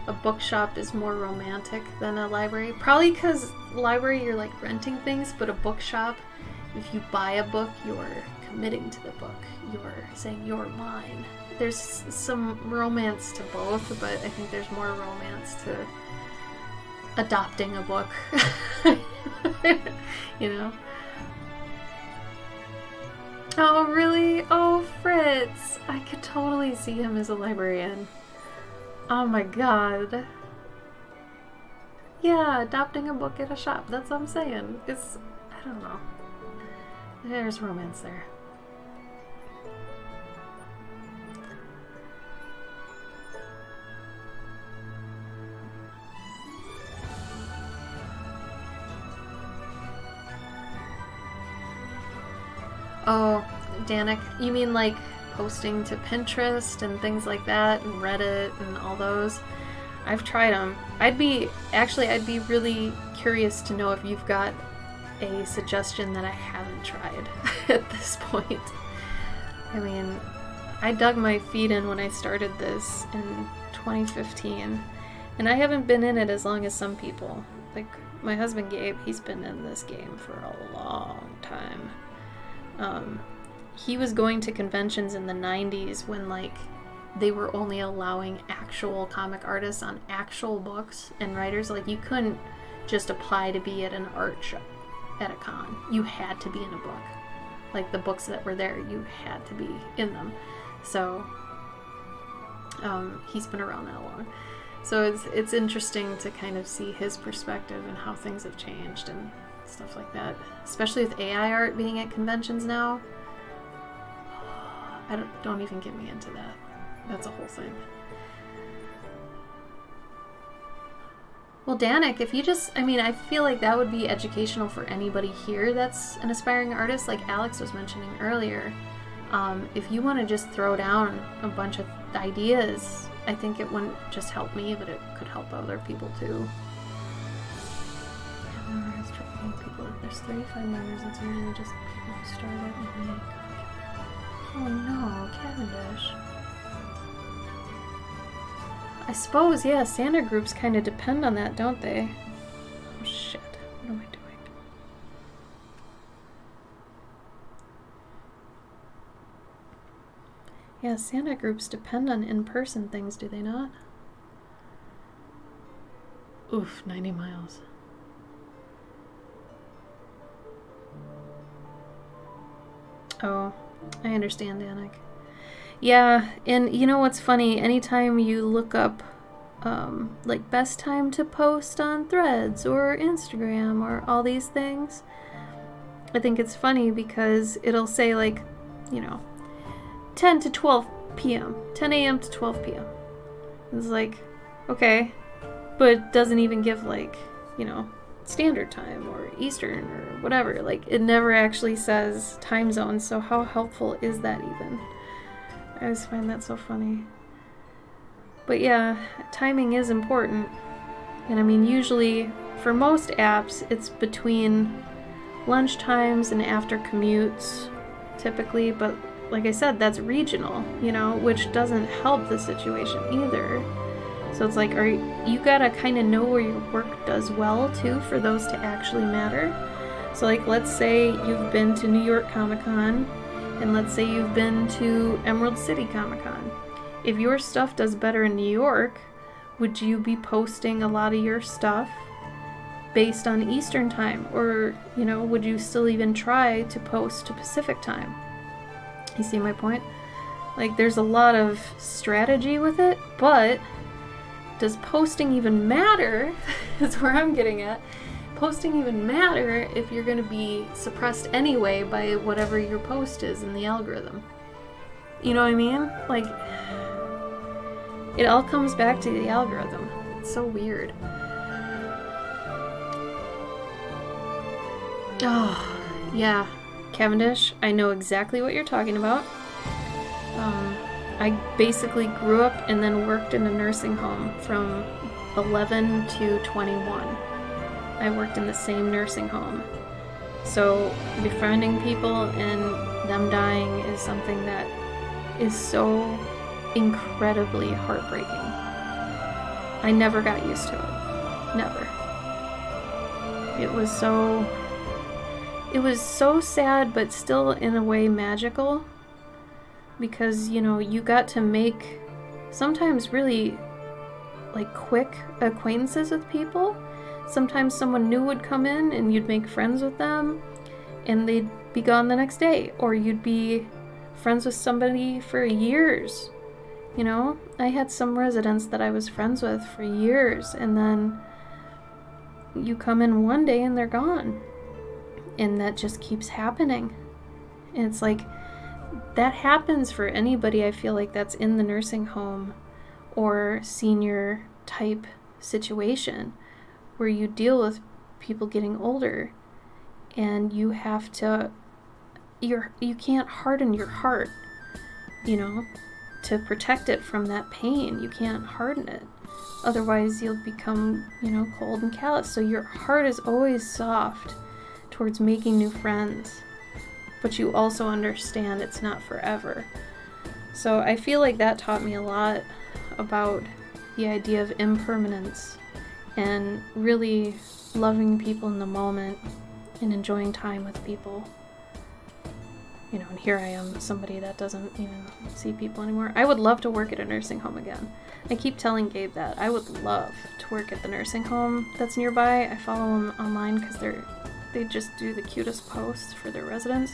S2: a bookshop is more romantic than a library. Probably because library, you're like renting things, but a bookshop, if you buy a book, you're committing to the book. You're saying you're mine. There's some romance to both, but I think there's more romance to adopting a book. You know? Oh, really? Oh, Fritz! I could totally see him as a librarian. Oh my god. Yeah, adopting a book at a shop. That's what I'm saying. It's... I don't know. There's romance there. Oh, Danik, you mean like posting to Pinterest and things like that, and Reddit and all those? I've tried them. I'd be really curious to know if you've got a suggestion that I haven't tried at this point. I mean, I dug my feet in when I started this in 2015, and I haven't been in it as long as some people. Like my husband Gabe, he's been in this game for a long time. He was going to conventions in the 90s when like they were only allowing actual comic artists on actual books and writers. Like you couldn't just apply to be at an art show at a con. You had to be in a book. Like the books that were there, you had to be in them. So he's been around that long. So it's interesting to kind of see his perspective and how things have changed and stuff like that, especially with AI art being at conventions now. Don't even get me into that. That's a whole thing. Well, Danik, if you just, I feel like that would be educational for anybody here that's an aspiring artist, like Alex was mentioning earlier. If you want to just throw down a bunch of ideas, I think it wouldn't just help me, but it could help other people too. People, if there's 35 members, it's usually just people who started and make. Oh no, Cavendish. I suppose, yeah, Santa groups kind of depend on that, don't they? Oh shit, what am I doing? Yeah, Santa groups depend on in-person things, do they not? Oof, 90 miles. Oh, I understand, Danik. Yeah, and you know what's funny? Anytime you look up, like, best time to post on Threads or Instagram or all these things, I think it's funny because it'll say, like, 10 to 12 p.m., 10 a.m. to 12 p.m. It's like, okay, but it doesn't even give, like, standard time or Eastern or whatever. Like, it never actually says time zone, so how helpful is that even? I always find that so funny. But yeah, timing is important. And usually for most apps, it's between lunch times and after commutes, typically, but like I said, that's regional, which doesn't help the situation either. So it's like, you gotta kind of know where your work does well too for those to actually matter. So like, let's say you've been to New York Comic Con, and let's say you've been to Emerald City Comic Con. If your stuff does better in New York, would you be posting a lot of your stuff based on Eastern time? Or, would you still even try to post to Pacific time? You see my point? Like, there's a lot of strategy with it, but does posting even matter? Is where I'm getting at. Posting even matter if you're going to be suppressed anyway by whatever your post is in the algorithm? You know what I mean? Like, It all comes back to the algorithm. It's so weird. Oh, yeah. Cavendish, I know exactly what you're talking about. I basically grew up and then worked in a nursing home from 11 to 21. I worked in the same nursing home. So befriending people and them dying is something that is so incredibly heartbreaking. I never got used to it. Never. It was so sad, but still in a way magical, because, you know, you got to make sometimes really like quick acquaintances with people. Sometimes someone new would come in and you'd make friends with them and they'd be gone the next day, or you'd be friends with somebody for years. You know, I had some residents that I was friends with for years, and then you come in one day and they're gone. And that just keeps happening. And it's like, that happens for anybody, I feel like, that's in the nursing home or senior type situation, where you deal with people getting older and you have to, you can't harden your heart, you know, to protect it from that pain. You can't harden it. Otherwise you'll become, you know, cold and callous. So your heart is always soft towards making new friends, but you also understand it's not forever. So I feel like that taught me a lot about the idea of impermanence and really loving people in the moment and enjoying time with people. You know, and here I am, somebody that doesn't even see people anymore. I would love to work at a nursing home again. I keep telling Gabe that. I would love to work at the nursing home that's nearby. I follow them online because they just do the cutest posts for their residents.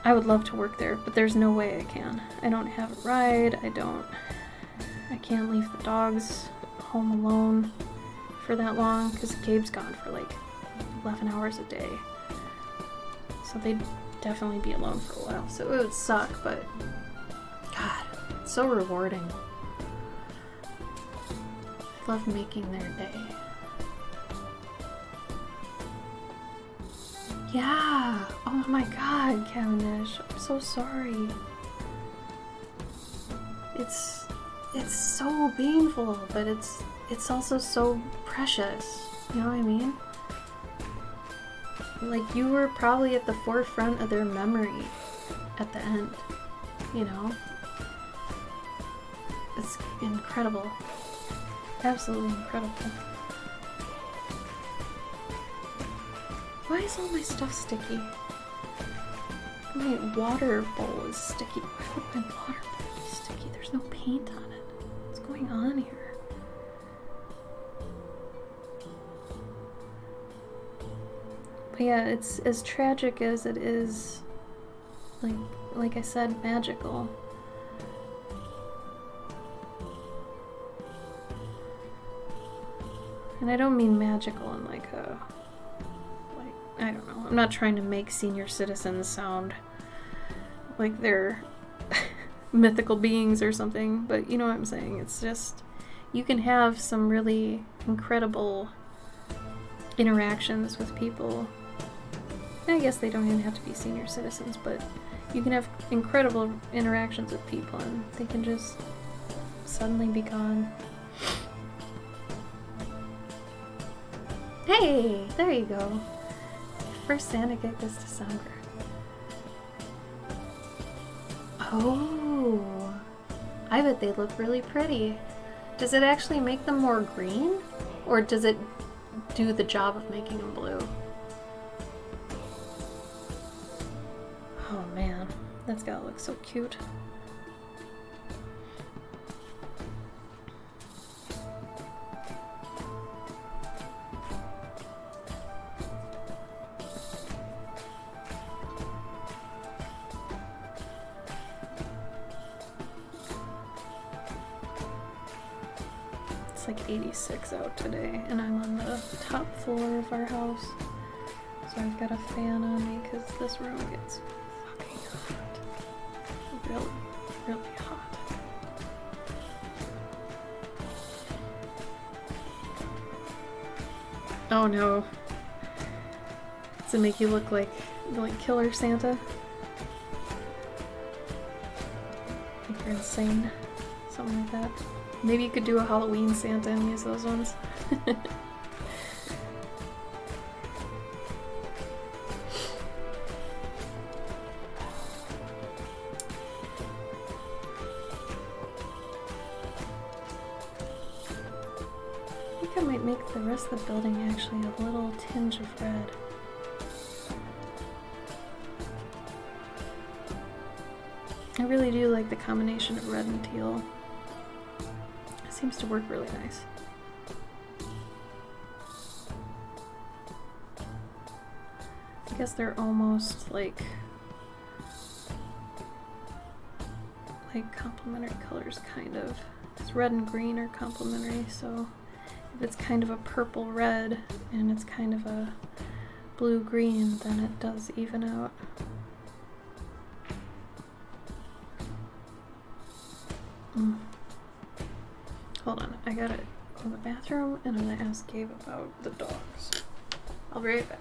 S2: I would love to work there, but there's no way I can. I don't have a ride. I can't leave the dogs home alone for that long because Gabe's gone for like 11 hours a day. So they'd definitely be alone for a while. So it would suck, but God, it's so rewarding. I love making their day. Yeah. Oh my God, Cavendish. I'm so sorry. It's so painful, but it's also so precious. You know what I mean? Like, you were probably at the forefront of their memory at the end. You know? It's incredible. Absolutely incredible. Why is all my stuff sticky? My water bowl is sticky. Why would my water bowl be sticky? There's no paint on it. What's going on here? But yeah, it's as tragic as it is, like I said, magical. And I don't mean magical in like a, I don't know. I'm not trying to make senior citizens sound like they're mythical beings or something, but you know what I'm saying. It's just, you can have some really incredible interactions with people. I guess they don't even have to be senior citizens, but you can have incredible interactions with people and they can just suddenly be gone. Hey, there you go. First Santa gift this December. Oh, I bet they look really pretty. Does it actually make them more green? Or does it do the job of making them blue? Oh man, that's gotta look so cute. It's like 86 out today, and I'm on the top floor of our house. So I've got a fan on me because this room gets fucking hot. Really, really hot. Oh no. Does it make you look like Killer Santa? Like you're insane. Something like that. Maybe you could do a Halloween Santa and use those ones. I think I might make the rest of the building actually a little tinge of red. I really do like the combination of red and teal. It seems to work really nice. I guess they're almost like complementary colors, kind of. Because red and green are complementary, so if it's kind of a purple red and it's kind of a blue green, then it does even out. Hold on, I gotta go to the bathroom and I'm gonna ask Gabe about the dogs. I'll be right back.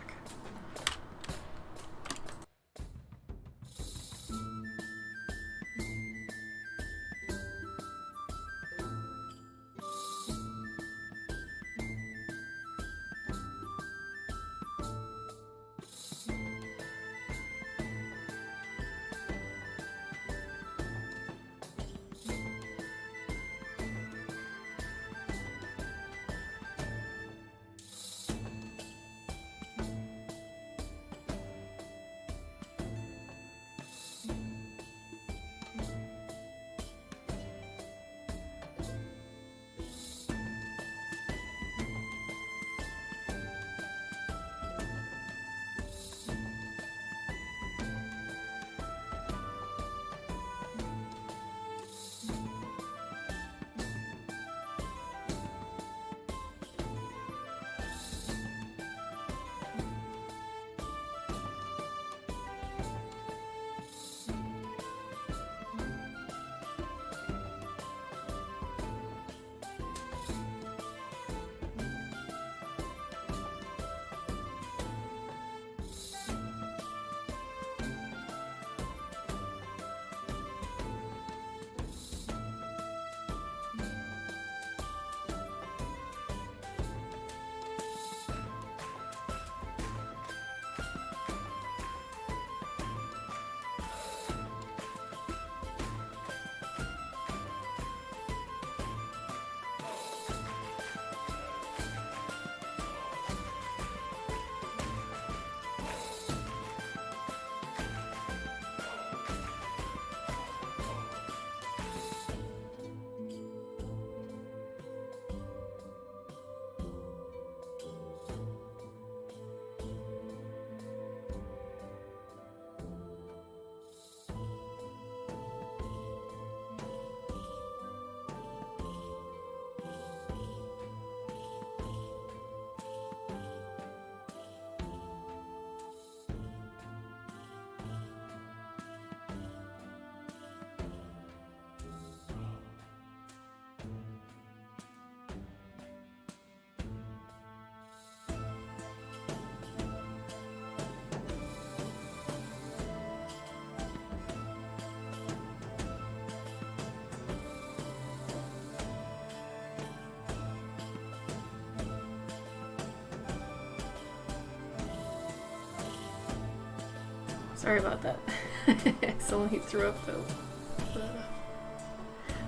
S2: Sorry about that. I accidentally threw up the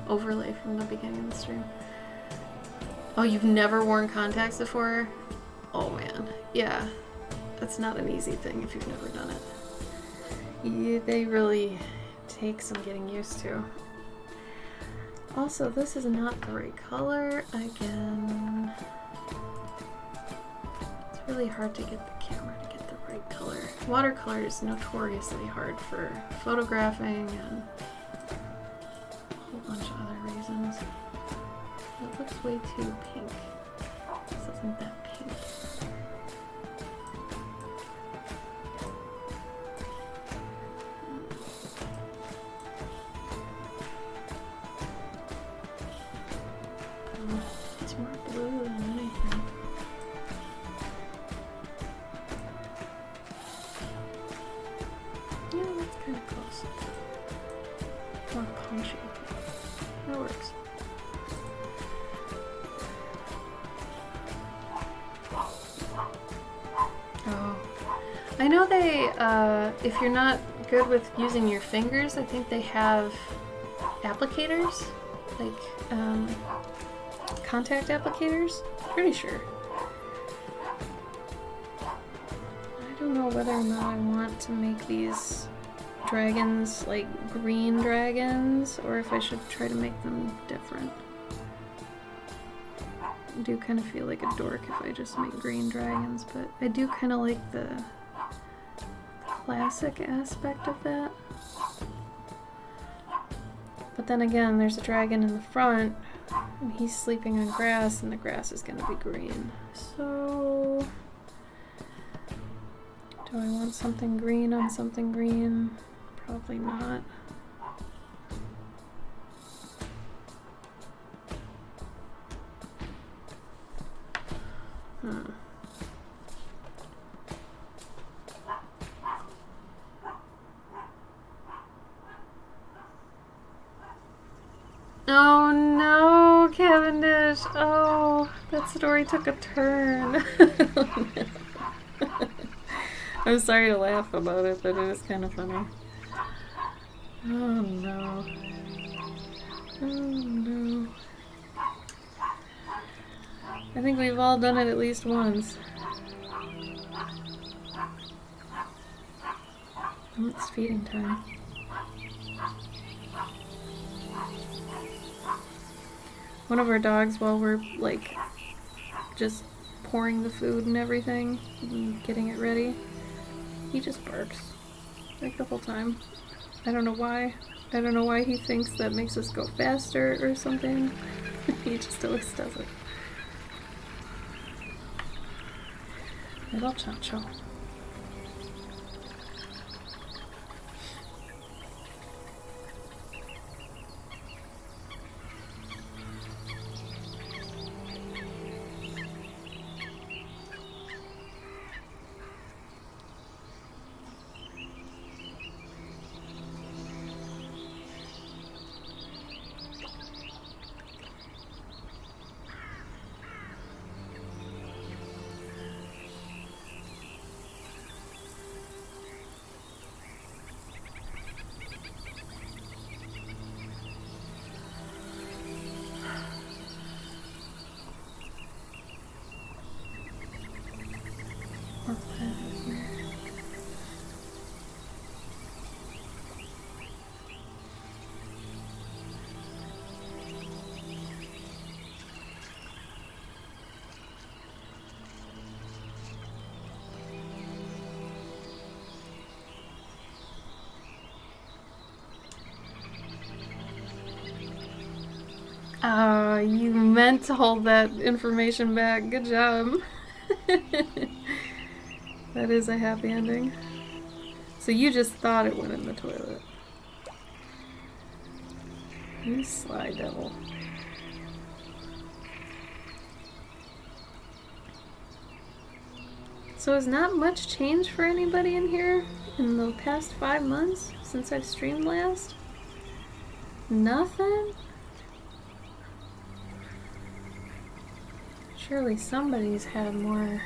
S2: overlay from the beginning of the stream. Oh, you've never worn contacts before? Oh man, yeah. That's not an easy thing if you've never done it. They really take some getting used to. Also, this is not the right color. Again, it's really hard to get the camera to get the right color. Watercolor is notoriously hard for photographing and a whole bunch of other reasons. It looks way too pink. This isn't that pink. It's more blue than anything. Kind of close. More punchy. That works. Oh. I know they, if you're not good with using your fingers, I think they have applicators. Like, contact applicators? Pretty sure. I don't know whether or not I want to make these dragons like green dragons, or if I should try to make them different. I do kind of feel like a dork if I just make green dragons, but I do kind of like the classic aspect of that. But then again, there's a dragon in the front, and he's sleeping on grass, and the grass is going to be green. So, do I want something green on something green? Probably not. Oh no, Cavendish! Oh, that story took a turn. Oh, no. I'm sorry to laugh about it, but it was kind of funny. Oh no. Oh no. I think we've all done it at least once. Oh, it's feeding time. One of our dogs, while we're like just pouring the food and everything and getting it ready, he just barks like the whole time. I don't know why. I don't know why he thinks that makes us go faster or something. He just always does it. Little Chancho. You meant to hold that information back. Good job. That is a happy ending. So you just thought it went in the toilet. You sly devil. So has not much changed for anybody in here in the past 5 months since I've streamed last? Nothing? Surely somebody's had more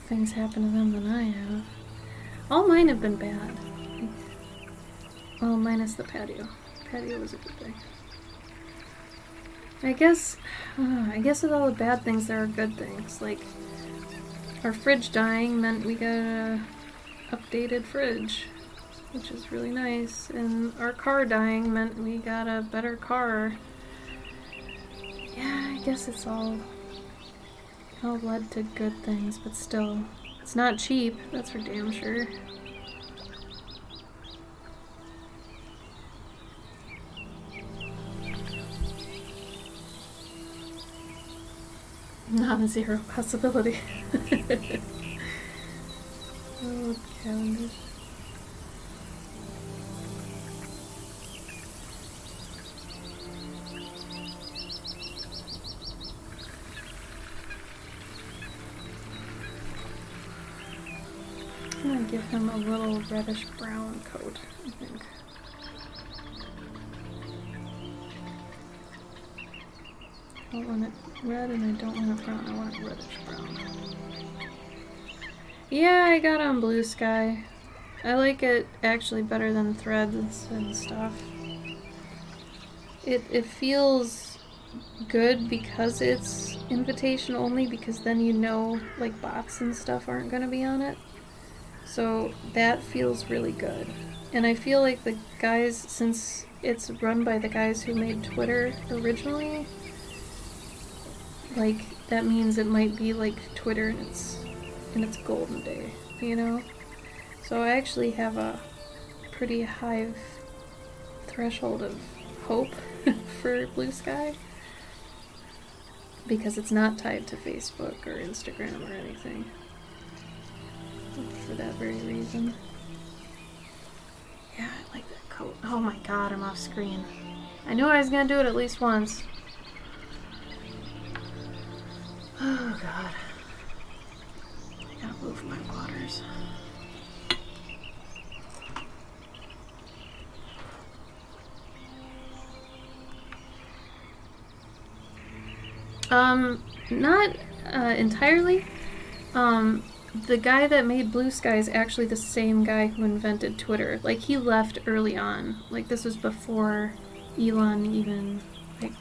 S2: things happen to them than I have. All mine have been bad. Well, minus the patio. Patio was a good thing. I guess with all the bad things there are good things. Like, our fridge dying meant we got a updated fridge, which is really nice. And our car dying meant we got a better car. Yeah, I guess it's all led to good things, but still, it's not cheap, that's for damn sure. Non-zero possibility. Oh, Cavendish. give him a little reddish brown coat, I think. I don't want it red and I don't want it brown. I want it reddish brown. Yeah, I got on Blue Sky. I like it actually better than Threads and stuff. It feels good because it's invitation only, because then you know like bots and stuff aren't going to be on it. So that feels really good. And I feel like the guys, since it's run by the guys who made Twitter originally, like that means it might be like Twitter in its golden day, you know? So I actually have a pretty high threshold of hope for Blue Sky, because it's not tied to Facebook or Instagram or anything, for that very reason. Yeah, I like that coat. Oh my god, I'm off screen. I knew I was gonna do it at least once. Oh god. I gotta move my waters. Not entirely. The guy that made Blue Sky is actually the same guy who invented Twitter. Like, he left early on. Like, this was before Elon even, like,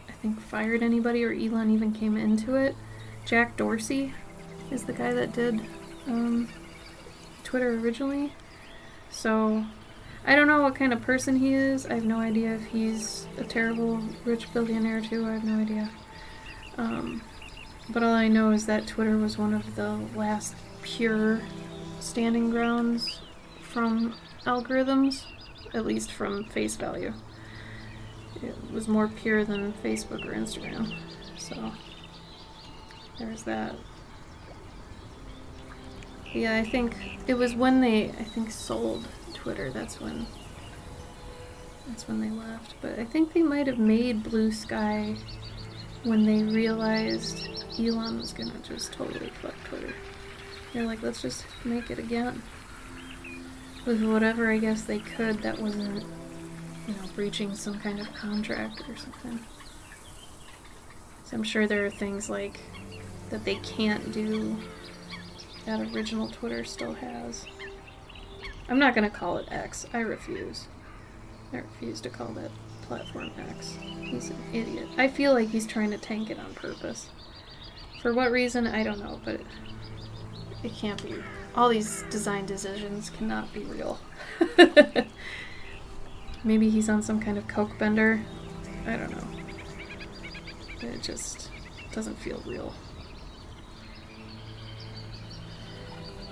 S2: I think fired anybody or Elon even came into it. Jack Dorsey is the guy that did Twitter originally. So, I don't know what kind of person he is. I have no idea if he's a terrible rich billionaire too. I have no idea. But all I know is that Twitter was one of the last pure standing grounds from algorithms, at least from face value. It was more pure than Facebook or Instagram, so there's that. Yeah, I think it was when they, sold Twitter, that's when they left. But I think they might have made Blue Sky when they realized Elon was gonna just totally fuck Twitter. They're like, let's just make it again. With whatever I guess they could that wasn't, breaching some kind of contract or something. So I'm sure there are things like that they can't do that original Twitter still has. I'm not gonna call it X. I refuse. I refuse to call that platform X. He's an idiot. I feel like he's trying to tank it on purpose. For what reason, I don't know, but it can't be. All these design decisions cannot be real. Maybe he's on some kind of coke bender. I don't know. It just doesn't feel real.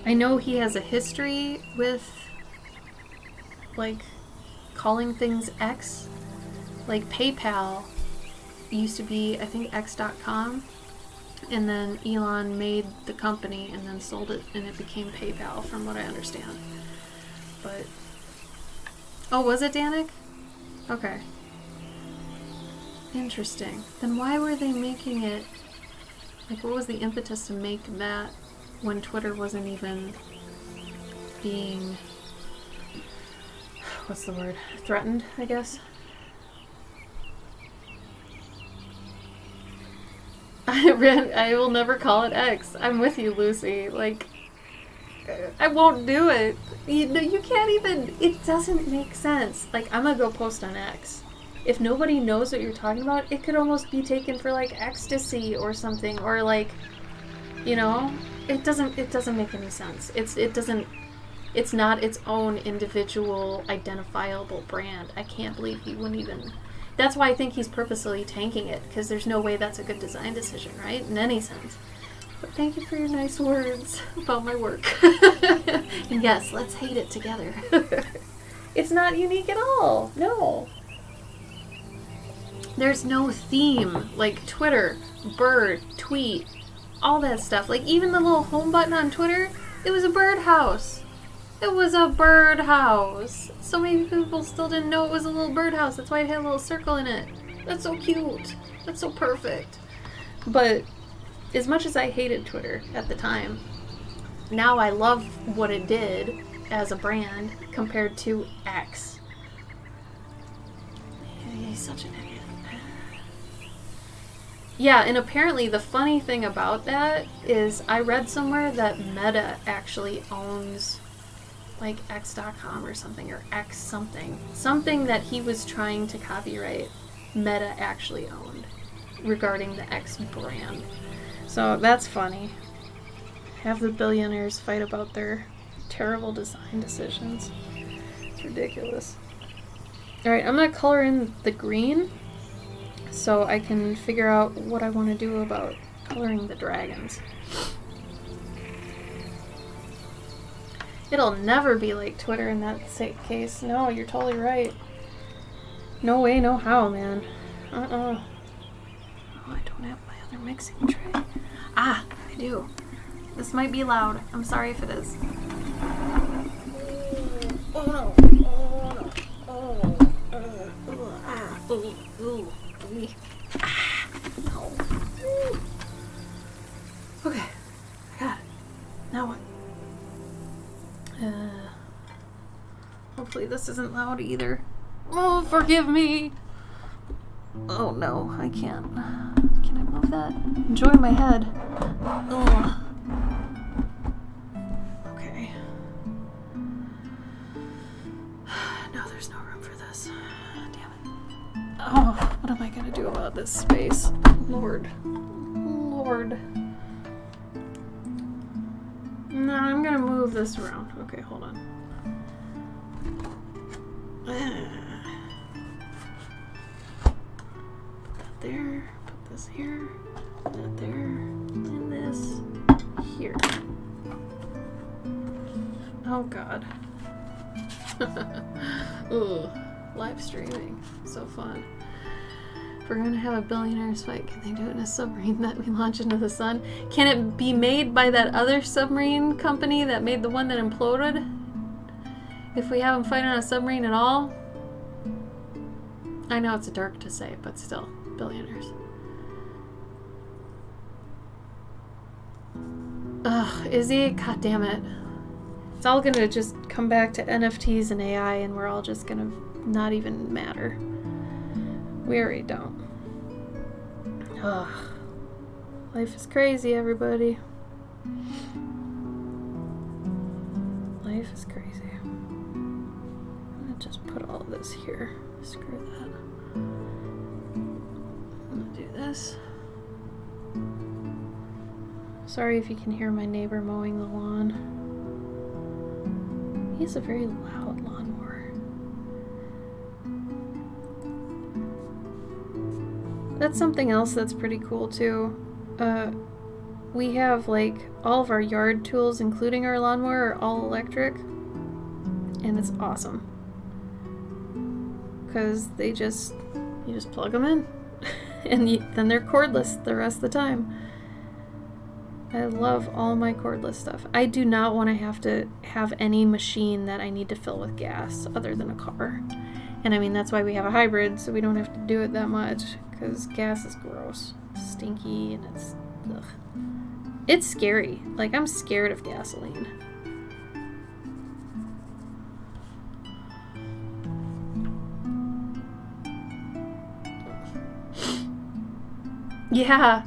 S2: I know he has a history with, like, calling things X. Like, PayPal used to be, I think, X.com. And then Elon made the company and then sold it, and it became PayPal, from what I understand. But... oh, was it Danik? Okay. Interesting. Then why were they making it... like, what was the impetus to make that when Twitter wasn't even being... what's the word? Threatened, I guess? I will never call it X. I'm with you, Lucy. Like, I won't do it. You can't even... it doesn't make sense. Like, I'm gonna go post on X. If nobody knows what you're talking about, it could almost be taken for, like, ecstasy or something. Or, like, it doesn't make any sense. It's not its own individual identifiable brand. I can't believe he wouldn't even... that's why I think he's purposely tanking it, because there's no way that's a good design decision, right? In any sense. But thank you for your nice words about my work. And yes, let's hate it together. It's not unique at all. No. There's no theme. Like Twitter, bird, tweet, all that stuff. Like even the little home button on Twitter, it was a birdhouse. It was a birdhouse. So many people still didn't know it was a little birdhouse. That's why it had a little circle in it. That's so cute. That's so perfect. But as much as I hated Twitter at the time, now I love what it did as a brand compared to X. He's such an idiot. Yeah, and apparently the funny thing about that is I read somewhere that Meta actually owns like X.com or something, or X something. Something that he was trying to copyright, Meta actually owned regarding the X brand. So that's funny. Have the billionaires fight about their terrible design decisions. It's ridiculous. Alright, I'm going to color in the green so I can figure out what I want to do about coloring the dragons. It'll never be like Twitter in that case. No, you're totally right. No way, no how, man. Oh, I don't have my other mixing tray. Ah, I do. This might be loud. I'm sorry if it is. Oh no. Oh no. Okay. I got it. Now what? Hopefully this isn't loud either. Oh, forgive me. Oh no, I can't. Can I move that? Enjoy my head. Ugh. Okay. No, there's no room for this. Damn it. Oh, what am I gonna do about this space? Lord. No, I'm gonna move this around. Okay, hold on. Put that there, put this here, put that there, and this here. Oh god. Ugh. Live streaming. So fun. If we're gonna have a billionaire's fight, can they do it in a submarine that we launch into the sun? Can it be made by that other submarine company that made the one that imploded? If we have them fight on a submarine at all? I know it's dark to say, but still, billionaires. Ugh, Izzy, god damn it. It's all gonna just come back to NFTs and AI, and we're all just gonna not even matter. We already don't. Ugh. Life is crazy, everybody. Life is crazy. I'm gonna just put all this here. Screw that. I'm gonna do this. Sorry if you can hear my neighbor mowing the lawn. He has a very loud lawnmower. That's something else that's pretty cool too. We have like all of our yard tools, including our lawnmower, are all electric. And it's awesome. Because you just plug them in. And then they're cordless the rest of the time. I love all my cordless stuff. I do not want to have any machine that I need to fill with gas other than a car. And I mean, that's why we have a hybrid, so we don't have to do it that much. Because gas is gross. Stinky, and it's... ugh. It's scary. Like, I'm scared of gasoline. Yeah.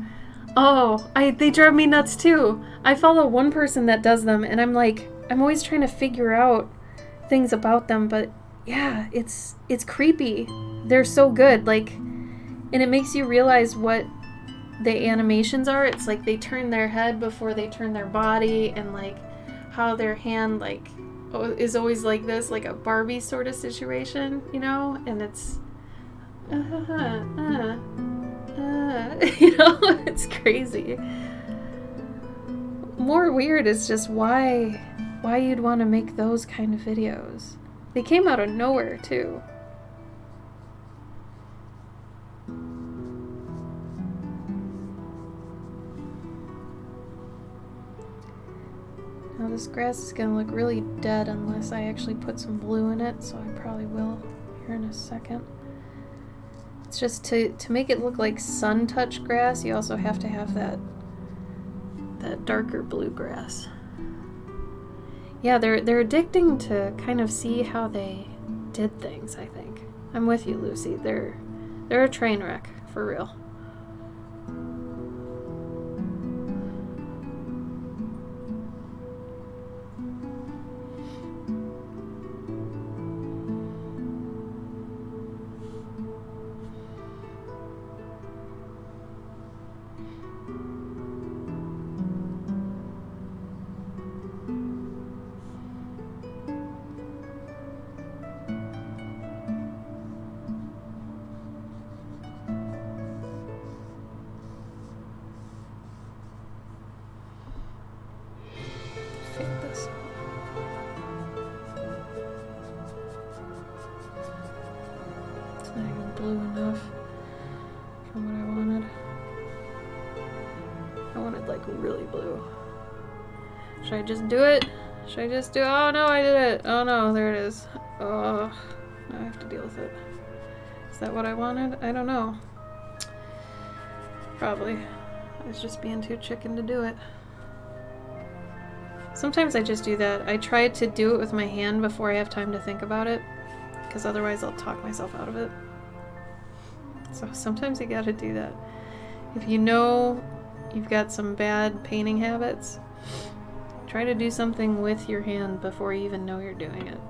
S2: Oh, they drive me nuts too. I follow one person that does them, and I'm always trying to figure out things about them, but yeah, it's creepy. They're so good, like, and it makes you realize what the animations are. It's like they turn their head before they turn their body, and like how their hand like is always like this, like a Barbie sort of situation, you know, and it's you know, it's crazy. More weird is just why you'd want to make those kind of videos. They came out of nowhere too. Now this grass is gonna look really dead unless I actually put some blue in it, so I probably will here in a second. It's just to make it look like sun-touched grass, you also have to have that darker blue grass. Yeah, they're addicting to kind of see how they did things, I think. I'm with you, Lucy. They're a train wreck, for real. Blue enough for what I wanted. I wanted like really blue. Should I just do it? Should I just do it? Oh no, I did it. Oh no, there it is. Oh, now I have to deal with it. Is that what I wanted? I don't know. Probably. I was just being too chicken to do it. Sometimes I just do that. I try to do it with my hand before I have time to think about it, because otherwise I'll talk myself out of it. So sometimes you gotta do that. If you know you've got some bad painting habits, try to do something with your hand before you even know you're doing it.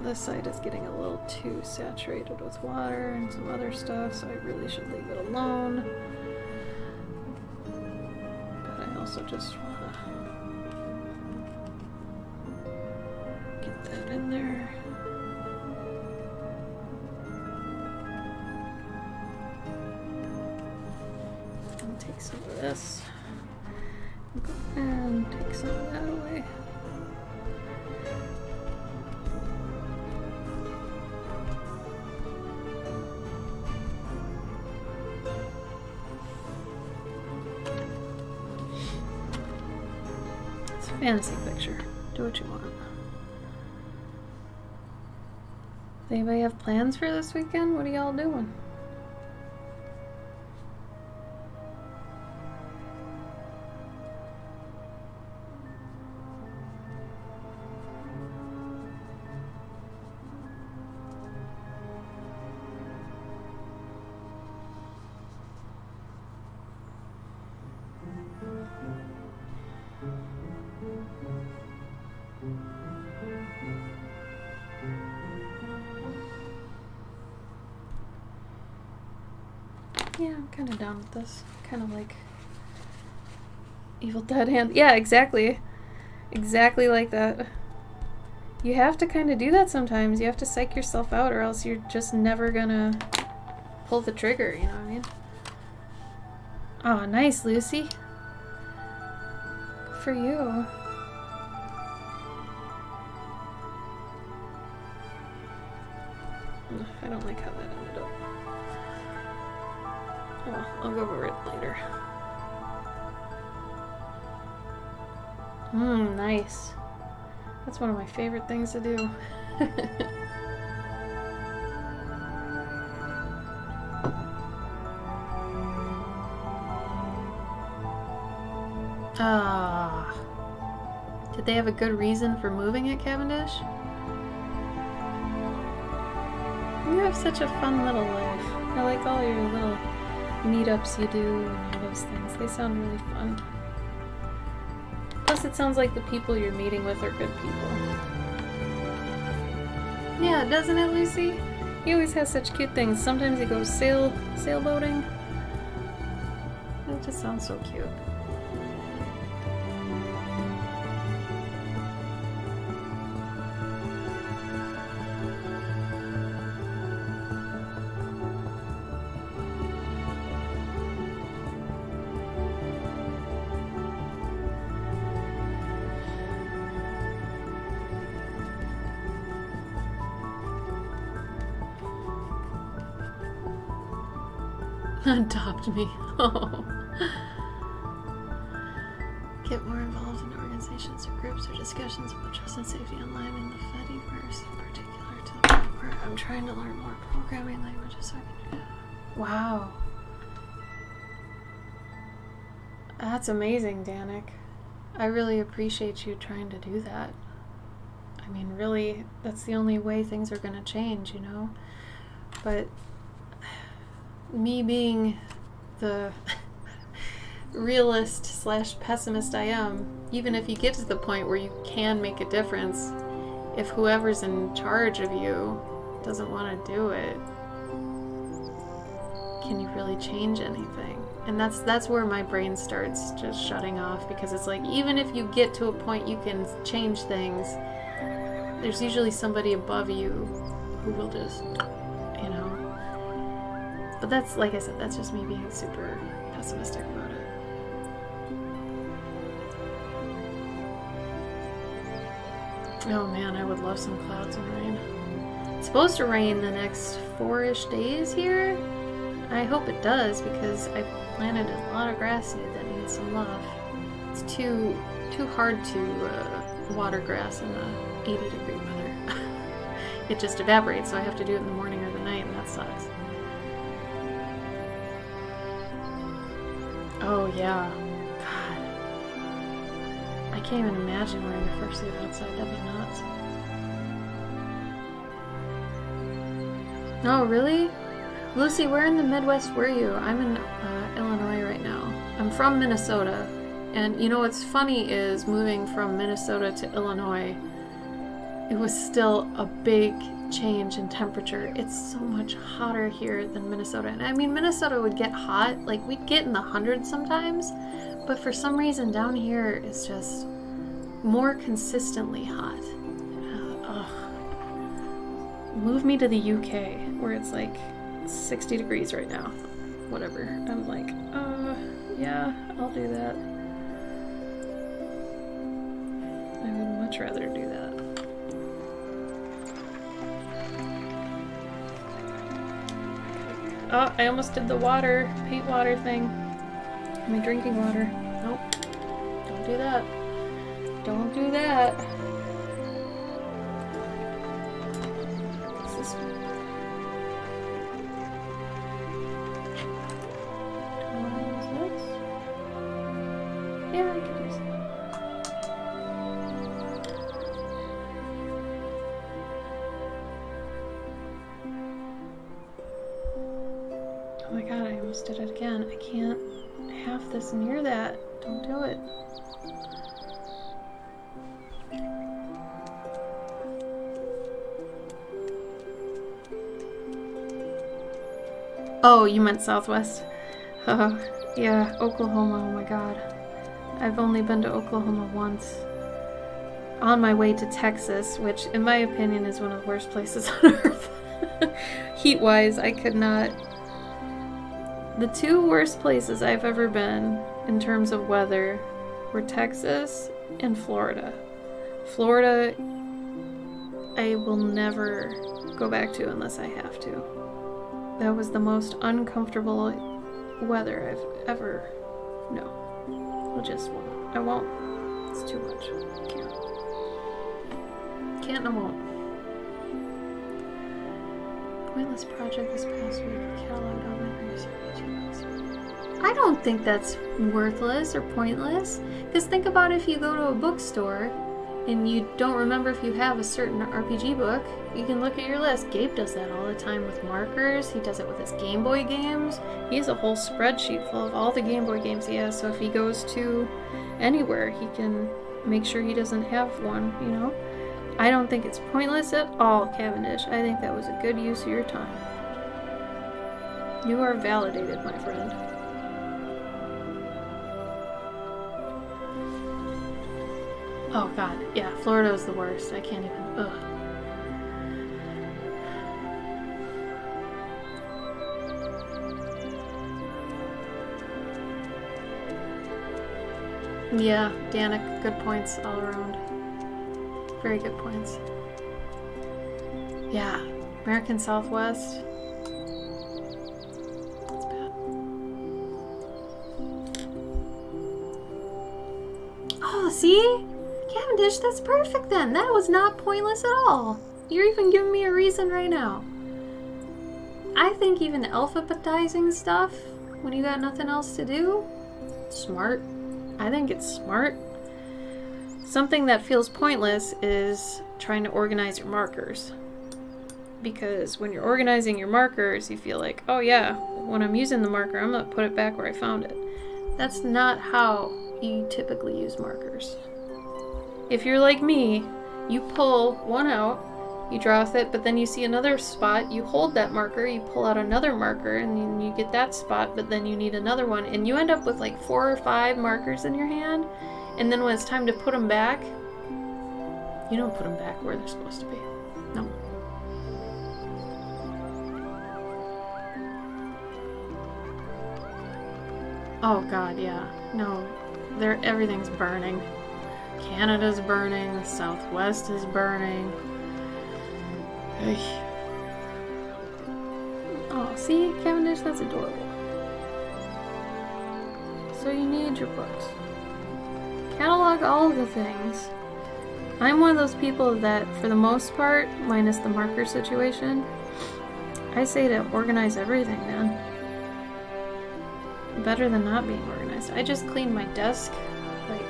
S2: This side is getting a little too saturated with water and some other stuff, so I really should leave it alone. But I also just want to get that in there. And take some of this and take some of that away. Fantasy picture. Do what you want. Does anybody have plans for this weekend? What are y'all doing? Yeah, I'm kind of down with this. Kind of like Evil Dead Hand. Yeah, exactly. Exactly like that. You have to kind of do that sometimes. You have to psych yourself out or else you're just never gonna pull the trigger, you know what I mean? Oh, nice, Lucy. Good for you. I don't like how that ended up. Well, I'll go over it later. Nice. That's one of my favorite things to do. Did they have a good reason for moving at Cavendish? You have such a fun little life. I like all your little meetups you do and all those things. They sound really fun. Plus it sounds like the people you're meeting with are good people. Yeah, doesn't it, Lucy? He always has such cute things. Sometimes he goes sailboating. It just sounds so cute. Adopt me. Oh. Get more involved in organizations or groups or discussions about trust and safety online in the Fediverse, in particular to the point where I'm trying to learn more programming languages so I can do that. Wow. That's amazing, Danik. I really appreciate you trying to do that. I mean, really, that's the only way things are going to change, you know? But me being the realist / pessimist I am, even if you get to the point where you can make a difference, if whoever's in charge of you doesn't want to do it, can you really change anything? And that's where my brain starts just shutting off, because it's like, even if you get to a point you can change things, there's usually somebody above you who will just, you know. But that's, like I said, that's just me being super pessimistic about it. Oh man, I would love some clouds and rain. It's supposed to rain the next 4-ish days here. I hope it does, because I planted a lot of grass seed that needs some love. It's too hard to water grass in the 80-degree weather. It just evaporates, so I have to do it in the morning or the night, and that sucks. Oh yeah. God. I can't even imagine wearing a fursuit outside. That'd be nuts. No, really? Lucy, where in the Midwest were you? I'm in Illinois right now. I'm from Minnesota. And you know what's funny is, moving from Minnesota to Illinois, it was still a big change in temperature. It's so much hotter here than Minnesota. And I mean, Minnesota would get hot. Like, we'd get in the hundreds sometimes. But for some reason down here, it's just more consistently hot. Move me to the UK, where it's like 60 degrees right now. Whatever. I'm like, yeah, I'll do that. I would much rather do that. Oh, I almost did the paint water thing. My drinking water. Nope. Don't do that. Don't do that. What's this one? What is this? Yeah, I can use that. Oh my god, I almost did it again. I can't have this near that. Don't do it. Oh, you meant Southwest. Oh, yeah, Oklahoma, oh my god. I've only been to Oklahoma once. On my way to Texas, which in my opinion is one of the worst places on earth. Heat-wise, I could not... The two worst places I've ever been in terms of weather were Texas and Florida. Florida, I will never go back to unless I have to. That was the most uncomfortable weather I've ever... No. I just won't. I won't. It's too much. Can't. Can't and I won't. Pointless project this past week. Cataloged all my research. I don't think that's worthless or pointless. Because think about if you go to a bookstore and you don't remember if you have a certain RPG book, you can look at your list. Gabe does that all the time with markers. He does it with his Game Boy games. He has a whole spreadsheet full of all the Game Boy games he has, so if he goes to anywhere, he can make sure he doesn't have one, you know? I don't think it's pointless at all, Cavendish. I think that was a good use of your time. You are validated, my friend. Oh god, yeah, Florida is the worst. I can't even, ugh. Yeah, Danik, good points all around. Very good points. Yeah, American Southwest. That's bad. Oh, see? Cavendish, that's perfect then. That was not pointless at all. You're even giving me a reason right now. I think even alphabetizing stuff when you got nothing else to do, Smart? I think it's smart. Something that feels pointless is trying to organize your markers. Because when you're organizing your markers, you feel like, oh yeah, when I'm using the marker, I'm gonna put it back where I found it. That's not how you typically use markers. If you're like me, you pull one out, you draw with it, but then you see another spot, you hold that marker, you pull out another marker, and then you get that spot, but then you need another one, and you end up with like 4 or 5 markers in your hand, and then when it's time to put them back, you don't put them back where they're supposed to be. No. Oh god, yeah. No. Everything's burning. Canada's burning, the Southwest is burning. Oh, see, Cavendish, that's adorable. So you need your books. Catalog all of the things. I'm one of those people that, for the most part, minus the marker situation, I say to organize everything, man. Better than not being organized. I just cleaned my desk like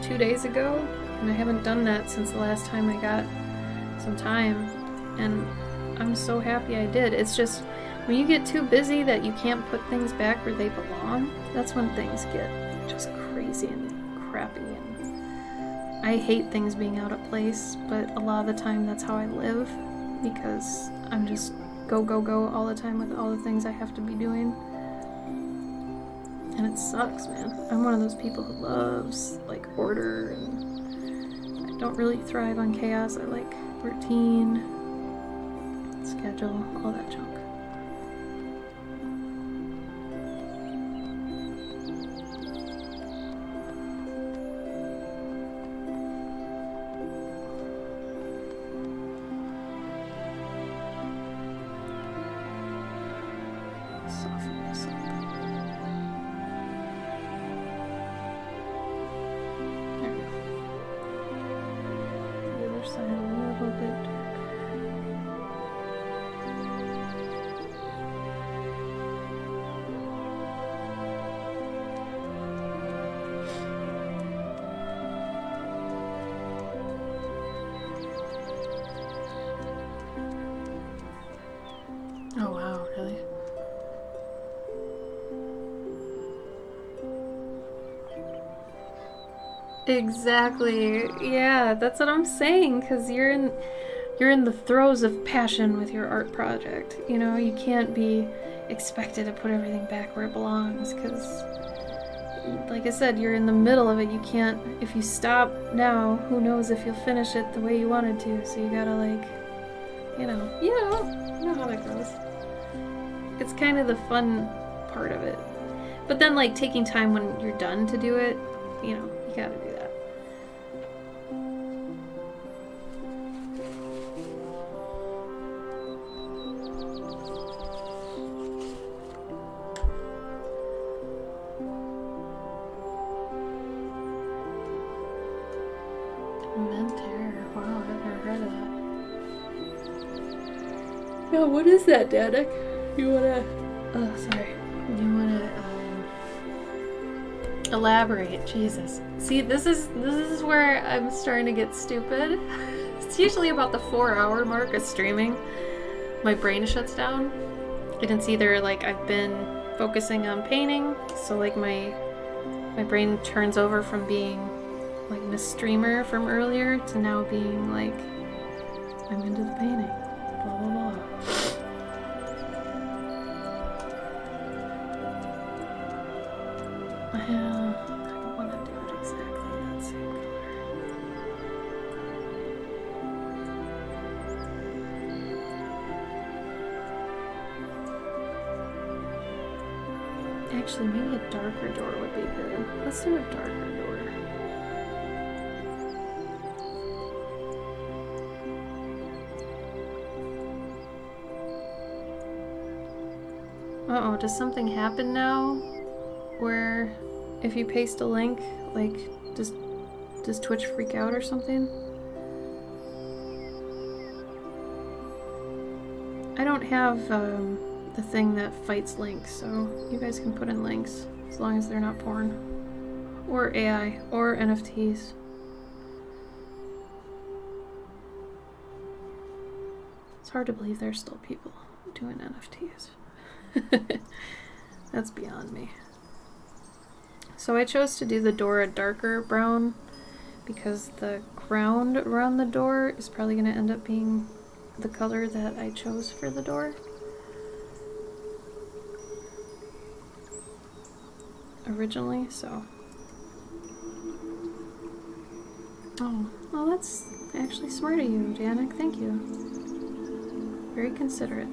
S2: 2 days ago, and I haven't done that since the last time I got some time, and I'm so happy I did. It's just, when you get too busy that you can't put things back where they belong, that's when things get just crazy and crappy, and I hate things being out of place, but a lot of the time that's how I live, because I'm just go, go, go all the time with all the things I have to be doing. And it sucks, man. I'm one of those people who loves, like, order, and I don't really thrive on chaos. I like routine, schedule, all that junk. Soften this up. Side a little bit darker. Oh wow, really? Exactly. Yeah, that's what I'm saying, because you're in the throes of passion with your art project. You know, you can't be expected to put everything back where it belongs, because like I said, you're in the middle of it. You can't, if you stop now, who knows if you'll finish it the way you wanted to, so you gotta, like, you know how that goes. It's kind of the fun part of it. But then, like, taking time when you're done to do it, you know, you gotta do that. Mentor. Wow, I've never heard of that. Yeah, what is that, Danik? You wanna... Oh, sorry. You wanna, elaborate. Jesus. See, this is where I'm starting to get stupid. It's usually about the 4-hour mark of streaming. My brain shuts down. And it's either, like, I've been focusing on painting, so, like, my brain turns over from being like Miss Streamer from earlier to now being like, I'm into the painting, blah blah blah. I don't want to do it exactly that same color. Actually, maybe a darker door would be good. Let's do a darker door. Uh-oh, does something happen now? Where if you paste a link, like, does Twitch freak out or something? I don't have the thing that fights links, so you guys can put in links as long as they're not porn. Or AI. Or NFTs. It's hard to believe there's still people doing NFTs. That's beyond me. So I chose to do the door a darker brown because the ground around the door is probably going to end up being the color that I chose for the door. Originally, so. Oh, well, that's actually smart of you, Danik. Thank you. Very considerate.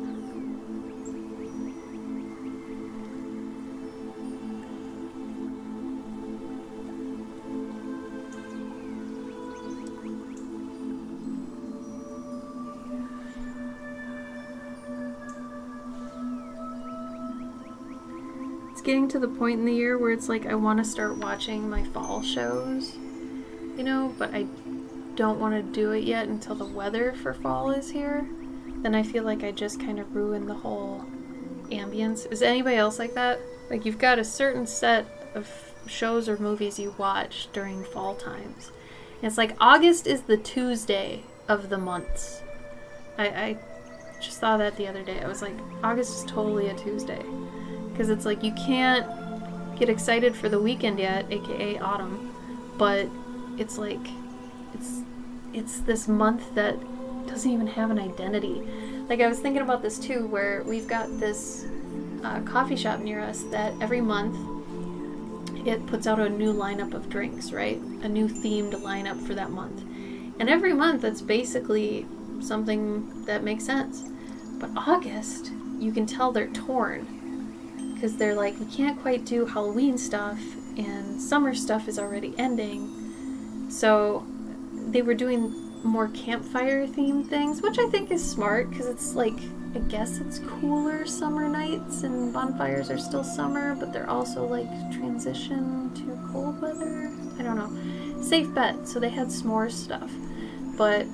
S2: It's getting to the point in the year where it's like I want to start watching my fall shows, you know, but I don't want to do it yet until the weather for fall is here. Then I feel like I just kind of ruin the whole ambience. Is anybody else like that? Like you've got a certain set of shows or movies you watch during fall times. And it's like August is the Tuesday of the months. I just thought that the other day. I was like, August is totally a Tuesday. Because it's like you can't get excited for the weekend yet, aka autumn, but it's like it's this month that doesn't even have an identity. Like I was thinking about this too, where we've got this coffee shop near us that every month it puts out a new lineup of drinks, right? A new themed lineup for that month. And every month it's basically something that makes sense. But August, you can tell they're torn. Because they're like, we can't quite do Halloween stuff, and summer stuff is already ending. So they were doing more campfire themed things, which I think is smart, because it's like, I guess it's cooler summer nights, and bonfires are still summer, but they're also like transition to cold weather. I don't know. Safe bet. So they had s'mores stuff. But,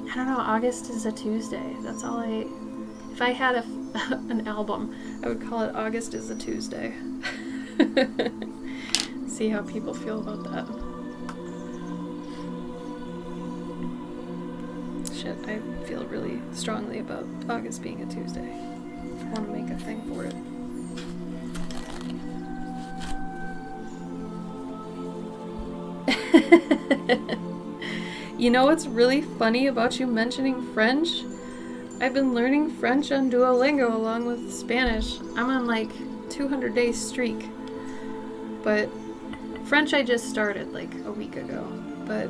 S2: I don't know, August is a Tuesday. That's all if I had an album, I would call it August is a Tuesday. See how people feel about that. Shit, I feel really strongly about August being a Tuesday. I want to make a thing for it. You know what's really funny about you mentioning French? I've been learning French on Duolingo along with Spanish. I'm on like 200-day streak. But French I just started like a week ago. But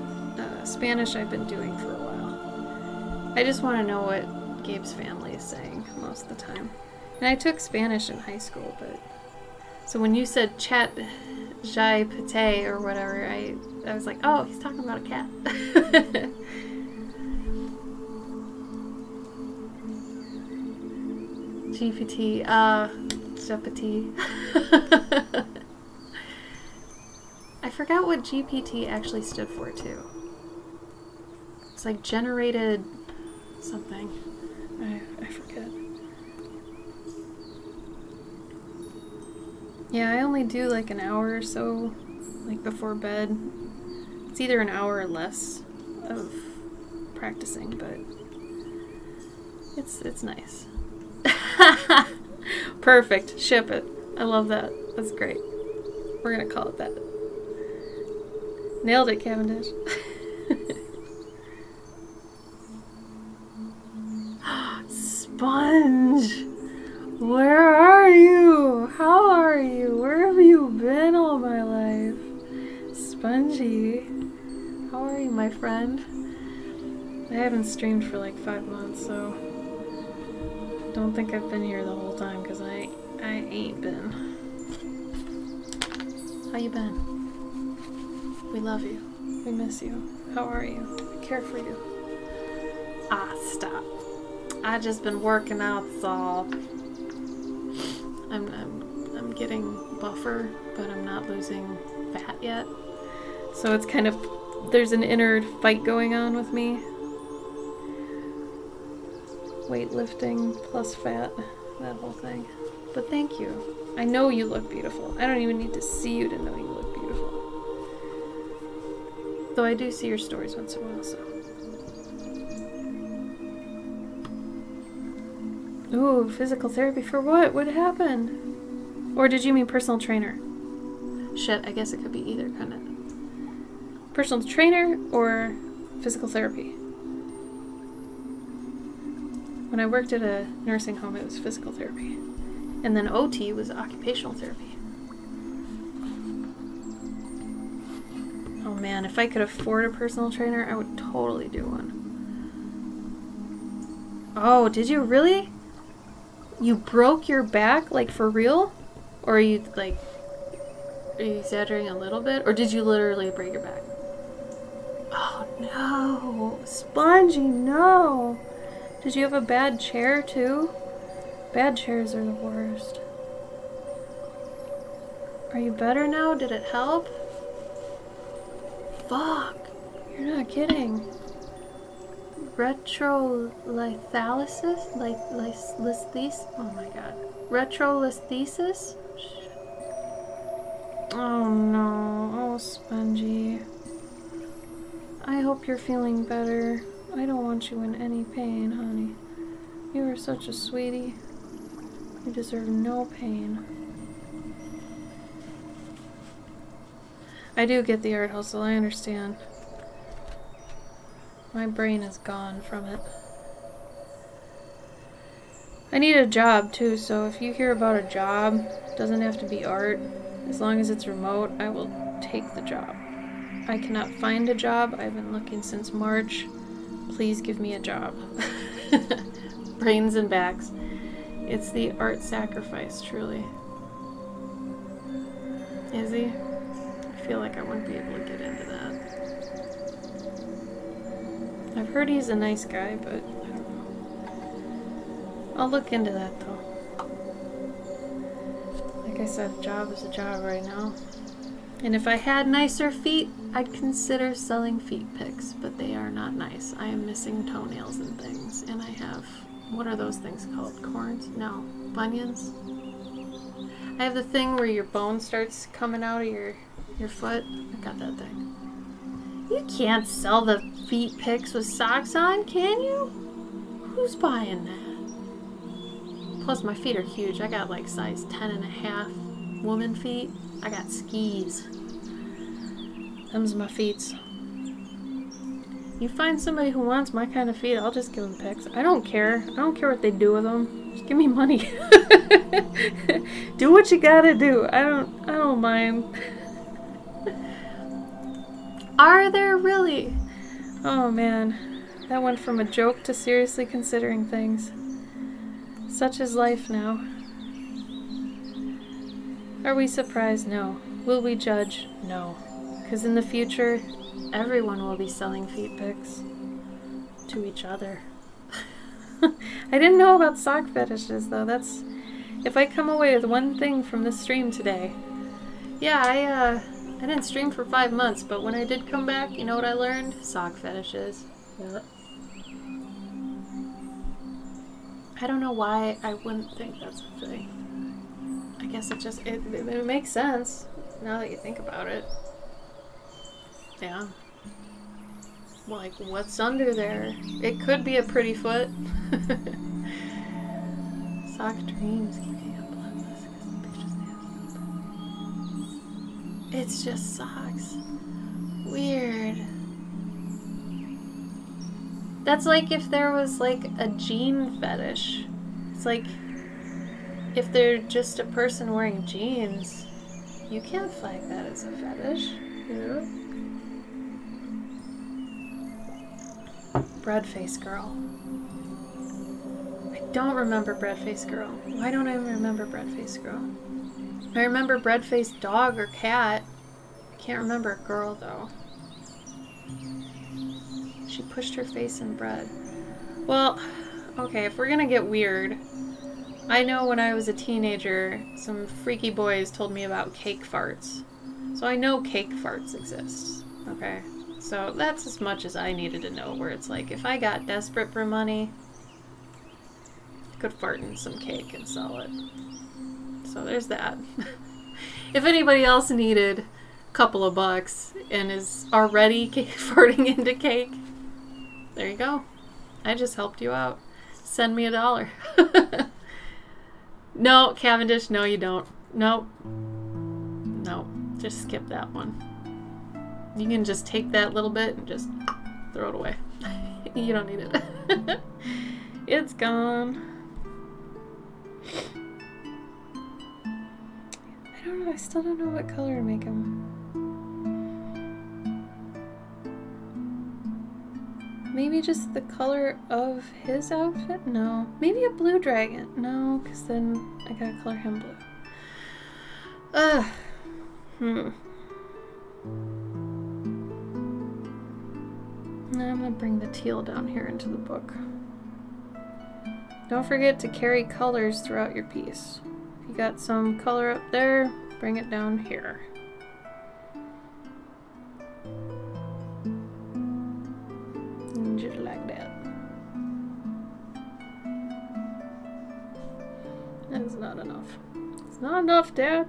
S2: Spanish I've been doing for a while. I just want to know what Gabe's family is saying most of the time. And I took Spanish in high school, but... So when you said chat jai pate or whatever, I was like, oh, he's talking about a cat. GPT, GPT. I forgot what GPT actually stood for, too. It's like generated something. I forget. Yeah, I only do like an hour or so, like before bed. It's either an hour or less of practicing, but it's nice. Perfect. Ship it. I love that. That's great. We're gonna call it that. Nailed it, Cavendish. Sponge! Where are you? How are you? Where have you been all my life? Spongy. How are you, my friend? I haven't streamed for like 5 months, so don't think I've been here the whole time, because I ain't been. How you been? We love you. We miss you. How are you? We care for you. Ah, stop. I just been working out, so I'm getting buffer, but I'm not losing fat yet. So it's kind of, there's an inner fight going on with me. Weightlifting plus fat, that whole thing. But thank you. I know you look beautiful. I don't even need to see you to know you look beautiful. Though I do see your stories once in a while, so. Ooh, physical therapy for what? What happened? Or did you mean personal trainer? Shit, I guess it could be either, couldn't it? Personal trainer or physical therapy? When I worked at a nursing home, it was physical therapy. And then OT was occupational therapy. Oh man, if I could afford a personal trainer, I would totally do one. Oh, did you really? You broke your back, like for real? Or are you exaggerating a little bit? Or did you literally break your back? Oh no, Spongy, no. Did you have a bad chair too? Bad chairs are the worst. Are you better now? Did it help? Fuck, you're not kidding. Retrolithalysis? Oh my god. Retrolithasis? Oh no. Oh, Spongy. I hope you're feeling better. I don't want you in any pain, honey. You are such a sweetie. You deserve no pain. I do get the art hustle, I understand. My brain is gone from it. I need a job too, so if you hear about a job, it doesn't have to be art. As long as it's remote, I will take the job. I cannot find a job. I've been looking since March. Please give me a job. Brains and backs. It's the art sacrifice, truly. Is he? I feel like I wouldn't be able to get into that. I've heard he's a nice guy, but I don't know. I'll look into that though. Like I said, a job is a job right now. And if I had nicer feet, I'd consider selling feet pics, but they are not nice. I am missing toenails and things, and I have, what are those things called? Corns? No. Bunions? I have the thing where your bone starts coming out of your foot. I got that thing. You can't sell the feet pics with socks on, can you? Who's buying that? Plus my feet are huge. I got like size 10.5 woman feet. I got skis. Them's my feets. You find somebody who wants my kind of feet, I'll just give them pics. I don't care. I don't care what they do with them. Just give me money. Do what you gotta do. I don't mind. Are there really? Oh man, that went from a joke to seriously considering things. Such is life now. Are we surprised? No. Will we judge? No. Because in the future, everyone will be selling feet pics to each other. I didn't know about sock fetishes though. That's, if I come away with one thing from this stream today. Yeah, I didn't stream for 5 months, but when I did come back, you know what I learned? Sock fetishes. Yeah. I don't know why I wouldn't think that's a thing. I guess it just, it makes sense now that you think about it. Yeah. Like, what's under there? It could be a pretty foot. Sock dreams keep you bloodless because the bitches have. It's just socks. Weird. That's like if there was like a jean fetish. It's like if they're just a person wearing jeans, you can't flag that as a fetish. Yeah. Breadface Girl. I don't remember Breadface Girl. Why don't I remember Breadface Girl? I remember Breadface Dog or Cat. I can't remember a girl though. She pushed her face in bread. Well, okay, if we're gonna get weird, I know when I was a teenager, some freaky boys told me about cake farts. So I know cake farts exist, okay? So that's as much as I needed to know, where it's like, if I got desperate for money, I could fart in some cake and sell it. So there's that. If anybody else needed couple of bucks and is already farting into cake. There you go. I just helped you out. Send me $1. No, Cavendish, no you don't. Nope. No, just skip that one. You can just take that little bit and just throw it away. You don't need it. It's gone. I don't know. I still don't know what color to make him. Maybe just the color of his outfit? No. Maybe a blue dragon. No, because then I gotta color him blue. Now I'm gonna bring the teal down here into the book. Don't forget to carry colors throughout your piece. If you got some color up there, bring it down here. And just like that. That's not enough. It's not enough, Dad.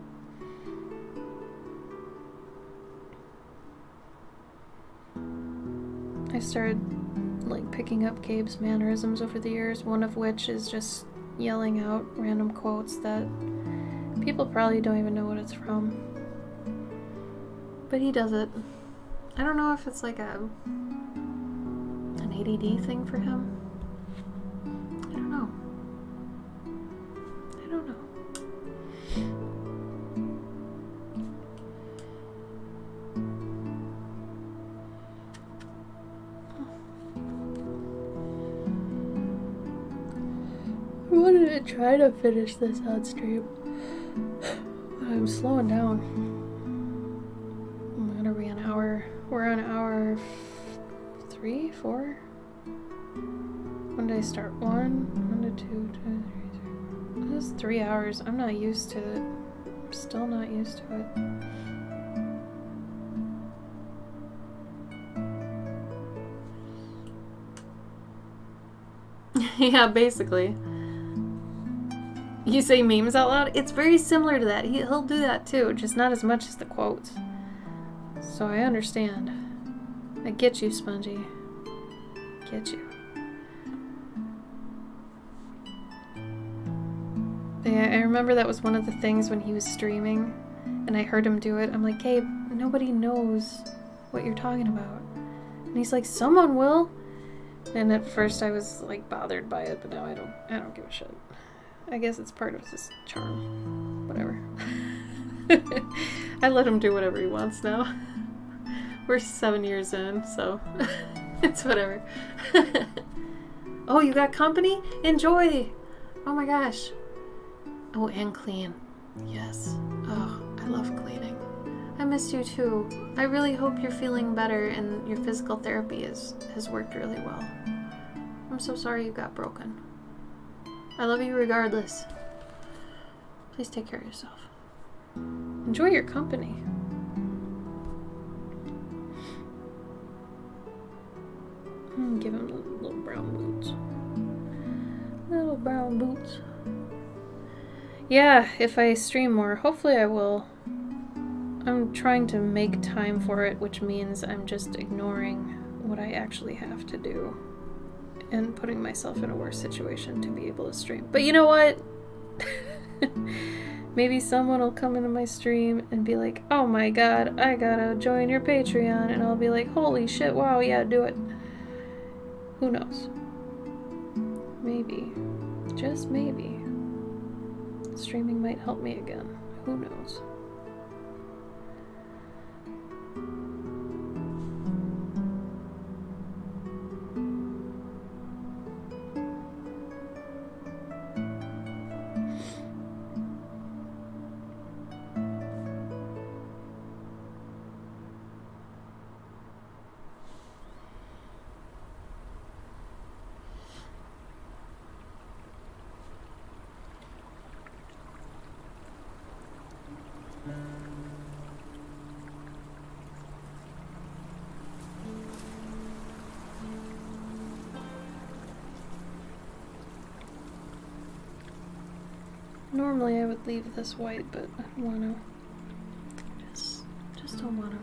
S2: I started like picking up Gabe's mannerisms over the years, one of which is just yelling out random quotes that people probably don't even know what it's from. But he does it. I don't know if it's like an ADD thing for him. I don't know. I wanted to try to finish this on stream. I'm slowing down. What are we on hour? We're on hour 3, 4? When did I start? 1 to 2, 2, 3, 4. This is 3 hours. I'm not used to it. I'm still not used to it. Yeah, basically. You say memes out loud? It's very similar to that. He'll do that too, just not as much as the quotes. So I understand. I get you, Spongy. Get you. Yeah, I remember that was one of the things when he was streaming and I heard him do it. I'm like, Gabe, nobody knows what you're talking about. And he's like, someone will. And at first I was like bothered by it, but now I don't give a shit. I guess it's part of his charm. Whatever. I let him do whatever he wants now. We're 7 years in, so it's whatever. Oh, you got company? Enjoy! Oh my gosh. Oh, and clean. Yes. Oh, I love cleaning. I miss you too. I really hope you're feeling better and your physical therapy has worked really well. I'm so sorry you got broken. I love you regardless. Please take care of yourself. Enjoy your company. Give him little brown boots. Little brown boots. Yeah, if I stream more, hopefully I will. I'm trying to make time for it, which means I'm just ignoring what I actually have to do and putting myself in a worse situation to be able to stream. But you know what? Maybe someone will come into my stream and be like, oh my god, I gotta join your Patreon. And I'll be like, holy shit, wow, yeah, do it. Who knows? Maybe. Just maybe. Streaming might help me again. Who knows? Normally I would leave this white, but I don't want to. Just just don't want to.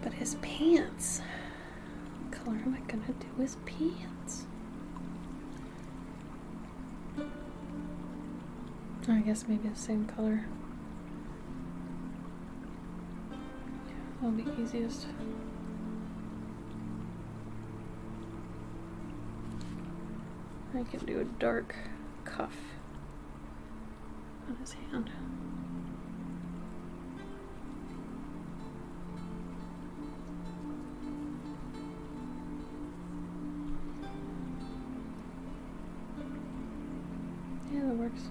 S2: But his pants. What color am I gonna do his pants? I guess maybe the same color. Yeah, that'll be easiest. I can do a dark cuff on his hand. Yeah, that works.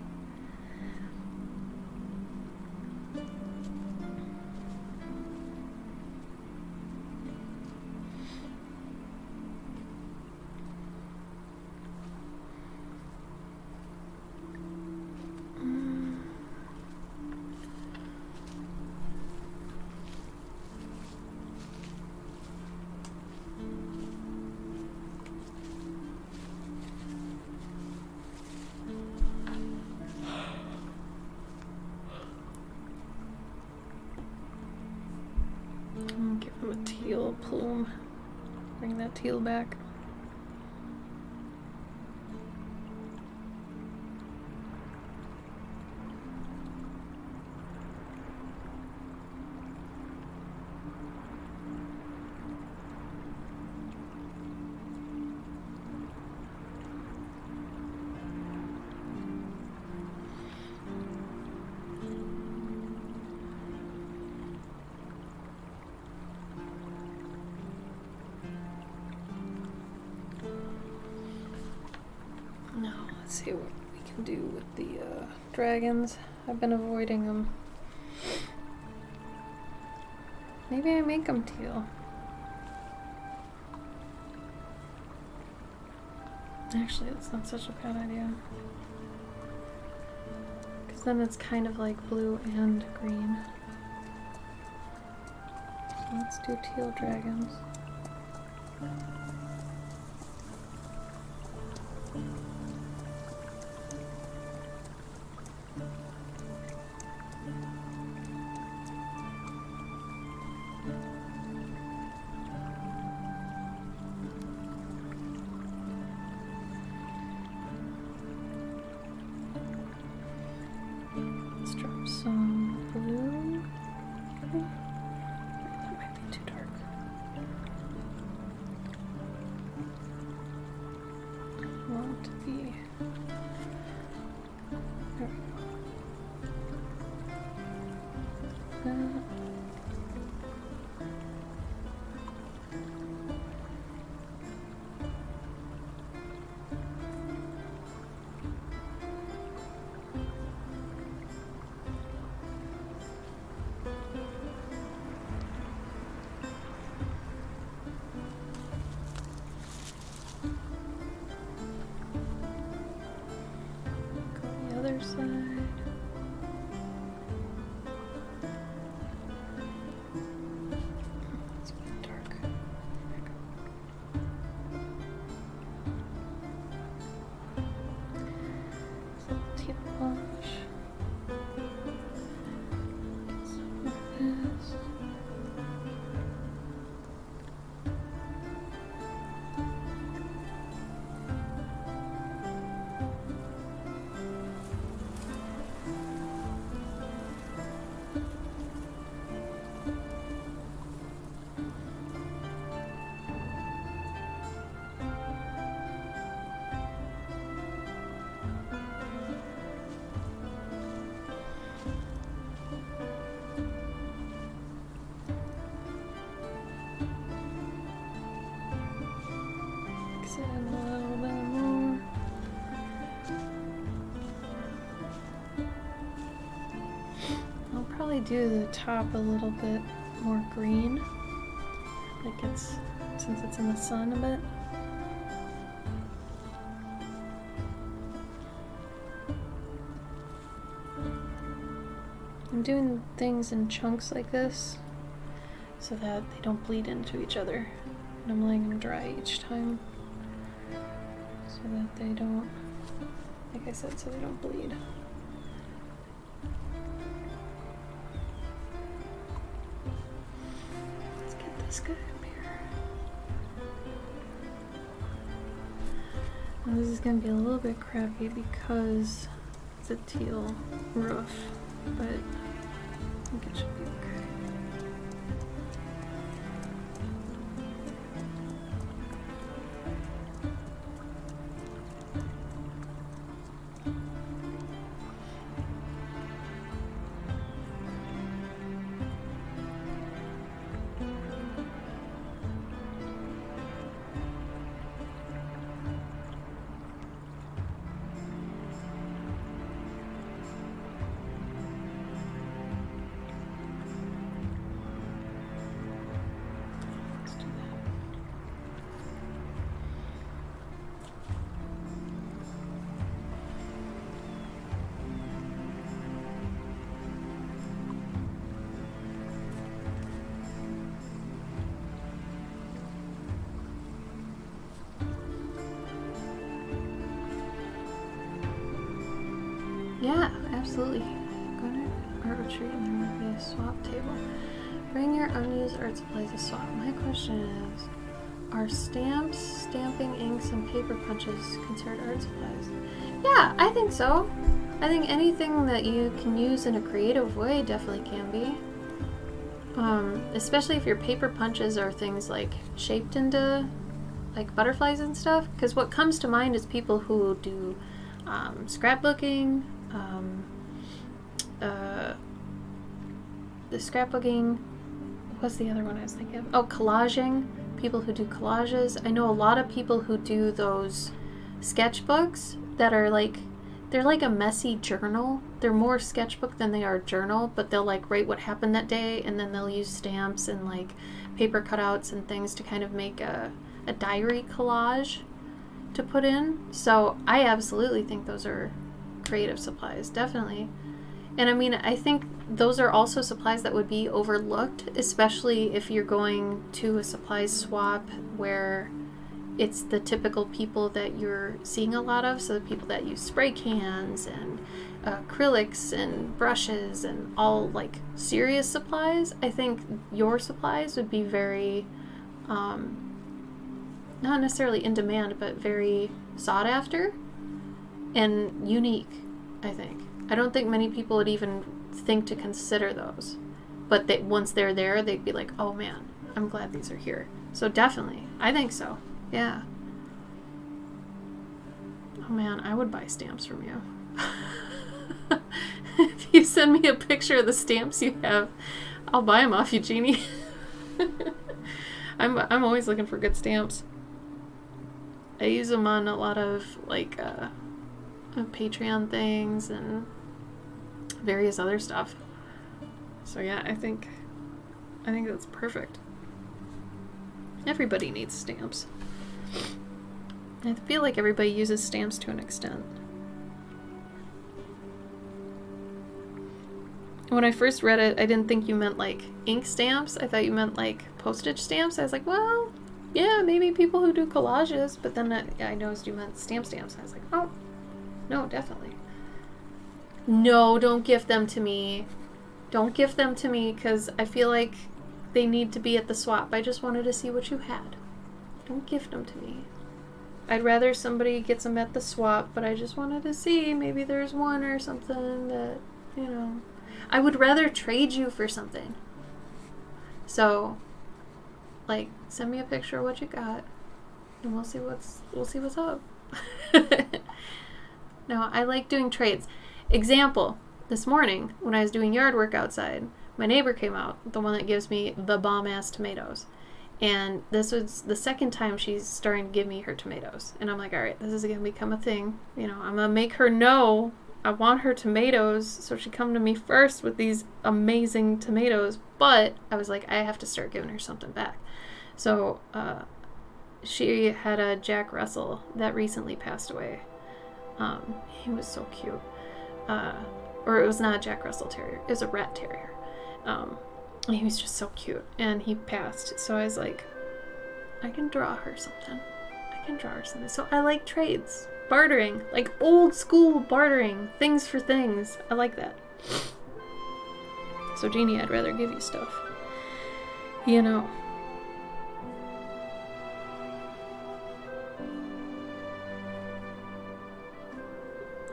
S2: Give him a teal plume. Bring that teal back. Now, let's see what we can do with the dragons. I've been avoiding them. Maybe I make them teal. Actually, that's not such a bad idea. Because then it's kind of like blue and green. So let's do teal dragons. Let's drop some blue. That might be too dark. I want it to be. There we go. Other side. It's a bit dark. Some teal blush. Some of this. Mix it in a little bit more. I'll probably do the top a little bit more green, like it's since it's in the sun a bit. I'm doing things in chunks like this so that they don't bleed into each other. And I'm letting them dry each time so that they don't, like I said, so they don't bleed. this good up here? Now this is gonna be a little bit crappy because it's a teal roof, but I think it should be okay. Yeah, absolutely. Go to art retreat and there might be a swap table. Bring your unused art supplies to swap. My question is, are stamps, stamping inks, and paper punches considered art supplies? Yeah, I think so. I think anything that you can use in a creative way definitely can be. Especially if your paper punches are things like shaped into like butterflies and stuff. Because what comes to mind is people who do scrapbooking, the scrapbooking, what's the other one I was thinking of? Oh, collaging. People who do collages. I know a lot of people who do those sketchbooks that are like, they're like a messy journal. They're more sketchbook than they are journal, but they'll like write what happened that day, and then they'll use stamps and like paper cutouts and things to kind of make a diary collage to put in. So I absolutely think those are creative supplies, definitely. And I mean, I think those are also supplies that would be overlooked, especially if you're going to a supplies swap where it's the typical people that you're seeing a lot of. So the people that use spray cans and acrylics and brushes and all like serious supplies. I think your supplies would be very, not necessarily in demand, but very sought after and unique, I think. I don't think many people would even think to consider those. But once they're there, they'd be like, oh man, I'm glad these are here. So definitely, I think so. Yeah. Oh man, I would buy stamps from you. If you send me a picture of the stamps you have, I'll buy them off you, Jeannie. I'm always looking for good stamps. I use them on a lot of like Patreon things and various other stuff. So yeah, I think that's perfect. Everybody needs stamps. I feel like everybody uses stamps to an extent. When I first read it, I didn't think you meant like ink stamps. I thought you meant like postage stamps. I was like, well, yeah, maybe people who do collages. But then I noticed you meant stamps. I was like, oh, no, definitely. No, don't gift them to me. Don't gift them to me because I feel like they need to be at the swap. I just wanted to see what you had. Don't gift them to me. I'd rather somebody gets them at the swap, but I just wanted to see. Maybe there's one or something that, you know. I would rather trade you for something. So, like, send me a picture of what you got, and we'll see what's up. No, I like doing trades. Example, this morning when I was doing yard work outside, my neighbor came out, the one that gives me the bomb-ass tomatoes. And this was the second time she's starting to give me her tomatoes. And I'm like, all right, this is going to become a thing. You know, I'm going to make her know I want her tomatoes, so she come to me first with these amazing tomatoes. But I was like, I have to start giving her something back. So she had a Jack Russell that recently passed away. He was so cute. Or it was not a Jack Russell Terrier. It was a rat terrier. He was just so cute. And he passed. So I was like, I can draw her something. So I like trades. Bartering. Like old school bartering. Things for things. I like that. So Jeannie, I'd rather give you stuff. You know.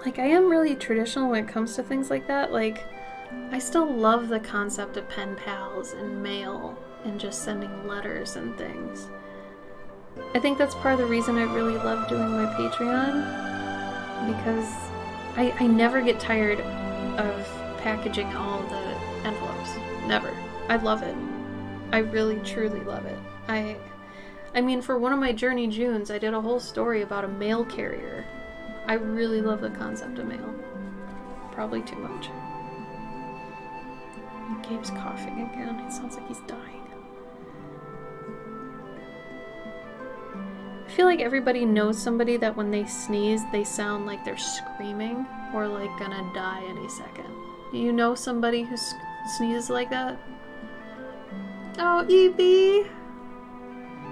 S2: like, I am really traditional when it comes to things like that. Like, I still love the concept of pen pals and mail and just sending letters and things. I think that's part of the reason I really love doing my Patreon, because I never get tired of packaging all the envelopes. Never. I love it. I really, truly love it. I mean, for one of my Journey Junes, I did a whole story about a mail carrier. I really love the concept of mail. Probably too much. Gabe's coughing again. It sounds like he's dying. I feel like everybody knows somebody that when they sneeze, they sound like they're screaming or like gonna die any second. Do you know somebody who sneezes like that? Oh, Evie!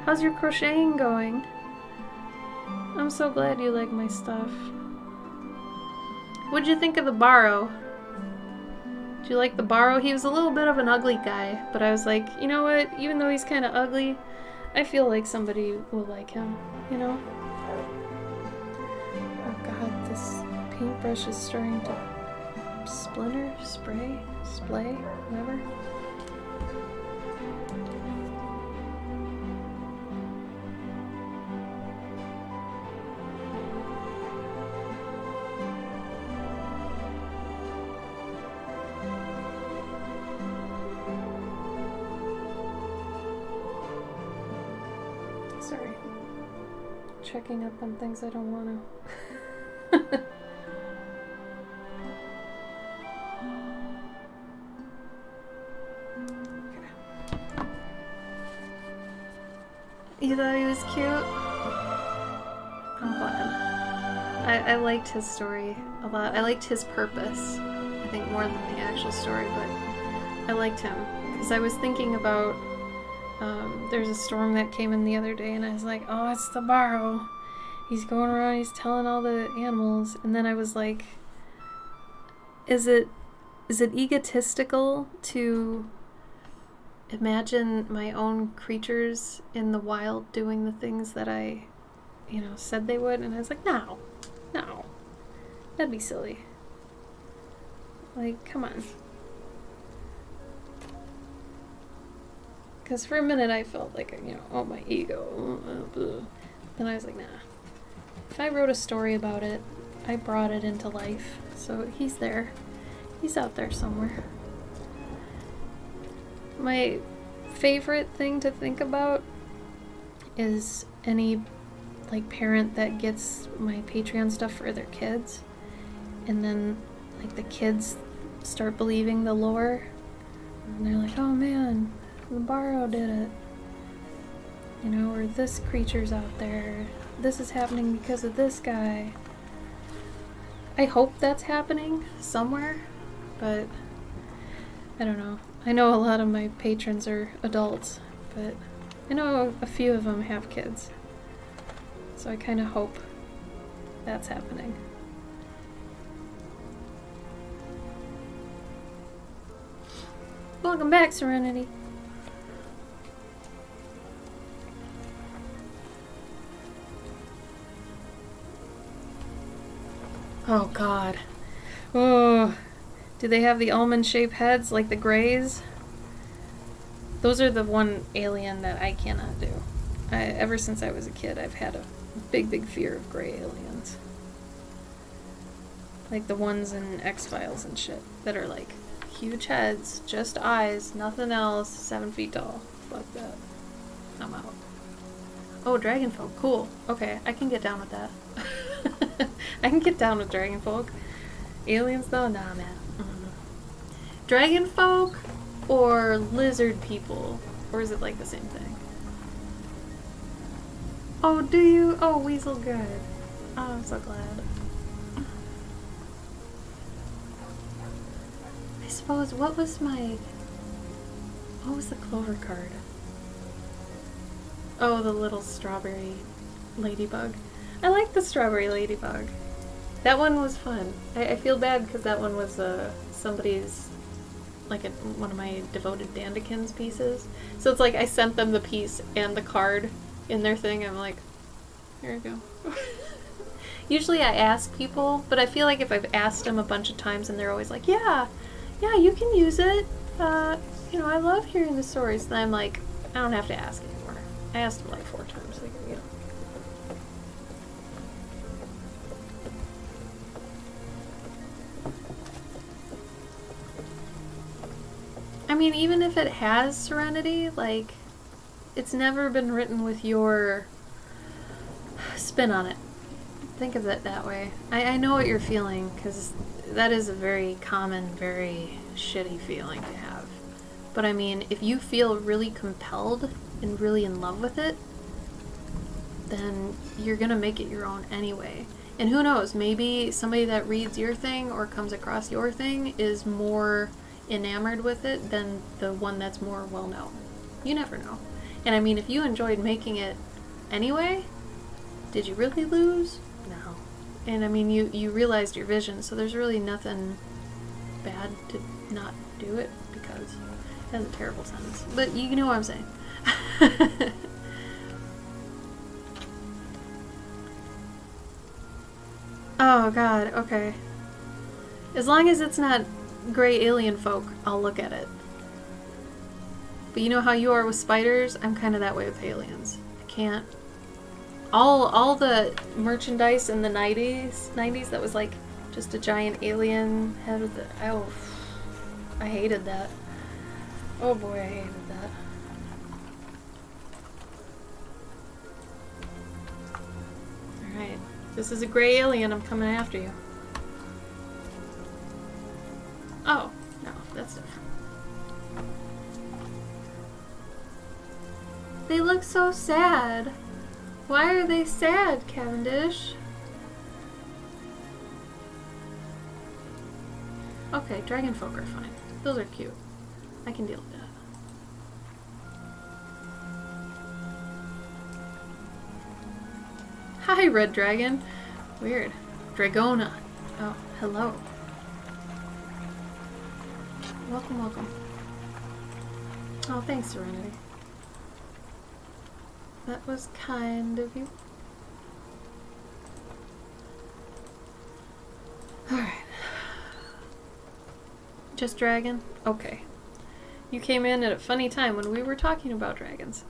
S2: How's your crocheting going? I'm so glad you like my stuff. What'd you think of the Borrow? Did you like the Borrow? He was a little bit of an ugly guy, but I was like, you know what? Even though he's kind of ugly, I feel like somebody will like him, you know? Oh god, this paintbrush is starting to splinter, spray, splay, whatever. Sorry. Checking up on things I don't want to. You thought he was cute? I'm glad. I liked his story a lot. I liked his purpose, I think, more than the actual story, but I liked him. Because I was thinking about, there's a storm that came in the other day, and I was like, oh, it's the Borrow. He's going around, he's telling all the animals, and then I was like, is it egotistical to imagine my own creatures in the wild doing the things that I, said they would? And I was like, no, that'd be silly. Like, come on. Because for a minute I felt like, oh, my ego. Then I was like, nah. If I wrote a story about it, I brought it into life. So he's there. He's out there somewhere. My favorite thing to think about is any parent that gets my Patreon stuff for their kids, and then the kids start believing the lore, and they're like, oh man, the Borrow did it, or this creature's out there, this is happening because of this guy. I hope that's happening somewhere, but I don't know. I know a lot of my patrons are adults, but I know a few of them have kids. So I kind of hope that's happening. Welcome back, Serenity. Oh god. Oh. Do they have the almond-shaped heads like the Greys? Those are the one alien that I cannot do. Ever since I was a kid, I've had a big fear of gray aliens. Like the ones in X-Files and shit that are huge heads, just eyes, nothing else, 7 feet tall. Fuck that. I'm out. Oh, dragonfolk. Cool. Okay, I can get down with that. I can get down with dragonfolk. Aliens though? Nah, man. Dragonfolk or lizard people? Or is it the same thing? Oh, do you? Oh, Weasel good. Oh, I'm so glad. I suppose, what was the clover card? Oh, the little strawberry ladybug. I like the strawberry ladybug. That one was fun. I feel bad because that one was somebody's, one of my devoted Dandikins pieces. So it's I sent them the piece and the card in their thing. I'm like, here you go. Usually I ask people, but I feel like if I've asked them a bunch of times and they're always like, yeah, you can use it. You know, I love hearing the stories. And I'm like, I don't have to ask anymore. I asked them like 4 times. Like, you know. I mean, even if it has Serenity, like, it's never been written with your spin on it. Think of it that way. I know what you're feeling, because that is a very common, very shitty feeling to have. But I mean, if you feel really compelled and really in love with it, then you're gonna make it your own anyway. And who knows, maybe somebody that reads your thing or comes across your thing is more enamored with it than the one that's more well known. You never know. And I mean, if you enjoyed making it anyway, did you really lose? No. And I mean, you realized your vision, so there's really nothing bad to not do it, because it has a terrible sentence. But you know what I'm saying. Oh god, okay. As long as it's not gray alien folk, I'll look at it. But you know how you are with spiders? I'm kind of that way with aliens. I can't. All the merchandise in the 90s that was like just a giant alien head with the... Oh, I hated that. Oh boy, I hated that. Alright. This is a gray alien. I'm coming after you. Oh, no, that's different. They look so sad. Why are they sad, Cavendish? Okay, dragon folk are fine. Those are cute. I can deal with that. Hi, Red Dragon. Weird. Dragona. Oh, hello. Welcome, welcome. Oh, thanks, Serenity. That was kind of you. Alright. Just dragon? Okay. You came in at a funny time when we were talking about dragons.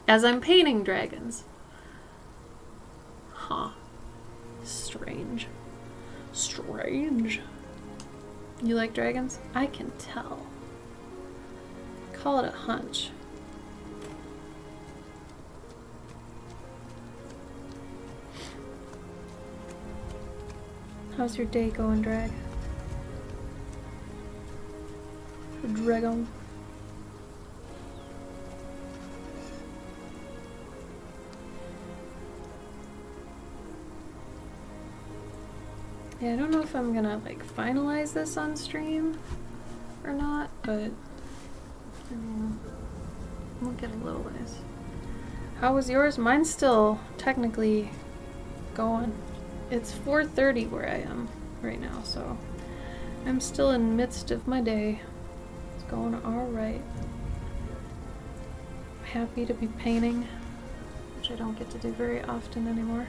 S2: As I'm painting dragons. Huh. Strange. Strange. You like dragons? I can tell. Call it a hunch. How's your day going, Drag? Dragon. Yeah, I don't know if I'm gonna like finalize this on stream or not, but I mean, we'll get a little ways. How was yours? Mine's still technically going. It's 4:30 where I am right now, so I'm still in the midst of my day. It's going alright. I'm happy to be painting, which I don't get to do very often anymore.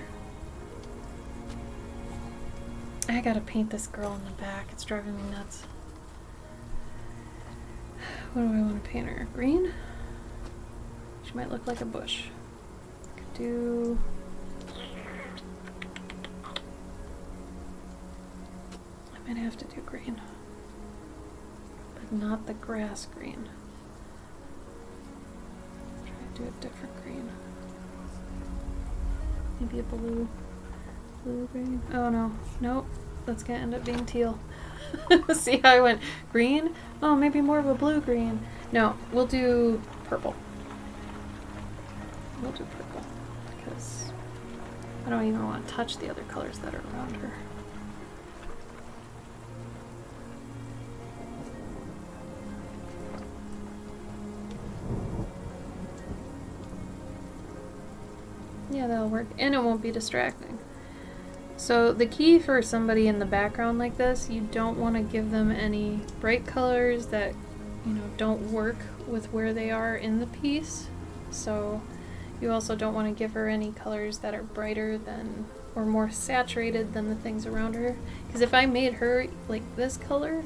S2: I gotta paint this girl in the back. It's driving me nuts. What do I want to paint her? Green? She might look like a bush. Could do... I might have to do green. But not the grass green. Try to do a different green. Maybe a blue. Blue green. Oh no. Nope. That's gonna end up being teal. See how I went green? Oh, maybe more of a blue green. No, we'll do purple. We'll do purple. Because I don't even want to touch the other colors that are around her. Yeah, that'll work. And it won't be distracting. So the key for somebody in the background like this, you don't want to give them any bright colors that, you know, don't work with where they are in the piece. So you also don't want to give her any colors that are brighter than or more saturated than the things around her. Because if I made her like this color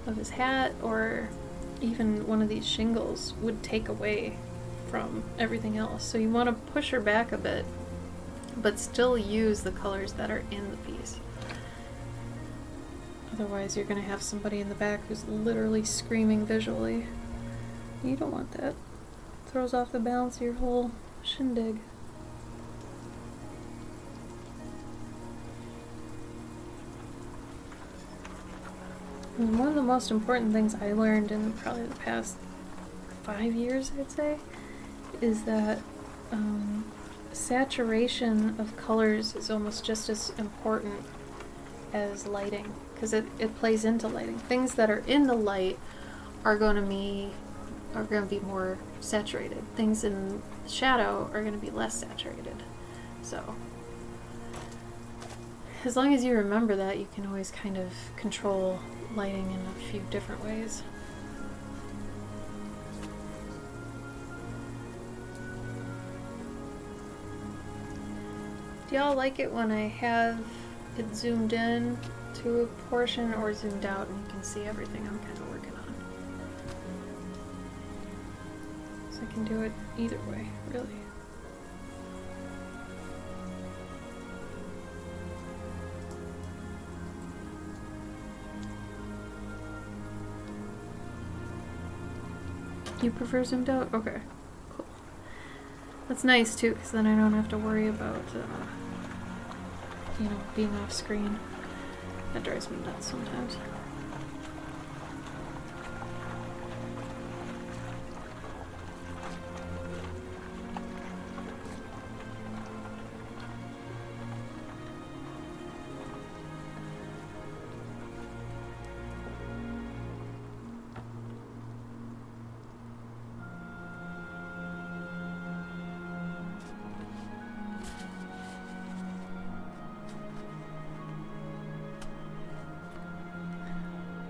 S2: of his hat, or even one of these shingles, would take away from everything else. So you want to push her back a bit, but still use the colors that are in the piece. Otherwise you're going to have somebody in the back who's literally screaming visually. You don't want that. Throws off the balance of your whole shindig. And one of the most important things I learned in probably the past 5 years, I'd say, is that saturation of colors is almost just as important as lighting, because it plays into lighting. Things that are in the light are going to be more saturated. Things in shadow are going to be less saturated. So as long as you remember that, you can always kind of control lighting in a few different ways. Do y'all like it when I have it zoomed in to a portion or zoomed out and you can see everything I'm kind of working on? So I can do it either way, really. You prefer zoomed out? Okay, cool. That's nice too, because then I don't have to worry about, you know, being off screen. That drives me nuts sometimes.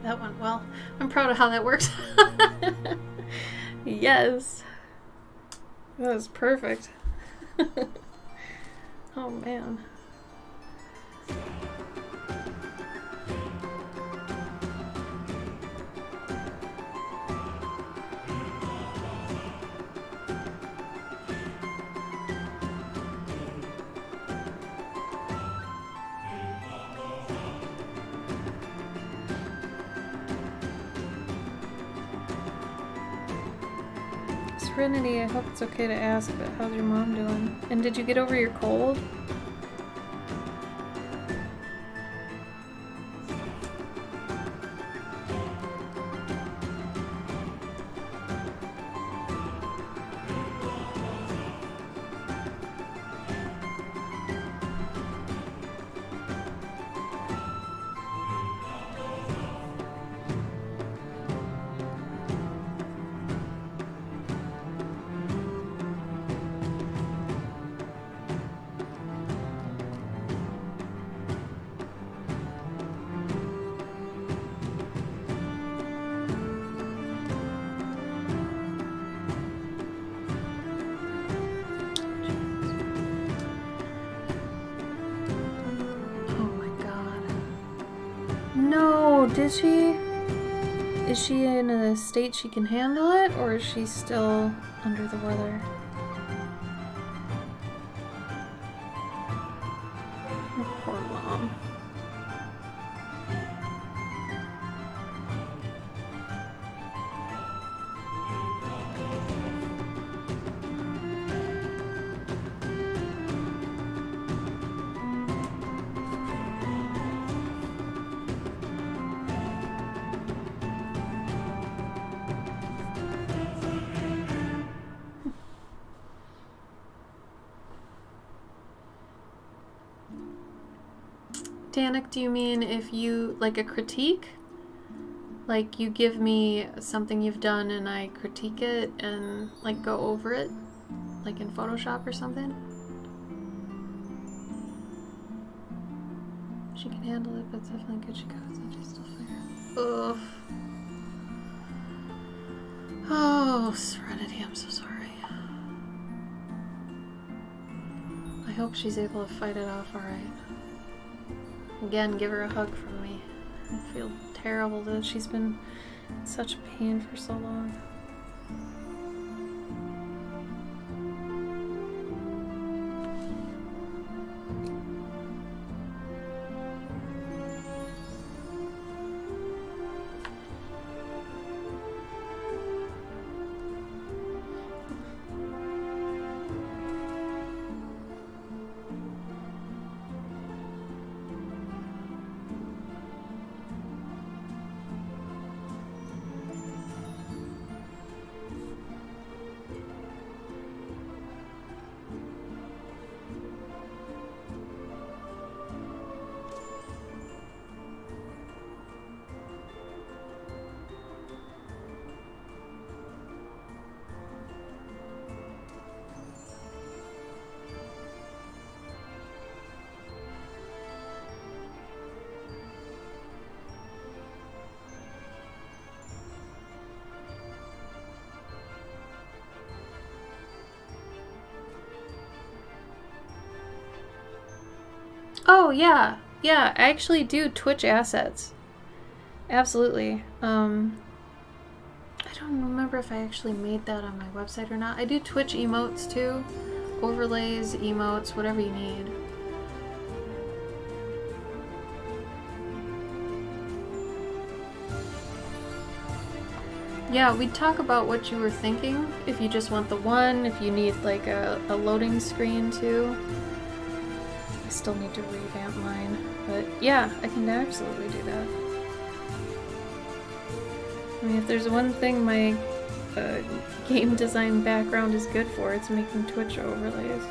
S2: That went well. I'm proud of how that worked. Yes. That was perfect. Oh man. Serenity, I hope it's okay to ask, but how's your mom doing? And did you get over your cold? No, did she? Is she in a state she can handle it, or is she still under the weather? Oh, poor mom. Danik, do you mean if you, like a critique? Like you give me something you've done and I critique it and like go over it? Like in Photoshop or something? She can handle it, but it's definitely good she got it, so she's still fair. Ugh. Oh, Serenity, I'm so sorry. I hope she's able to fight it off alright. Again, give her a hug from me. I feel terrible that she's been in such pain for so long. Oh, yeah. Yeah, I actually do Twitch assets. Absolutely. I don't remember if I actually made that on my website or not. I do Twitch emotes too. Overlays, emotes, whatever you need. Yeah, we'd talk about what you were thinking. If you just want the one, if you need like a loading screen too. I still need to revamp mine, but yeah, I can absolutely do that. I mean, if there's one thing my game design background is good for, it's making Twitch overlays.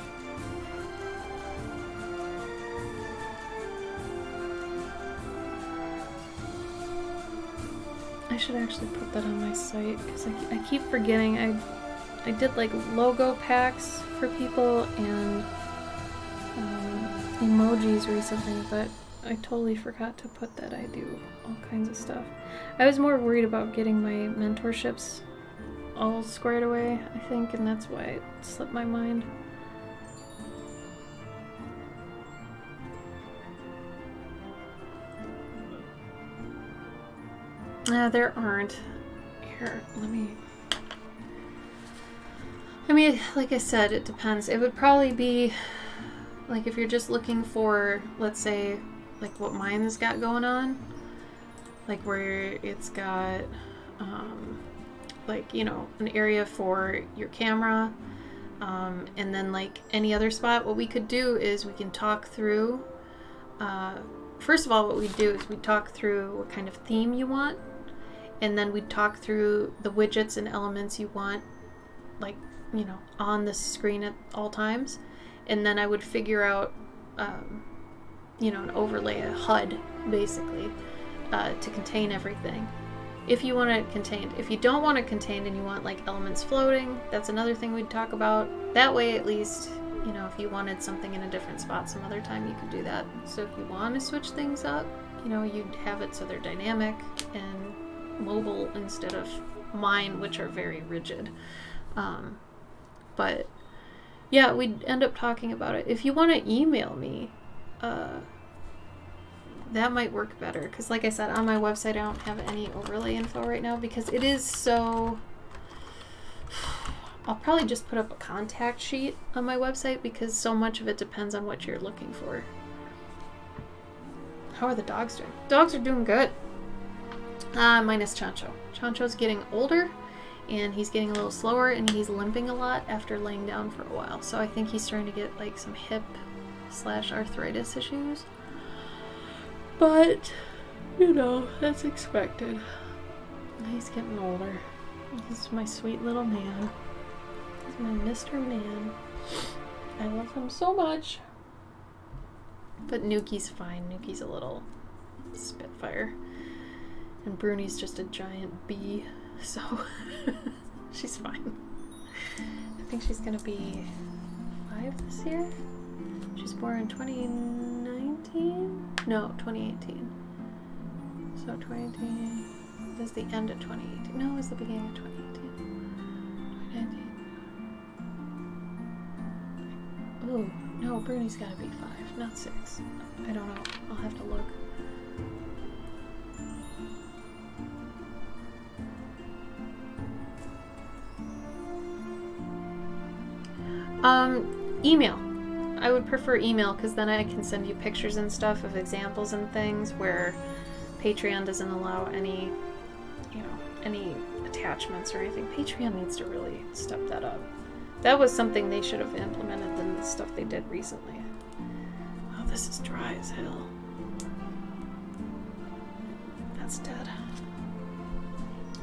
S2: I should actually put that on my site, because I keep forgetting. I did like logo packs for people and emojis recently, but I totally forgot to put that I do all kinds of stuff. I was more worried about getting my mentorships all squared away, I think, and that's why it slipped my mind. There aren't. Here, let me... I mean, like I said, it depends. It would probably be... Like, if you're just looking for, let's say, like what mine's got going on, like where it's got, like, you know, an area for your camera, and then like any other spot, what we could do is we can talk through, first of all, what we do is we talk through what kind of theme you want, and then we talk through the widgets and elements you want, like, you know, on the screen at all times. And then I would figure out, you know, an overlay, a HUD, basically, to contain everything. If you want it contained. If you don't want it contained and you want, like, elements floating, that's another thing we'd talk about. That way, at least, you know, if you wanted something in a different spot some other time, you could do that. So if you want to switch things up, you know, you'd have it so they're dynamic and mobile instead of mine, which are very rigid. But... yeah, we'd end up talking about it. If you want to email me, that might work better. Because like I said, on my website, I don't have any overlay info right now because it is so... I'll probably just put up a contact sheet on my website because so much of it depends on what you're looking for. How are the dogs doing? Dogs are doing good. Minus Chancho. Chancho's getting older. And he's getting a little slower, and he's limping a lot after laying down for a while. So I think he's starting to get like some hip/arthritis issues. But, you know, that's expected. He's getting older. He's my sweet little man. He's my Mr. Man. I love him so much. But Nuki's fine. Nuki's a little spitfire. And Bruni's just a giant bee. So, she's fine. I think she's gonna be 5 this year. She's born in 2019? No, 2018. So 2018 is the end of 2018. No, it was the beginning of 2018. 2019. Ooh, No, Bruni's gotta be 5, not 6. I don't know. I'll have to look. Email. I would prefer email because then I can send you pictures and stuff of examples and things where Patreon doesn't allow any, any attachments or anything. Patreon needs to really step that up. That was something they should have implemented than the stuff they did recently. Oh, this is dry as hell. That's dead.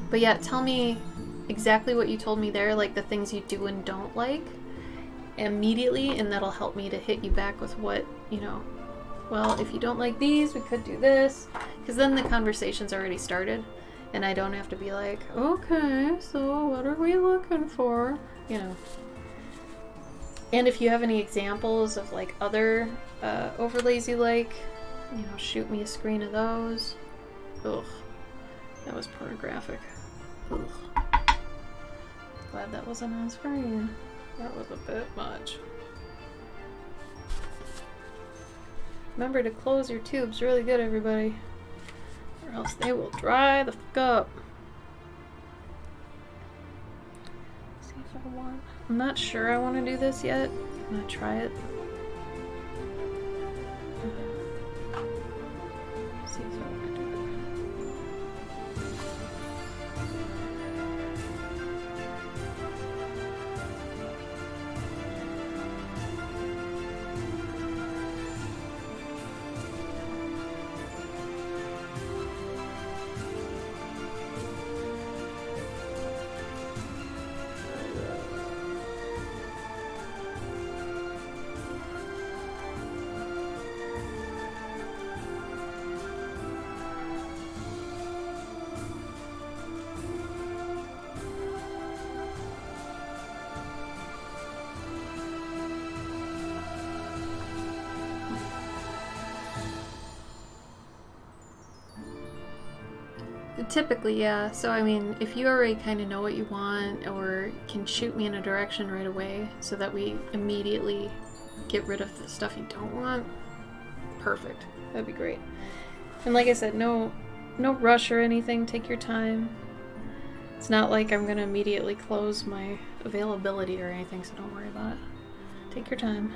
S2: But yeah, tell me exactly what you told me there, like the things you do and don't like immediately, and that'll help me to hit you back with what, well, if you don't like these, we could do this. Because then the conversation's already started, and I don't have to be like, okay, so what are we looking for? And if you have any examples of like other overlays you like, shoot me a screen of those. Ugh, that was pornographic. Ugh. Glad that wasn't on screen. That was a bit much. Remember to close your tubes really good, everybody, or else they will dry the fuck up. See if I want. I'm not sure I want to do this yet. I'm gonna try it. See if I want to do it. Typically, yeah. So, I mean, if you already kind of know what you want or can shoot me in a direction right away so that we immediately get rid of the stuff you don't want, perfect. That'd be great. And like I said, no rush or anything. Take your time. It's not like I'm going to immediately close my availability or anything, so don't worry about it. Take your time.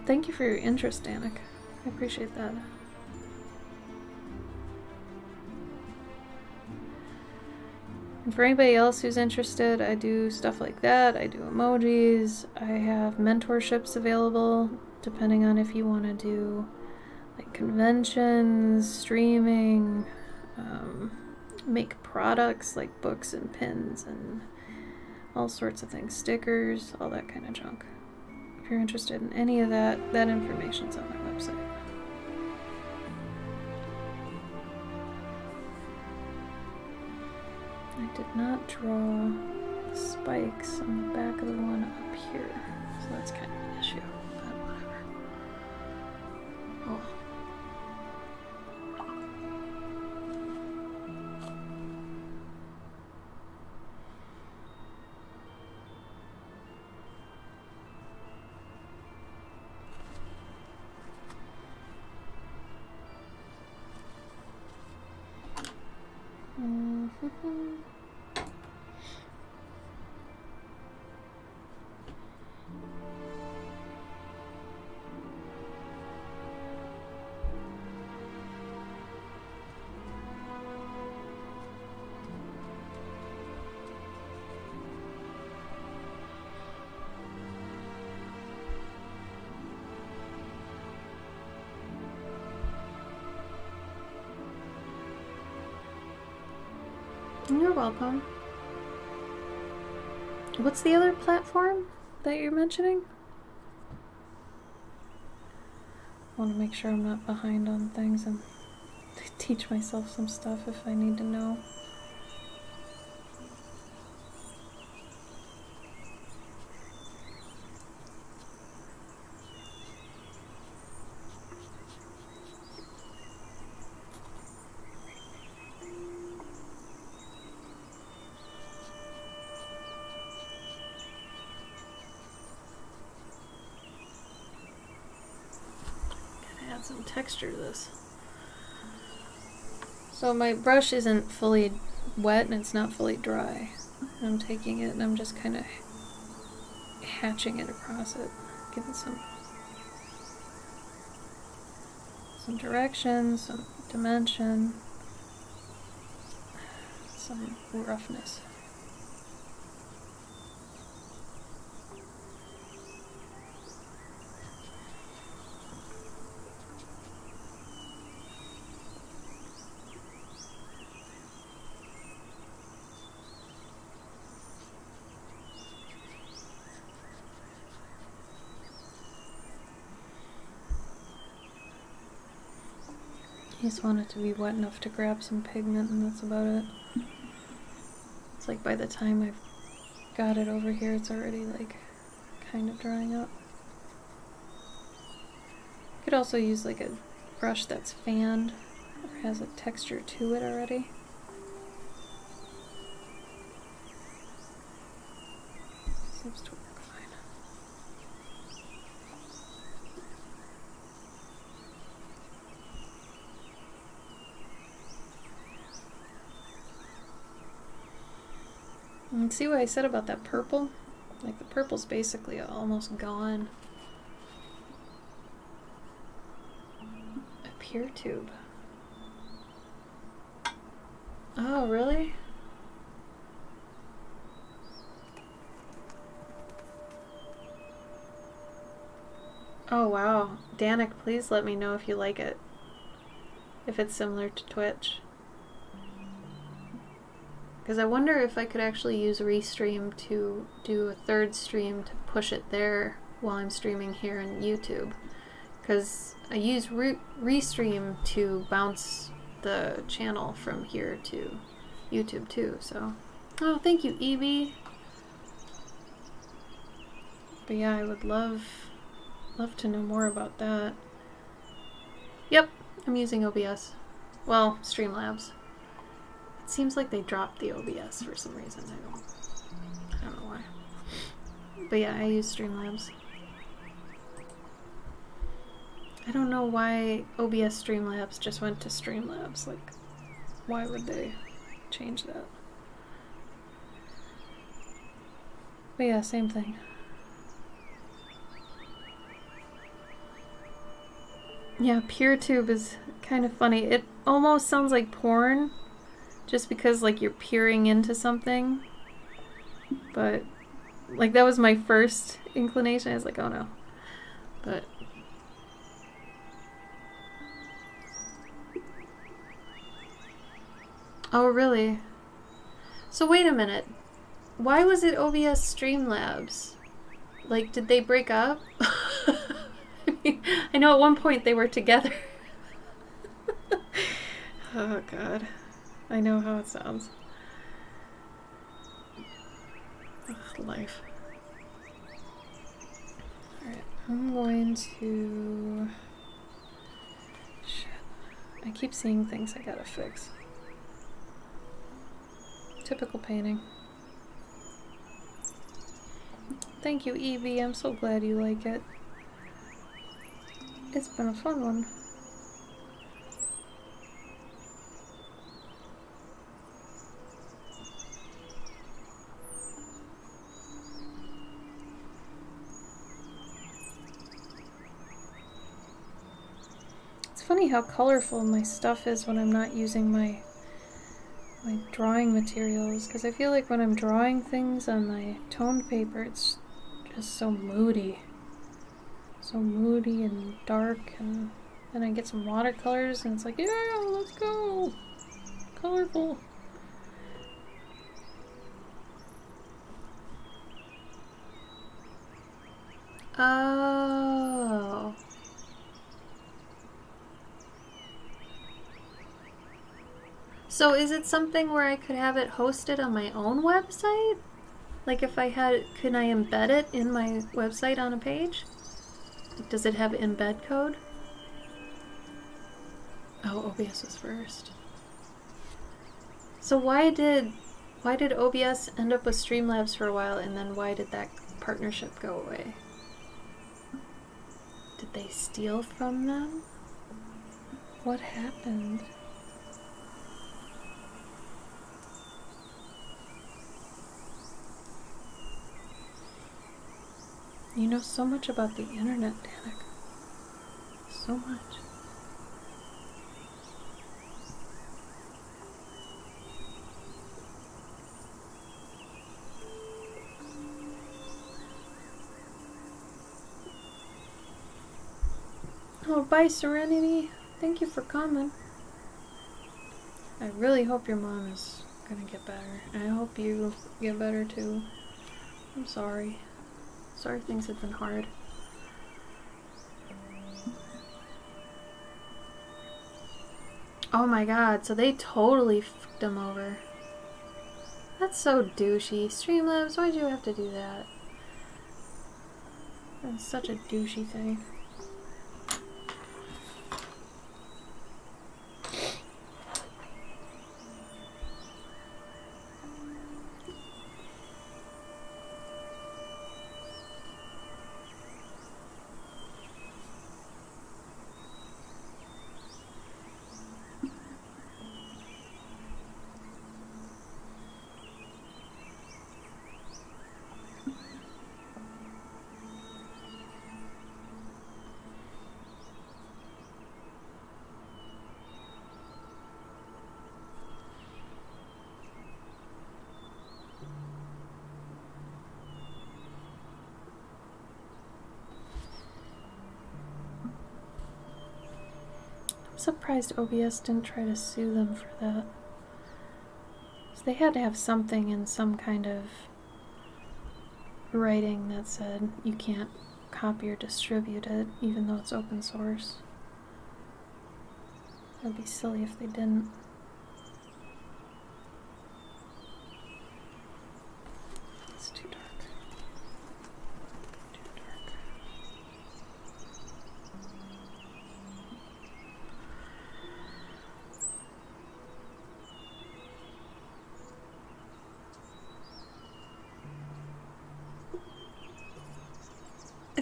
S2: Thank you for your interest, Danik. I appreciate that. And for anybody else who's interested, I do stuff like that. I do emojis. I have mentorships available, depending on if you want to do like conventions, streaming, make products like books and pins and all sorts of things, stickers, all that kind of junk. If you're interested in any of that, that information's on my website. I did not draw the spikes on the back of the one up here, so that's kind of an issue, but whatever. Oh. You're welcome. What's the other platform that you're mentioning? I want to make sure I'm not behind on things and teach myself some stuff if I need to know. add some texture to this. So my brush isn't fully wet and it's not fully dry. I'm taking it and I'm just kind of hatching it across it, giving some direction, some dimension, some roughness. I just want it to be wet enough to grab some pigment, and that's about it. It's like by the time I've got it over here, it's already like kind of drying up. You could also use like a brush that's fanned or has a texture to it already. Seems to work fine. And see what I said about that purple? Like the purple's basically almost gone. A pure tube. Oh, really? Oh, wow. Danik, please let me know if you like it. If it's similar to Twitch. Because I wonder if I could actually use Restream to do a third stream to push it there while I'm streaming here on YouTube. Because I use Restream to bounce the channel from here to YouTube too, so. Oh, thank you, Evie. But yeah, I would love to know more about that. Yep, I'm using OBS. Well, Streamlabs. It seems like they dropped the OBS for some reason. I don't know why. But yeah, I use Streamlabs. I don't know why OBS Streamlabs just went to Streamlabs. Like, why would they change that? But yeah, same thing. Yeah, PeerTube is kind of funny. It almost sounds like porn, just because like you're peering into something. But like that was my first inclination. I was like, oh no. But oh really? So wait a minute. Why was it OBS Streamlabs? Like, did they break up? I know at one point they were together. Oh god. I know how it sounds. Ugh, life. Alright, I'm going to... Shit. I keep seeing things I gotta fix. Typical painting. Thank you, Evie. I'm so glad you like it. It's been a fun one. It's funny how colorful my stuff is when I'm not using my drawing materials, because I feel like when I'm drawing things on my toned paper, it's just so moody. So moody and dark, and then I get some watercolors and it's like, yeah, let's go! Colorful! Oh. So is it something where I could have it hosted on my own website? Like if I had, can I embed it in my website on a page? Does it have embed code? Oh, OBS was first. So why did OBS end up with Streamlabs for a while, and then why did that partnership go away? Did they steal from them? What happened? You know so much about the internet, Danik. So much. Oh, bye, Serenity. Thank you for coming. I really hope your mom is gonna get better. And I hope you get better too. I'm sorry. Sorry things have been hard. Oh my god, so they totally fucked him over. That's so douchey. Streamlabs, why'd you have to do that? That's such a douchey thing. I'm surprised OBS didn't try to sue them for that. So they had to have something in some kind of writing that said you can't copy or distribute it, even though it's open source. That'd be silly if they didn't. It's too dark. Too dark.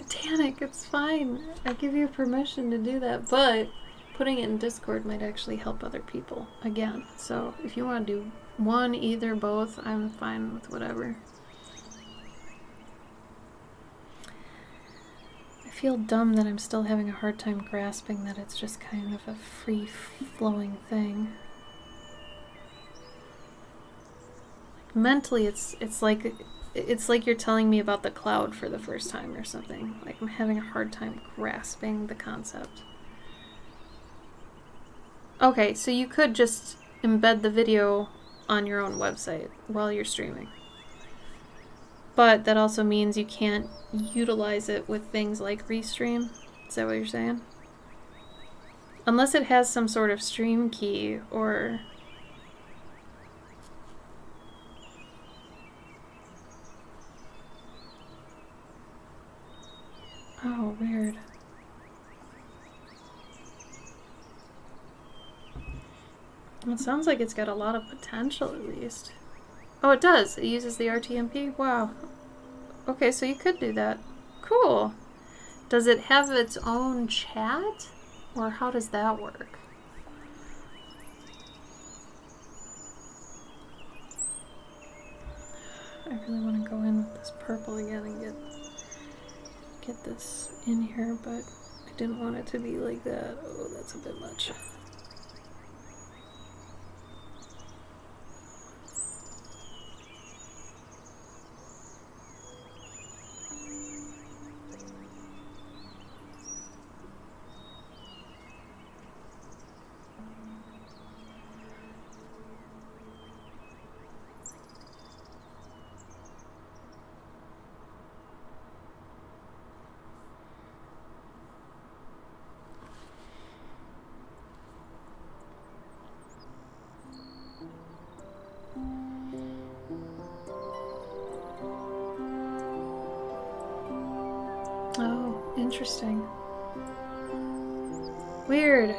S2: Danik, it's fine. I give you permission to do that, but putting it in Discord might actually help other people again. So if you want to do one, either, both, I'm fine with whatever. I feel dumb that I'm still having a hard time grasping that it's just kind of a free-flowing thing. Like, mentally, it's like you're telling me about the cloud for the first time or something. Like, I'm having a hard time grasping the concept. Okay, so you could just embed the video on your own website while you're streaming. But that also means you can't utilize it with things like Restream. Is that what you're saying? Unless it has some sort of stream key or... Oh, weird. It sounds like it's got a lot of potential, at least. Oh, it does. It uses the RTMP? Wow. Okay, so you could do that. Cool. Does it have its own chat? Or how does that work? I really want to go in with this purple again and get this in here, but I didn't want it to be like that. Oh, that's a bit much. Oh, interesting. Weird.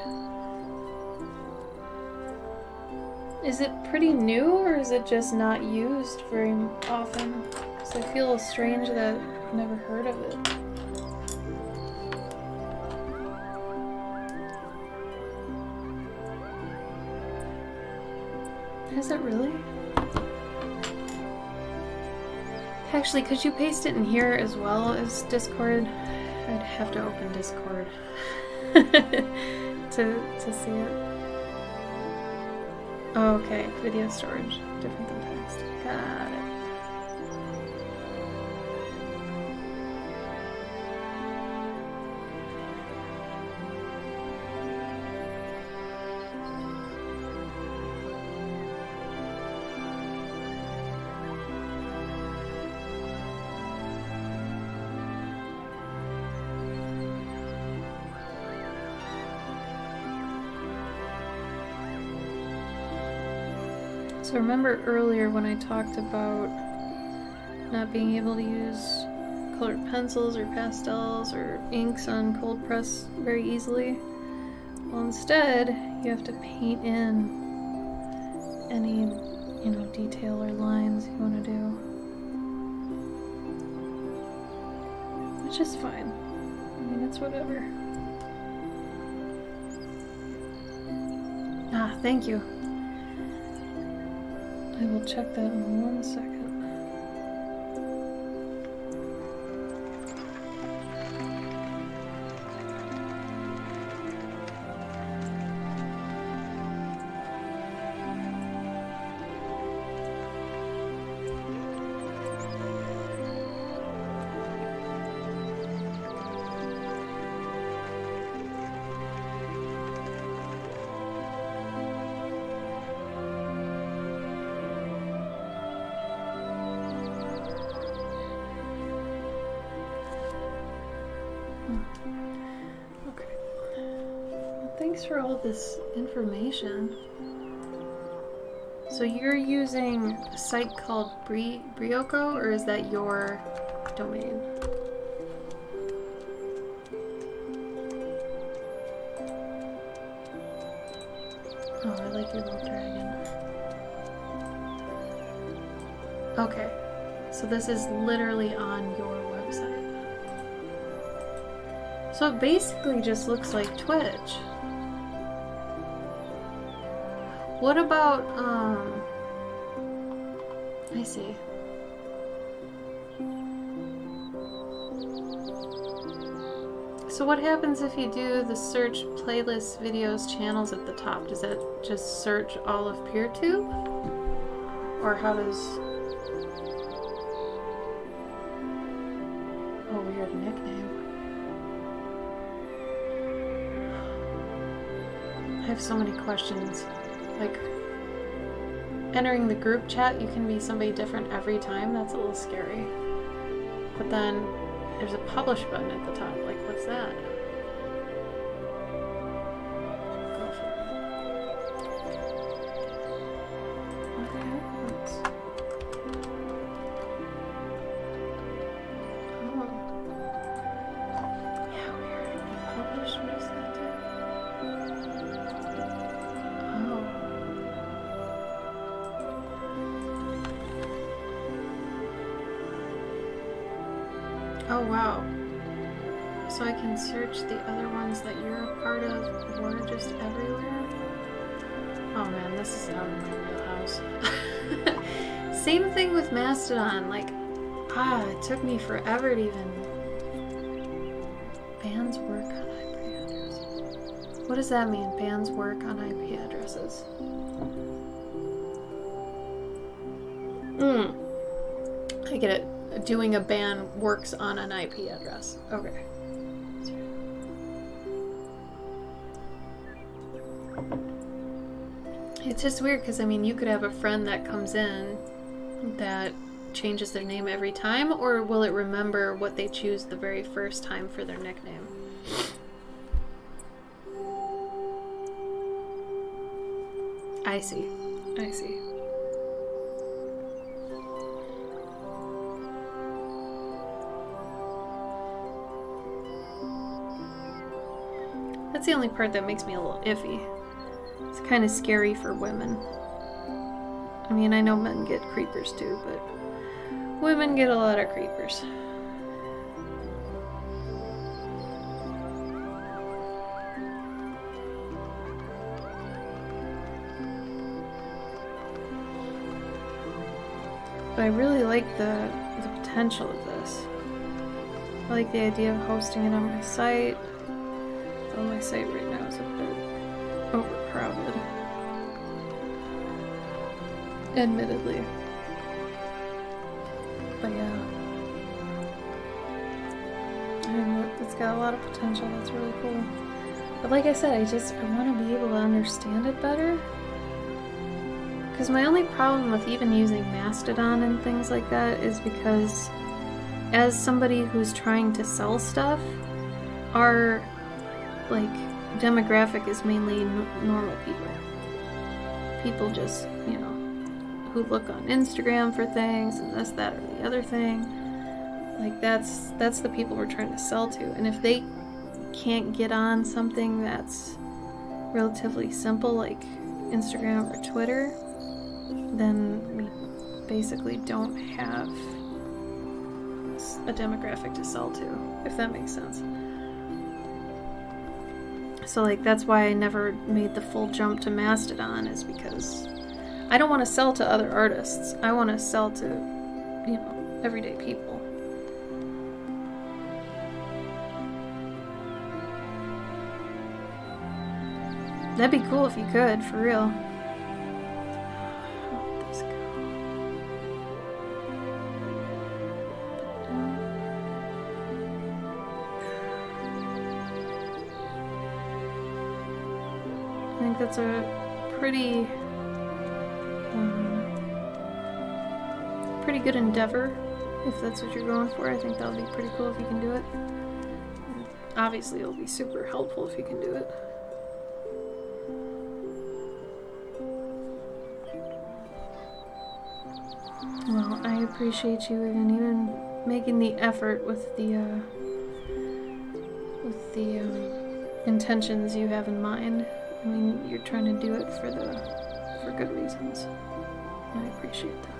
S2: Is it pretty new, or is it just not used very often? Because I feel strange that I've never heard of it. Is it really? Actually, could you paste it in here as well as Discord? I'd have to open Discord to see it. Oh, okay, video storage, different than text. Got it. So remember earlier when I talked about not being able to use colored pencils or pastels or inks on cold press very easily? Well, instead, you have to paint in any, detail or lines you want to do. Which is fine. I mean, it's whatever. Ah, thank you. I will check that in 1 second. Okay. Well, thanks for all this information. So you're using a site called Brioko, or is that your domain? Oh, I like your little dragon. Okay. So this is literally on your website. So it basically just looks like Twitch. What about, I see. So what happens if you do the search playlists, videos, channels at the top? Does that just search all of PeerTube? Or how does... Oh, weird nickname. I have so many questions. Like, entering the group chat, you can be somebody different every time. That's a little scary. But then there's a publish button at the top. Like, what's that? Go for it. Okay, let's... Oh. Yeah, weird. Publish, what does that do? Oh wow. So I can search the other ones that you're a part of or just everywhere? Oh man, this is out of my wheelhouse. Same thing with Mastodon, like, it took me forever to even... Bans work on IP addresses. What does that mean, bans work on IP addresses? I get it. Doing a ban works on an IP address. Okay. It's just weird because, I mean, you could have a friend that comes in that changes their name every time, or will it remember what they choose the very first time for their nickname? I see. I see. That's the only part that makes me a little iffy. It's kind of scary for women. I mean, I know men get creepers too, but women get a lot of creepers. But I really like the potential of this. I like the idea of hosting it on my site. Though my site right now is a bit overcrowded. Admittedly. But yeah. I mean, it's got a lot of potential. That's really cool. But like I said, I want to be able to understand it better. Because my only problem with even using Mastodon and things like that is because as somebody who's trying to sell stuff, our like demographic is mainly normal people. People just, you know, who look on Instagram for things and this, that, or the other thing. Like that's the people we're trying to sell to. And if they can't get on something that's relatively simple like Instagram or Twitter, then we basically don't have a demographic to sell to, if that makes sense. So like that's why I never made the full jump to Mastodon, is because I don't want to sell to other artists. I want to sell to, you know, everyday people. That'd be cool if you could, for real. How would this go? I think that's a pretty good endeavor, if that's what you're going for. I think that'll be pretty cool if you can do it. And obviously, it'll be super helpful if you can do it. Well, I appreciate you even making the effort with the intentions you have in mind. I mean, you're trying to do it for good reasons. I appreciate that.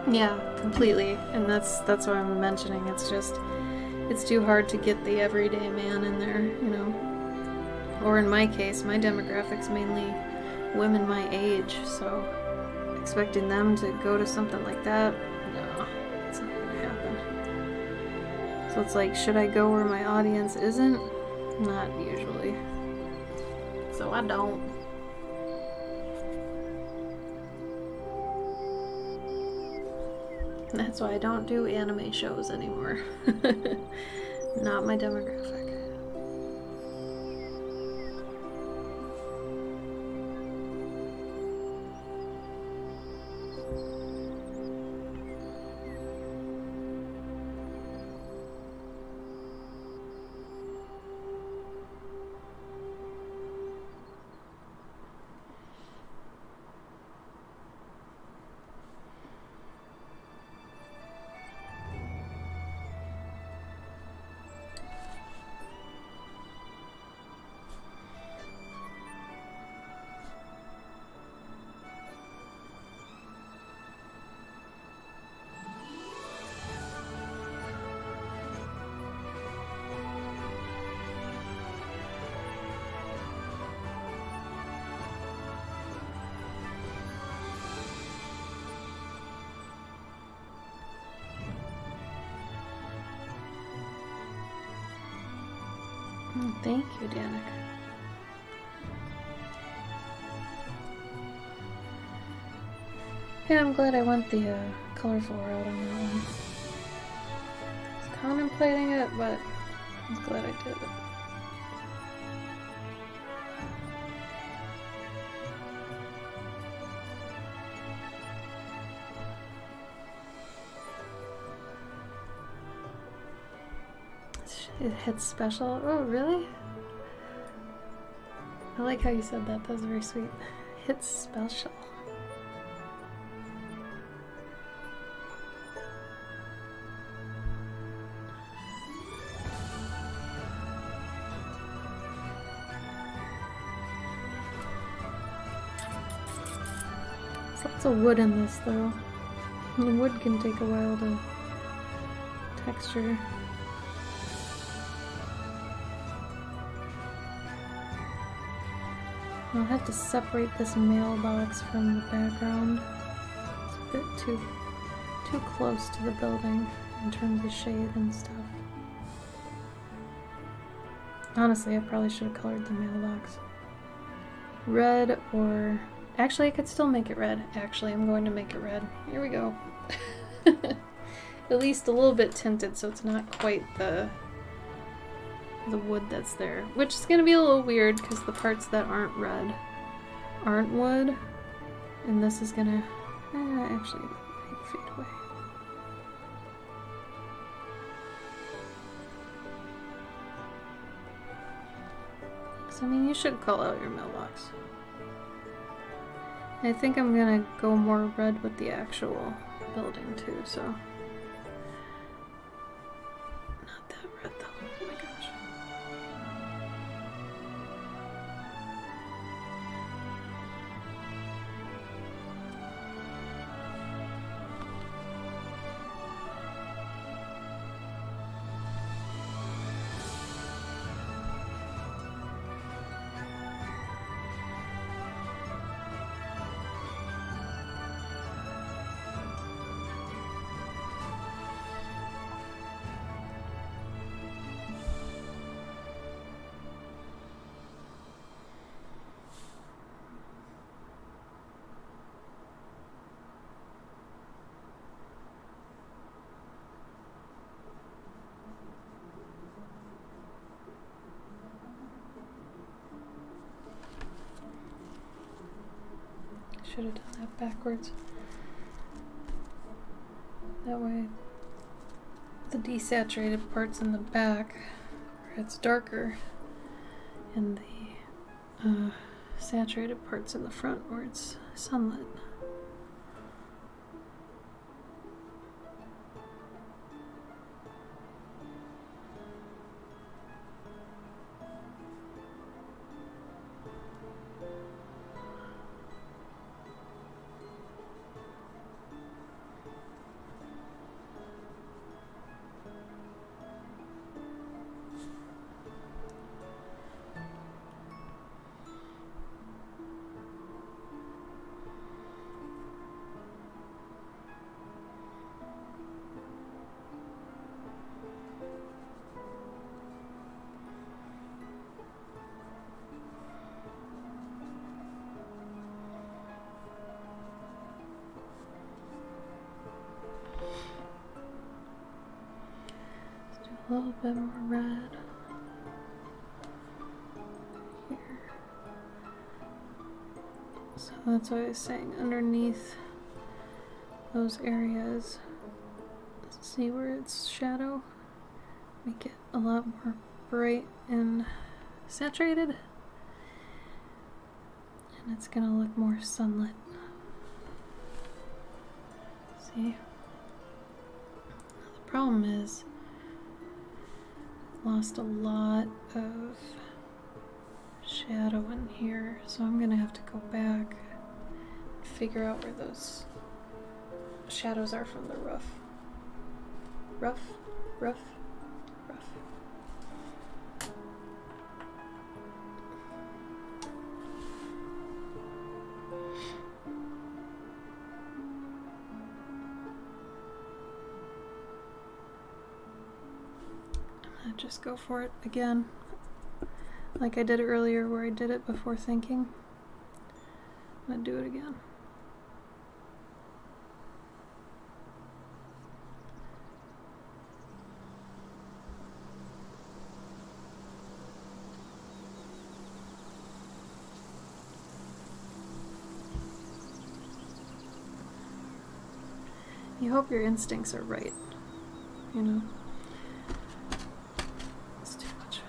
S2: Yeah, completely. And that's what I'm mentioning. It's too hard to get the everyday man in there, you know. Or in my case, my demographic's mainly women my age, so expecting them to go to something like that, no, it's not gonna happen. So it's like, should I go where my audience isn't? Not usually. So I don't. That's why I don't do anime shows anymore. Not my demographic. Thank you, Danik. Yeah, I'm glad I went the colorful route on that one. I was contemplating it, but I'm glad I did it. It hits special. Oh, really? I like how you said that. That was very sweet. Hits special. There's lots of wood in this, though. And wood can take a while to texture. I'll have to separate this mailbox from the background. It's a bit too close to the building in terms of shade and stuff. Honestly, I probably should have colored the mailbox red, or actually I could still make it red. Actually, I'm going to make it red. Here we go. At least a little bit tinted so it's not quite the wood that's there, which is going to be a little weird because the parts that aren't red aren't wood, and this is going to actually fade away. So I mean, you should call out your mailbox. And I think I'm going to go more red with the actual building too, so not that red though. Oh my gosh. Should have done that backwards. That way the desaturated parts in the back where it's darker, and the saturated parts in the front where it's sunlit. A little bit more red here. So that's what I was saying, underneath those areas, see where it's shadow? Make it a lot more bright and saturated. And it's gonna look more sunlit. See? The problem is lost a lot of shadow in here, so I'm gonna have to go back and figure out where those shadows are from the roof. Rough. Just go for it again. like I did earlier where I did it before thinking. I'm gonna do it again. You hope your instincts are right, you know? It's too much.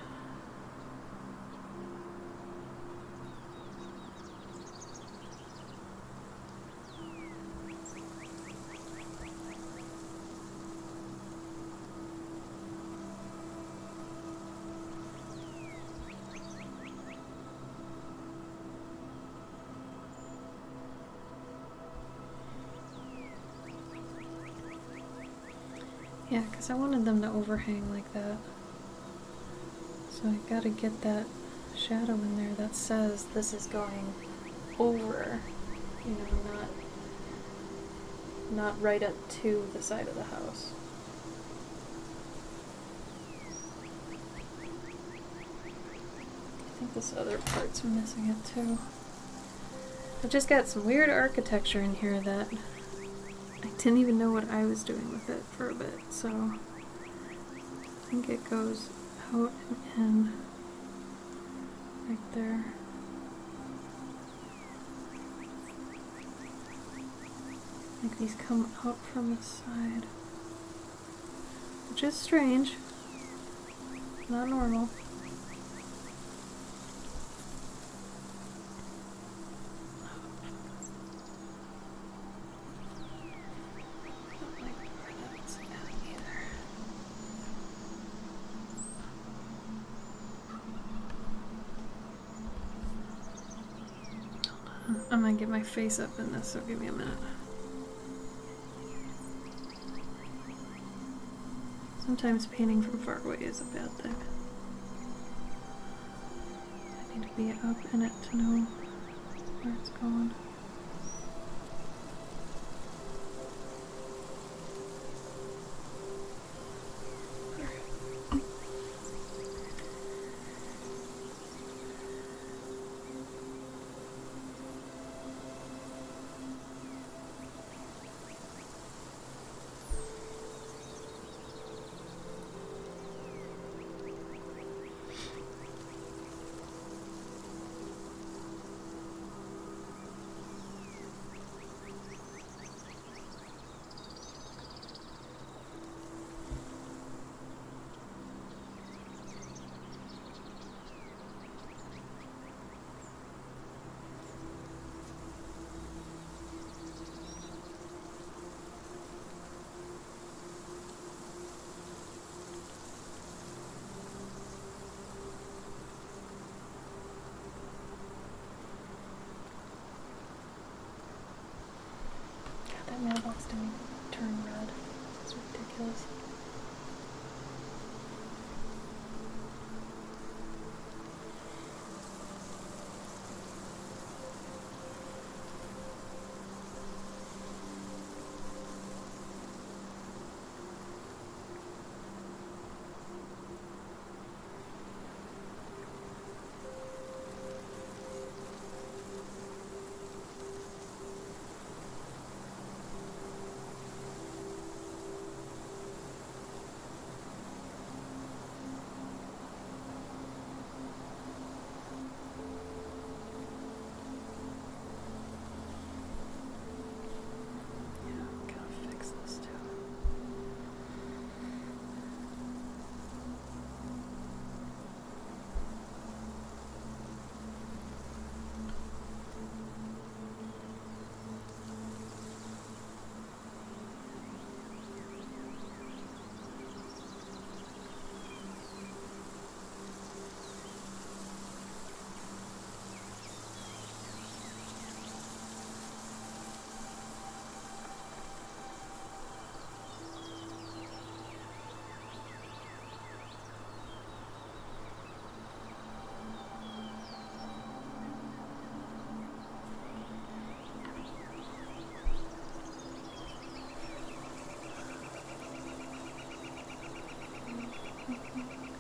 S2: Yeah, because I wanted them to overhang like that. So I gotta get that shadow in there that says this is going over, you know, not right up to the side of the house. I think this other part's missing it too. I've just got some weird architecture in here that I didn't even know what I was doing with it for a bit, so I think it goes out and in right there. Like these come out from the side, which is strange, not normal. I'm gonna get my face up in this, so give me a minute. Sometimes painting from far away is a bad thing. I need to be up in it to know where it's going. That mailbox didn't turn red. It's ridiculous.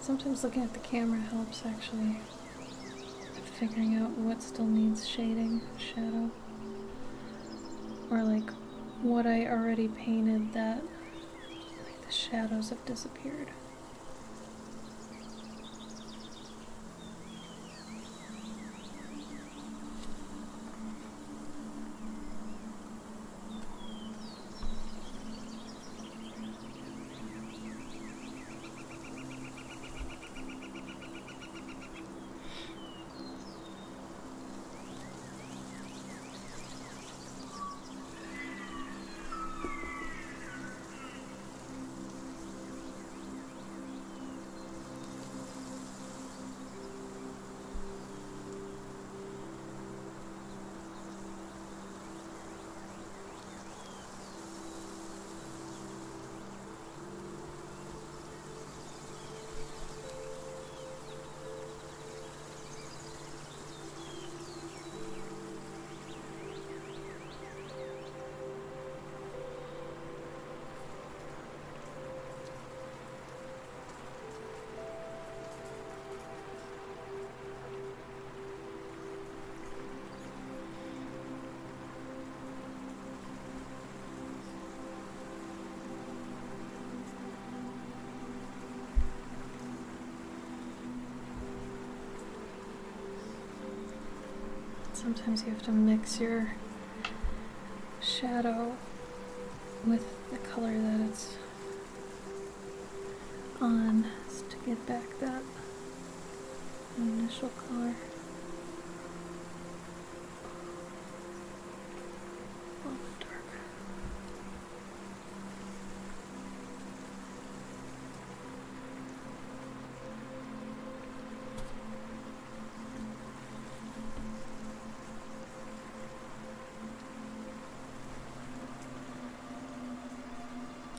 S2: Sometimes looking at the camera helps, actually. figuring out what still needs shading, shadow. Or like what I already painted that like the shadows have disappeared. Sometimes you have to mix your shadow with the color that it's on to get back that initial color. A little dark.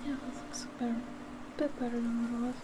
S2: Yeah, this looks better, a bit better than what it was.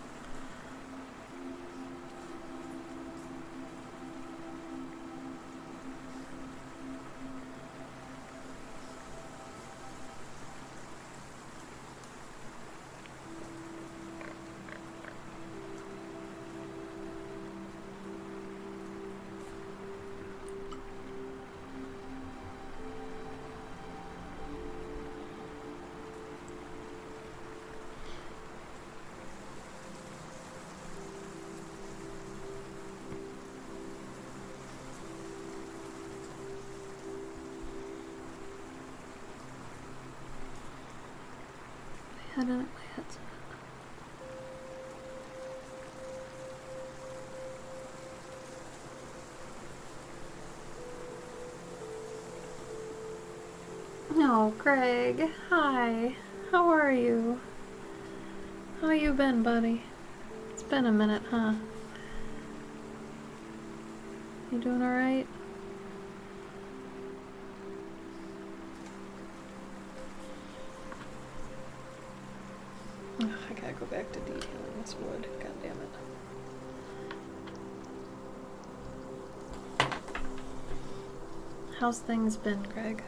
S2: I had it at my headset. No, Greg. Hi. How are you? How you been, buddy? It's been a minute, huh? You doing alright? I gotta go back to detailing this wood. God damn it. How's things been, Greg?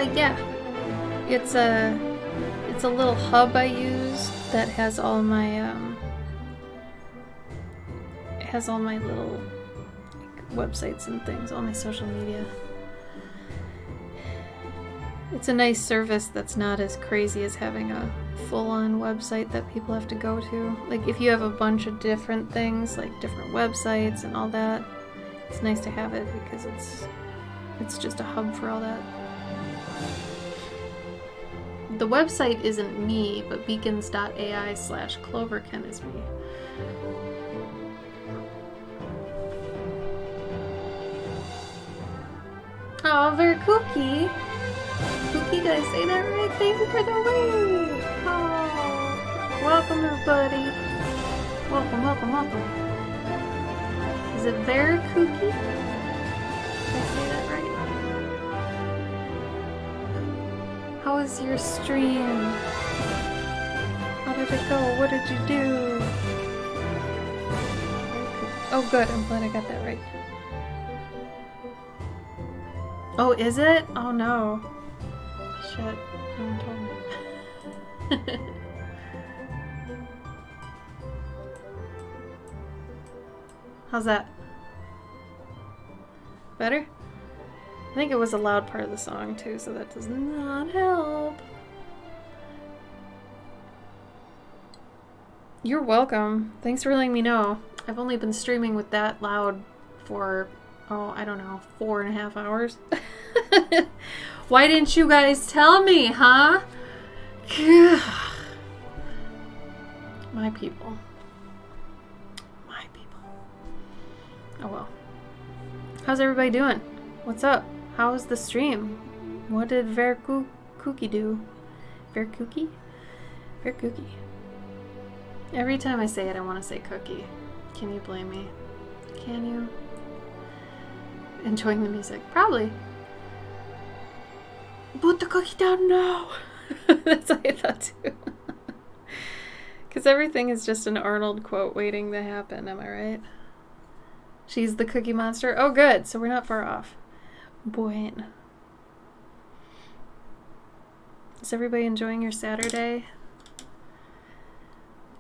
S2: Yeah. It's a little hub I use that has all my little websites and things, all my social media. It's a nice service that's not as crazy as having a full-on website that people have to go to. Like if you have a bunch of different things, like different websites and all that, it's nice to have it because it's just a hub for all that. The website isn't me, but beacons.ai/Cloverken is me. Oh, very kooky. Kooky, did I say that right? Thank you for the wave. Oh, welcome everybody. Welcome, welcome, welcome. Is it very kooky? Did I say that right? How was your stream? How did it go? What did you do? Oh good, I'm glad I got that right. Oh, is it? Oh no. Shit, no one told me. How's that? Better? I think it was a loud part of the song too, so that does not help. You're welcome. Thanks for letting me know. I've only been streaming with that loud for, oh, I don't know, 4.5 hours. Why didn't you guys tell me, huh? My people. My people. Oh well. How's everybody doing? What's up? How was the stream? What did Verkookie do? Verkookie? Verkookie. Every time I say it, I want to say cookie. Can you blame me? Can you? Enjoying the music? Probably. Put the cookie down now! That's what I thought too. Because everything is just an Arnold quote waiting to happen, am I right? She's the cookie monster? Oh good, so we're not far off. Buen. Is everybody enjoying your Saturday?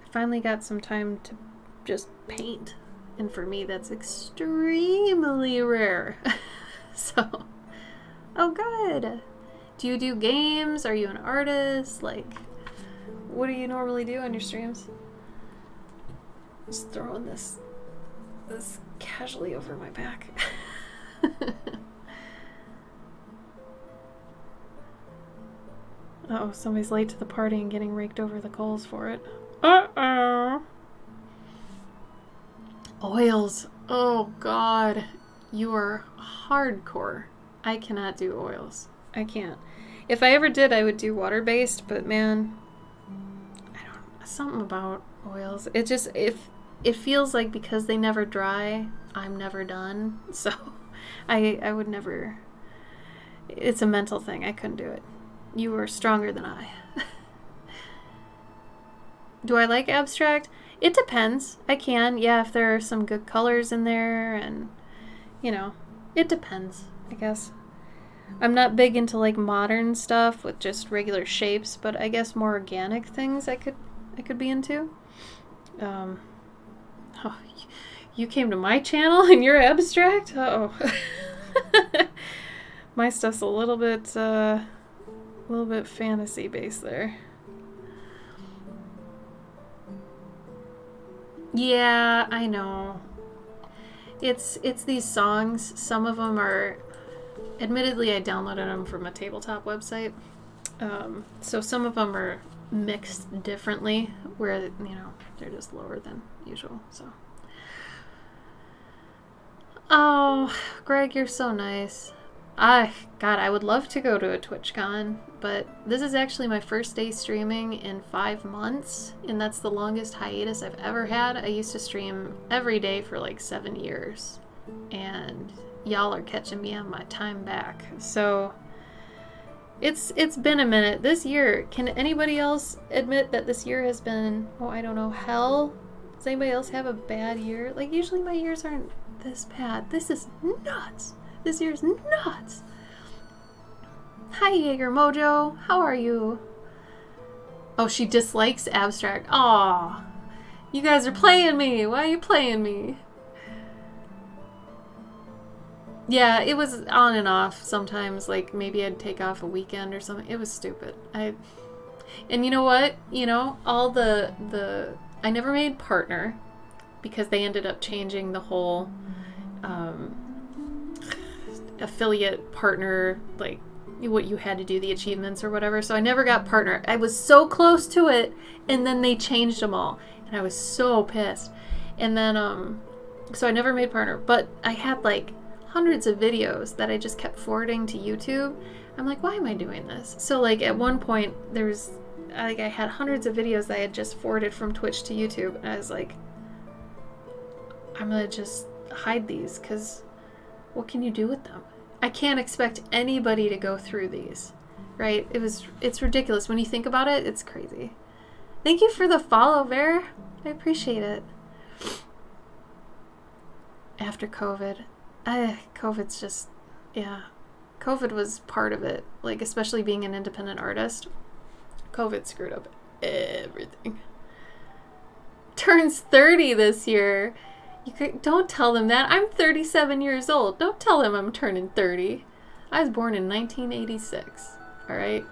S2: I finally got some time to just paint. And for me, that's extremely rare. So, oh good. Do you do games? Are you an artist? Like, what do you normally do on your streams? Just throwing this casually over my back. Uh-oh, somebody's late to the party and getting raked over the coals for it. Uh-oh. Oils. Oh, God. You are hardcore. I cannot do oils. I can't. If I ever did, I would do water-based, but man, I don't, something about oils. It just, it feels like because they never dry, I'm never done. So I would never, it's a mental thing. I couldn't do it. You are stronger than I. Do I like abstract? It depends. I can, yeah, if there are some good colors in there and, you know, it depends, I guess. I'm not big into like modern stuff with just regular shapes, but I guess more organic things I could be into. Oh, you came to my channel and you're abstract? Uh-oh. My stuff's a little bit fantasy based there. Yeah, I know. It's these songs. Some of them are, admittedly, I downloaded them from a tabletop website. So some of them are mixed differently, where, you know, they're just lower than usual. So. Oh, Greg, you're so nice. God, I would love to go to a TwitchCon, but this is actually my first day streaming in 5 months, and that's the longest hiatus I've ever had. I used to stream every day for like 7 years, and y'all are catching me on my time back. So it's been a minute. This year, can anybody else admit that this year has been, oh, I don't know, hell? Does anybody else have a bad year? Like, usually my years aren't this bad. This is nuts. This year's nuts. Hi, Jaeger Mojo. How are you? Oh, she dislikes abstract. Aw. You guys are playing me. Why are you playing me? Yeah, it was on and off sometimes. Like, maybe I'd take off a weekend or something. It was stupid. And you know what? You know, all I never made partner because they ended up changing the whole affiliate partner, like what you had to do, the achievements or whatever. So I never got partner. I was so close to it, and then they changed them all, and I was so pissed. And then so I never made partner, but I had like hundreds of videos that I just kept forwarding to YouTube. I'm like, why am I doing this? So like at one point I had hundreds of videos that I had just forwarded from Twitch to YouTube, and I was like, I'm gonna just hide these, because what can you do with them? I can't expect anybody to go through these, right? It's ridiculous. When you think about it, it's crazy. Thank you for the follow, Bear. I appreciate it. After COVID, COVID's just, yeah. COVID was part of it, like especially being an independent artist. COVID screwed up everything. Turns 30 this year. Don't tell them that. I'm 37 years old. Don't tell them I'm turning 30. I was born in 1986. All right?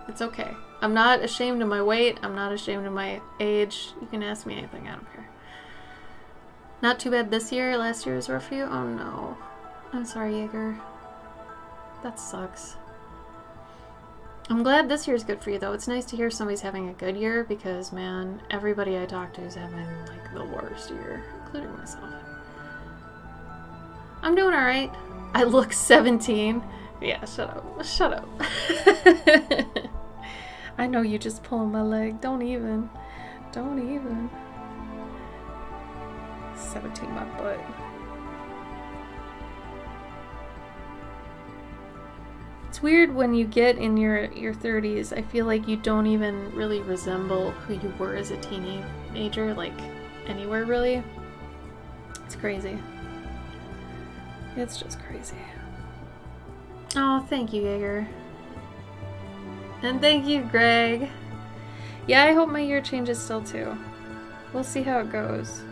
S2: It's okay. I'm not ashamed of my weight. I'm not ashamed of my age. You can ask me anything. I don't care. Not too bad this year. Last year was rough for you? Oh, no. I'm sorry, Jaeger. That sucks. I'm glad this year's good for you, though. It's nice to hear somebody's having a good year because, man, everybody I talk to is having, like, the worst year, including myself. I'm doing alright. I look 17. Yeah, shut up. Shut up. I know you just pulling my leg. Don't even. 17 my butt. It's weird when you get in your 30s. I feel like you don't even really resemble who you were as a teenager, like anywhere really. It's crazy. It's just crazy. Oh, thank you, Jaeger. And thank you, Greg. Yeah, I hope my year changes still too. We'll see how it goes.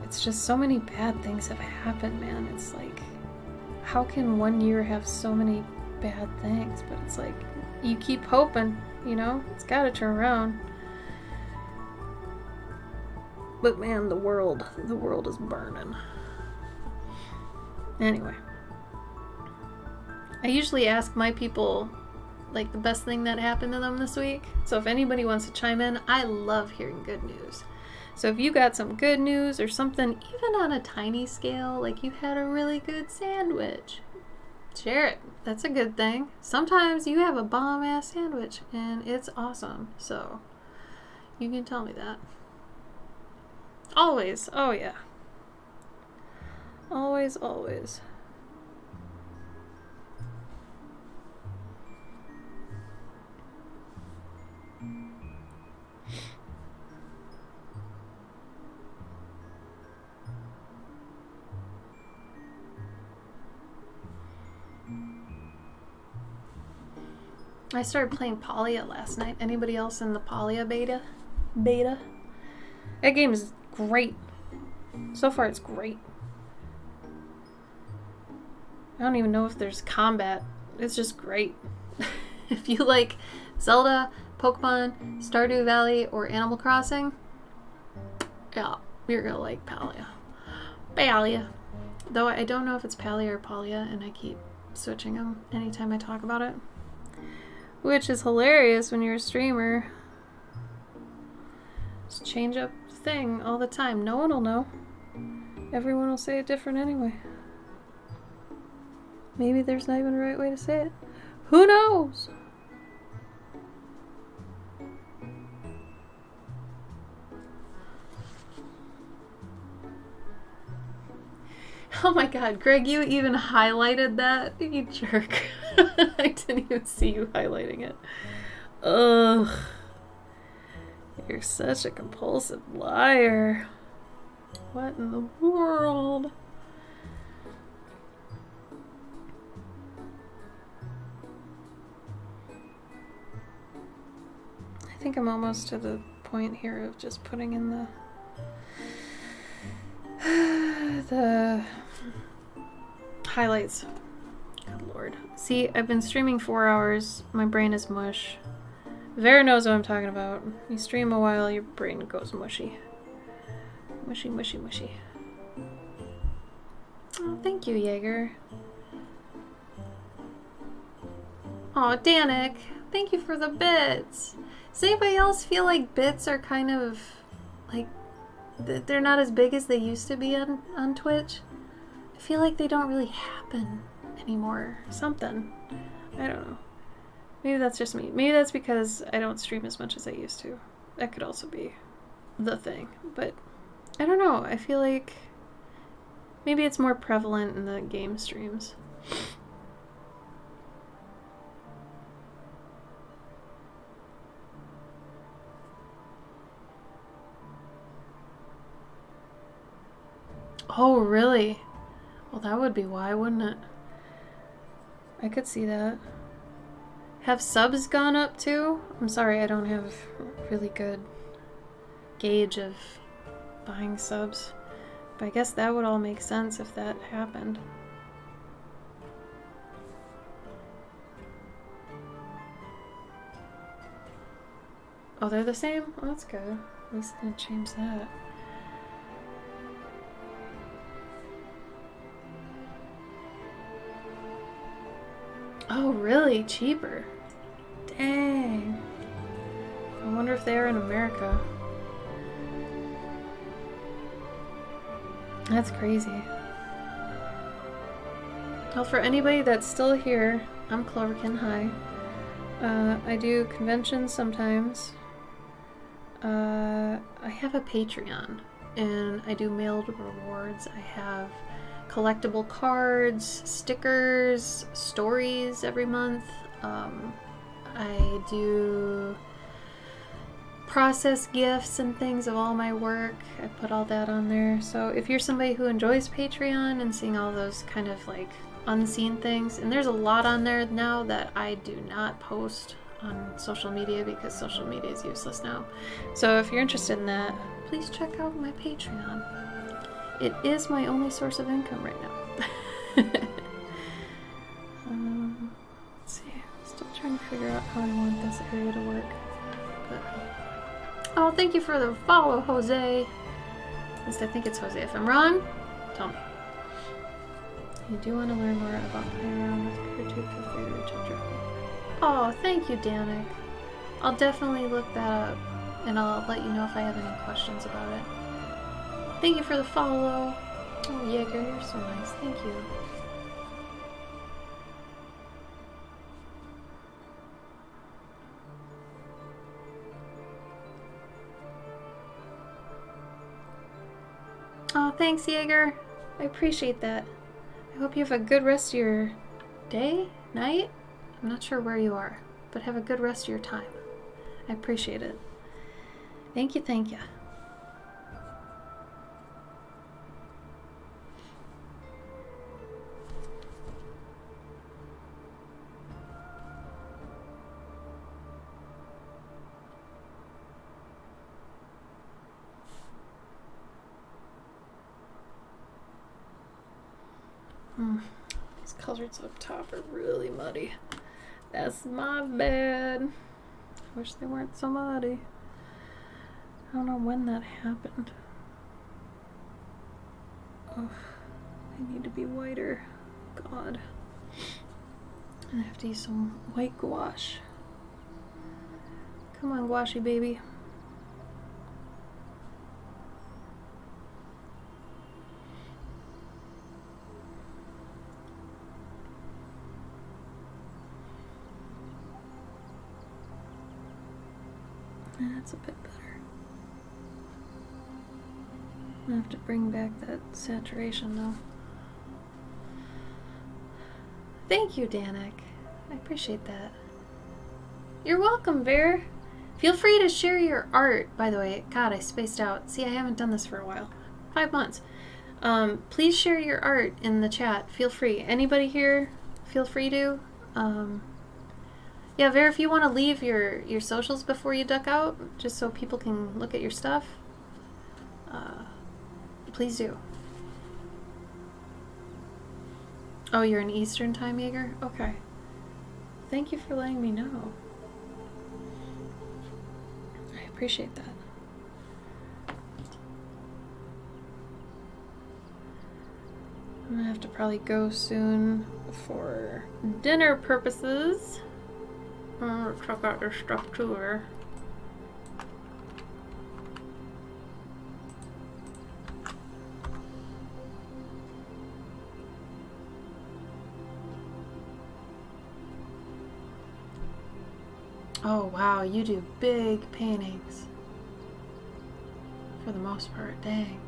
S2: It's just so many bad things have happened, man. It's like, how can one year have so many bad things? But it's like, you keep hoping, you know? It's gotta turn around. But man, the world is burning. Anyway. I usually ask my people, like, the best thing that happened to them this week. So if anybody wants to chime in, I love hearing good news. So if you got some good news or something, even on a tiny scale, like you had a really good sandwich, share it. That's a good thing. Sometimes you have a bomb-ass sandwich and it's awesome. So you can tell me that. Always. Oh, yeah. Always, always. I started playing Palia last night. Anybody else in the Palia beta? That game is great. So far it's great. I don't even know if there's combat. It's just great. If you like Zelda, Pokemon, Stardew Valley, or Animal Crossing, yeah, you're gonna like Palia. Palia. Though I don't know if it's Palia or Palia, and I keep switching them anytime I talk about it. Which is hilarious when you're a streamer. Just change up the thing all the time. No one will know. Everyone will say it different anyway. Maybe there's not even a right way to say it. Who knows? Oh my god, Greg, you even highlighted that? You jerk. I didn't even see you highlighting it. Ugh. You're such a compulsive liar. What in the world? think I'm almost to the point here of just putting in the highlights. Good lord. See, I've been streaming 4 hours. My brain is mush. Vera knows what I'm talking about. You stream a while, your brain goes mushy. Mushy, mushy, mushy. Oh, thank you, Jaeger. Oh, Danik, thank you for the bits. Does anybody else feel like bits are kind of like they're not as big as they used to be on Twitch? I feel like they don't really happen anymore. Something. I don't know. Maybe that's just me. Maybe that's because I don't stream as much as I used to. That could also be the thing. But I don't know. I feel like maybe it's more prevalent in the game streams. Oh, really? Well, that would be why, wouldn't it? I could see that. Have subs gone up too? I'm sorry, I don't have a really good gauge of buying subs. But I guess that would all make sense if that happened. Oh, they're the same? Oh, that's good. At least I didn't change that. Oh, really? Cheaper? Dang. I wonder if they're in America. That's crazy. Well, for anybody that's still here, I'm Cloverkin. Hi. I do conventions sometimes. I have a Patreon, and I do mailed rewards. I have collectible cards, stickers, stories every month. I do process gifts and things of all my work. I put all that on there. So if you're somebody who enjoys Patreon and seeing all those kind of like unseen things, and there's a lot on there now that I do not post on social media because social media is useless now. So if you're interested in that, please check out my Patreon. It is my only source of income right now. Let's see. Still trying to figure out how I want this area to work. But oh, thank you for the follow, Jose. At least I think it's Jose. If I'm wrong, tell me. You do want to learn more about playing around with PeerTube, feel free to reach out directly. Oh, thank you, Danik. I'll definitely look that up, and I'll let you know if I have any questions about it. Thank you for the follow. Oh, Jaeger, you're so nice. Thank you. Oh, thanks, Jaeger. I appreciate that. I hope you have a good rest of your day, night. I'm not sure where you are, but have a good rest of your time. I appreciate it. Thank you, thank you. These colors up top are really muddy. That's my bad. I wish they weren't so muddy. I don't know when that happened. Oh, I need to be whiter. God. I have to use some white gouache. Come on, gouache baby. That's a bit better. I have to bring back that saturation though. Thank you, Danik. I appreciate that. You're welcome, Bear. Feel free to share your art. By the way, God, I spaced out. See, I haven't done this for a while. 5 months. Please share your art in the chat. Feel free. Anybody here, feel free to. Yeah, Vera, if you want to leave your socials before you duck out, just so people can look at your stuff, please do. Oh, you're in Eastern Time, Jaeger? Okay. Thank you for letting me know. I appreciate that. I'm gonna have to probably go soon for dinner purposes. Check out their stuff too there. Oh wow, you do big paintings. For the most part, dang.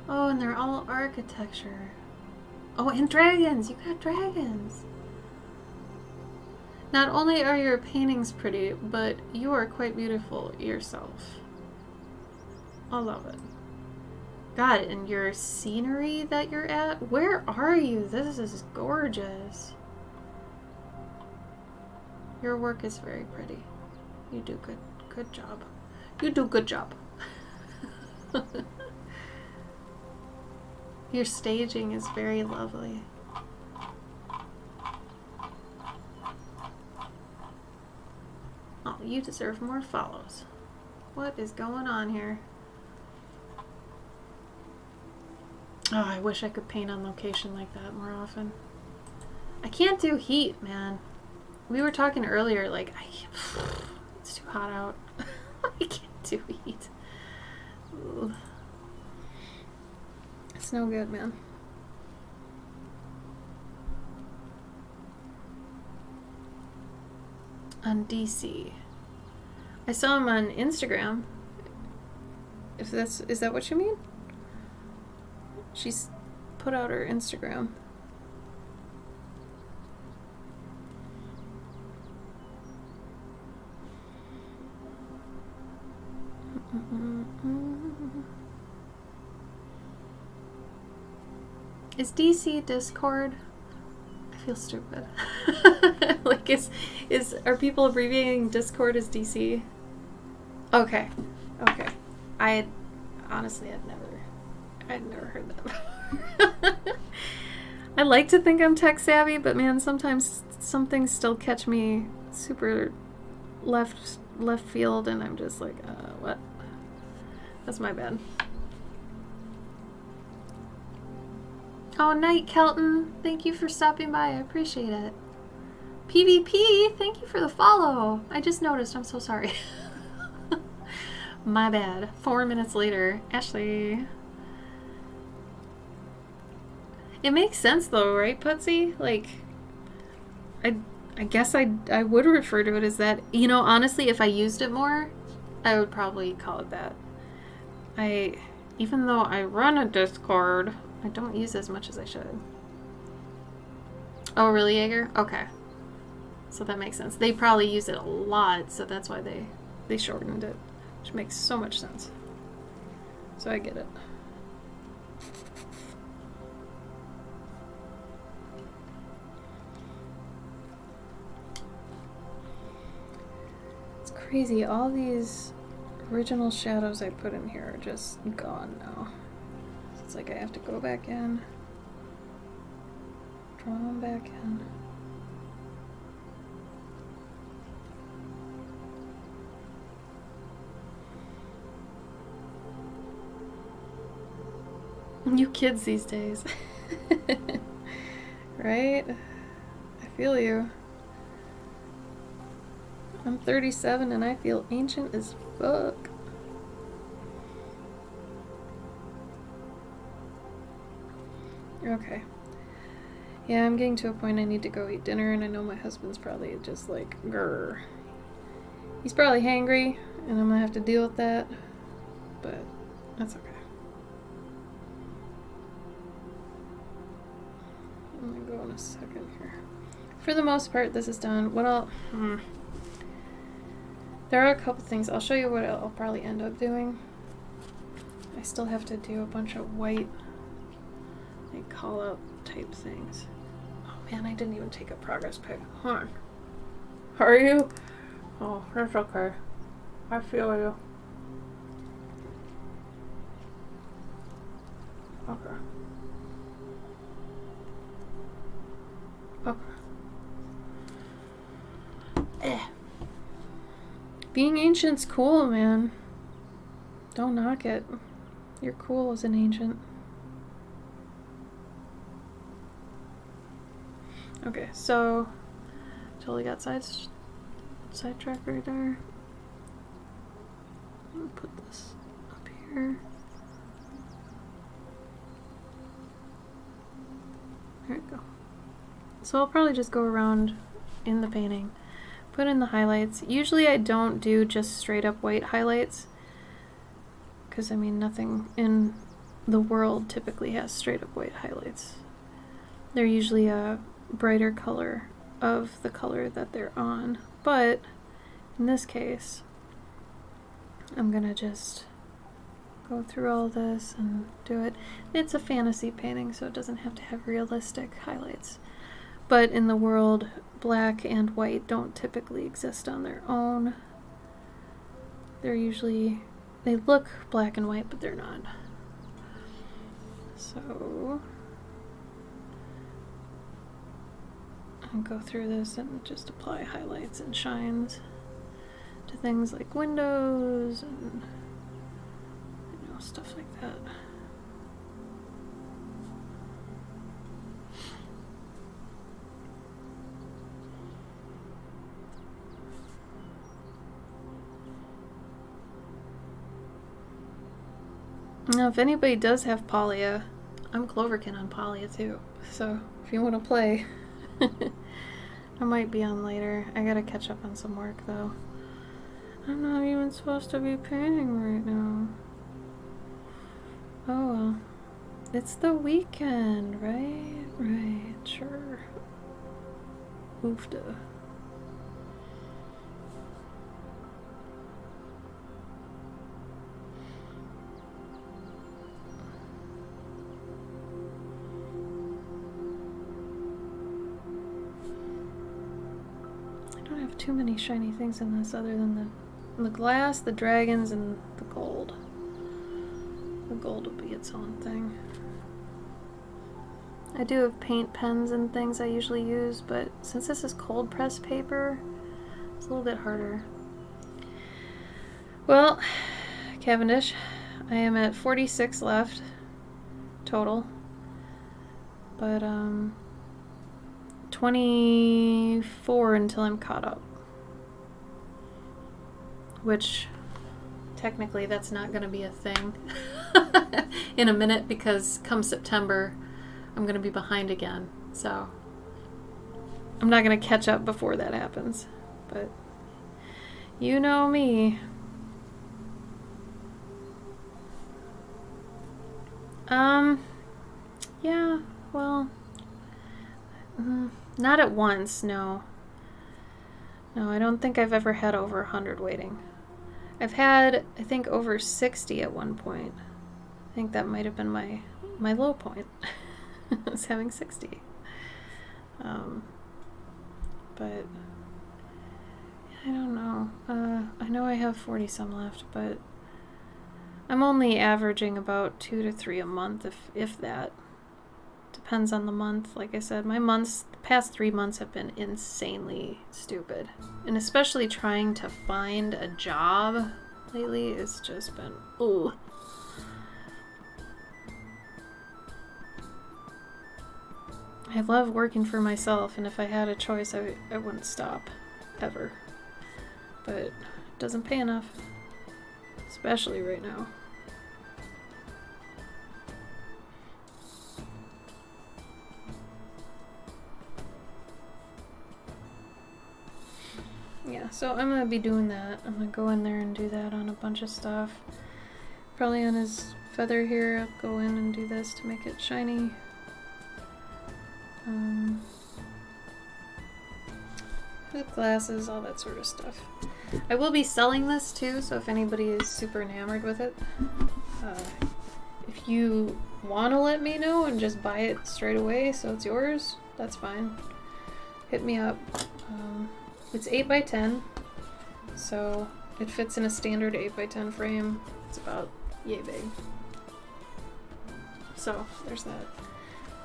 S2: Oh, and they're all architecture. Oh, and dragons! You got dragons! Not only are your paintings pretty, but you are quite beautiful yourself. I love it. God, and your scenery that you're at? Where are you? This is gorgeous. Your work is very pretty. You do good job. You do good job. Your staging is very lovely. Oh, you deserve more follows. What is going on here? Oh, I wish I could paint on location like that more often. I can't do heat, man. We were talking earlier, like, it's too hot out. I can't do heat. Ooh. It's no good, man. On DC. I saw him on Instagram. Is that what you mean? She's put out her Instagram. Is DC Discord? I feel stupid. Like, are people abbreviating Discord as DC? Okay. I'd never heard that. I like to think I'm tech savvy, but man, sometimes some things still catch me super left field, and I'm just like, what? That's my bad. Oh, Night Kelton, thank you for stopping by. I appreciate it. PvP, thank you for the follow. I just noticed. I'm so sorry. My bad. 4 minutes later. Ashley. It makes sense though, right, Putsy? Like, I guess I would refer to it as that. You know, honestly, if I used it more, I would probably call it that. Even though I run a Discord, I don't use it as much as I should. Oh, really, Jaeger? Okay. So that makes sense. They probably use it a lot, so that's why they shortened it. Which makes so much sense. So I get it. It's crazy. All these original shadows I put in here are just gone now. It's like I have to go back in, draw them back in. You kids these days. Right? I feel you. I'm 37 and I feel ancient as fuck. Okay. Yeah, I'm getting to a point I need to go eat dinner, and I know my husband's probably just like, grrr. He's probably hangry, and I'm gonna have to deal with that, but that's okay. I'm gonna go in a second here. For the most part, this is done. There are a couple things. I'll show you what I'll probably end up doing. I still have to do a bunch of white call out type things. Oh man, I didn't even take a progress pic. Hold on. Are you? Oh, that's okay. I feel you. Okay. Okay. Being ancient's cool, man. Don't knock it. You're cool as an ancient. Okay, so totally got sidetracked right there. I'll put this up here. There we go. So I'll probably just go around in the painting, put in the highlights. Usually I don't do just straight up white highlights, because I mean nothing in the world typically has straight up white highlights. They're usually a brighter color of the color that they're on, but in this case I'm gonna just go through all this and do it. It's a fantasy painting, so it doesn't have to have realistic highlights, but in the world black and white don't typically exist on their own. They're usually, they look black and white, but they're not. So I'll go through this and just apply highlights and shines to things like windows and, you know, stuff like that. Now, if anybody does have Polya, I'm Cloverkin on Polya too, so if you want to play, I might be on later. I gotta catch up on some work though. I'm not even supposed to be painting right now. Oh well. It's the weekend, right? Right, sure. Oofda. Too many shiny things in this other than the glass, the dragons, and the gold. The gold will be its own thing. I do have paint pens and things I usually use, but since this is cold press paper, it's a little bit harder. Well, Cavendish, I am at 46 left total, but 24 until I'm caught up. Which, technically, that's not going to be a thing in a minute, because come September, I'm going to be behind again. So, I'm not going to catch up before that happens. But, you know me. Yeah, well, not at once, no. No, I don't think I've ever had over 100 waiting. I've had, I think, over 60 at one point. I think that might have been my low point. I was having 60. But I don't know. I know I have 40 some left, but I'm only averaging about 2 to 3 a month, if that. Depends on the month. Like I said, my months, the past 3 months have been insanely stupid. And especially trying to find a job lately, it's just been, ooh. I love working for myself, and if I had a choice, I wouldn't stop, ever. But it doesn't pay enough, especially right now. Yeah, so I'm gonna be doing that. I'm gonna go in there and do that on a bunch of stuff. Probably on his feather here, I'll go in and do this to make it shiny. With glasses, all that sort of stuff. I will be selling this too, so if anybody is super enamored with it, if you want to let me know and just buy it straight away so it's yours, that's fine. Hit me up. It's 8x10, so it fits in a standard 8x10 frame. It's about yay big. So there's that.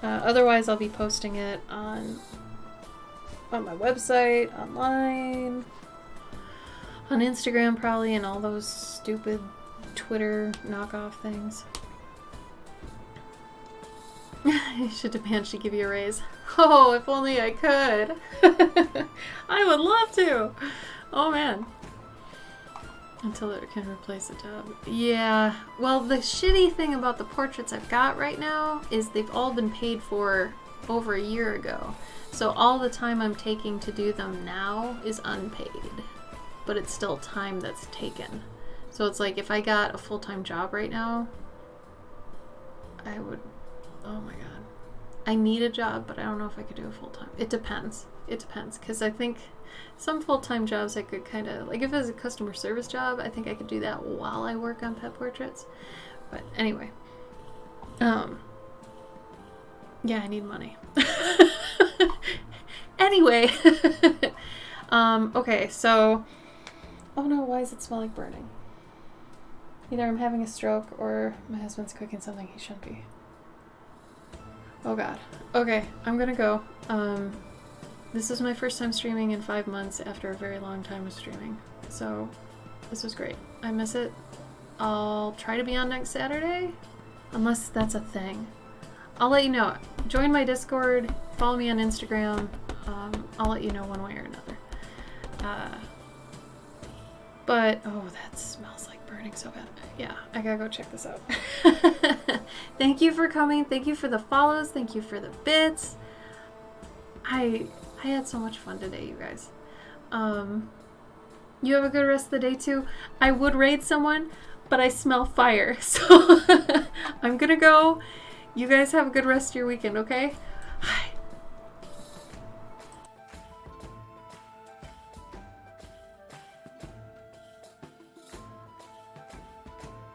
S2: Otherwise, I'll be posting it on my website, online, on Instagram probably, and all those stupid Twitter knockoff things. You should demand she give you a raise. Oh, if only I could. I would love to. Oh man. Until it can replace a job. Yeah. Well, the shitty thing about the portraits I've got right now is they've all been paid for over a year ago. So all the time I'm taking to do them now is unpaid. But it's still time that's taken. So it's like if I got a full-time job right now, I would... Oh my god. I need a job, but I don't know if I could do it full-time. It depends. It depends. Because I think some full-time jobs I could kind of... Like if it was a customer service job, I think I could do that while I work on pet portraits. But anyway. Yeah, I need money. Anyway. Okay, so... Oh no, why does it smell like burning? Either I'm having a stroke or my husband's cooking something he shouldn't be. Oh god. Okay, I'm gonna go. This is my first time streaming in 5 months after a very long time of streaming. So, this was great. I miss it. I'll try to be on next Saturday, unless that's a thing. I'll let you know. Join my Discord, follow me on Instagram. I'll let you know one way or another. But, oh, that smells like burning so bad. Yeah, I gotta go check this out. Thank you for coming. Thank you for the follows. Thank you for the bits. I had so much fun today, you guys. You have a good rest of the day, too. I would raid someone, but I smell fire. So I'm gonna go. You guys have a good rest of your weekend, okay?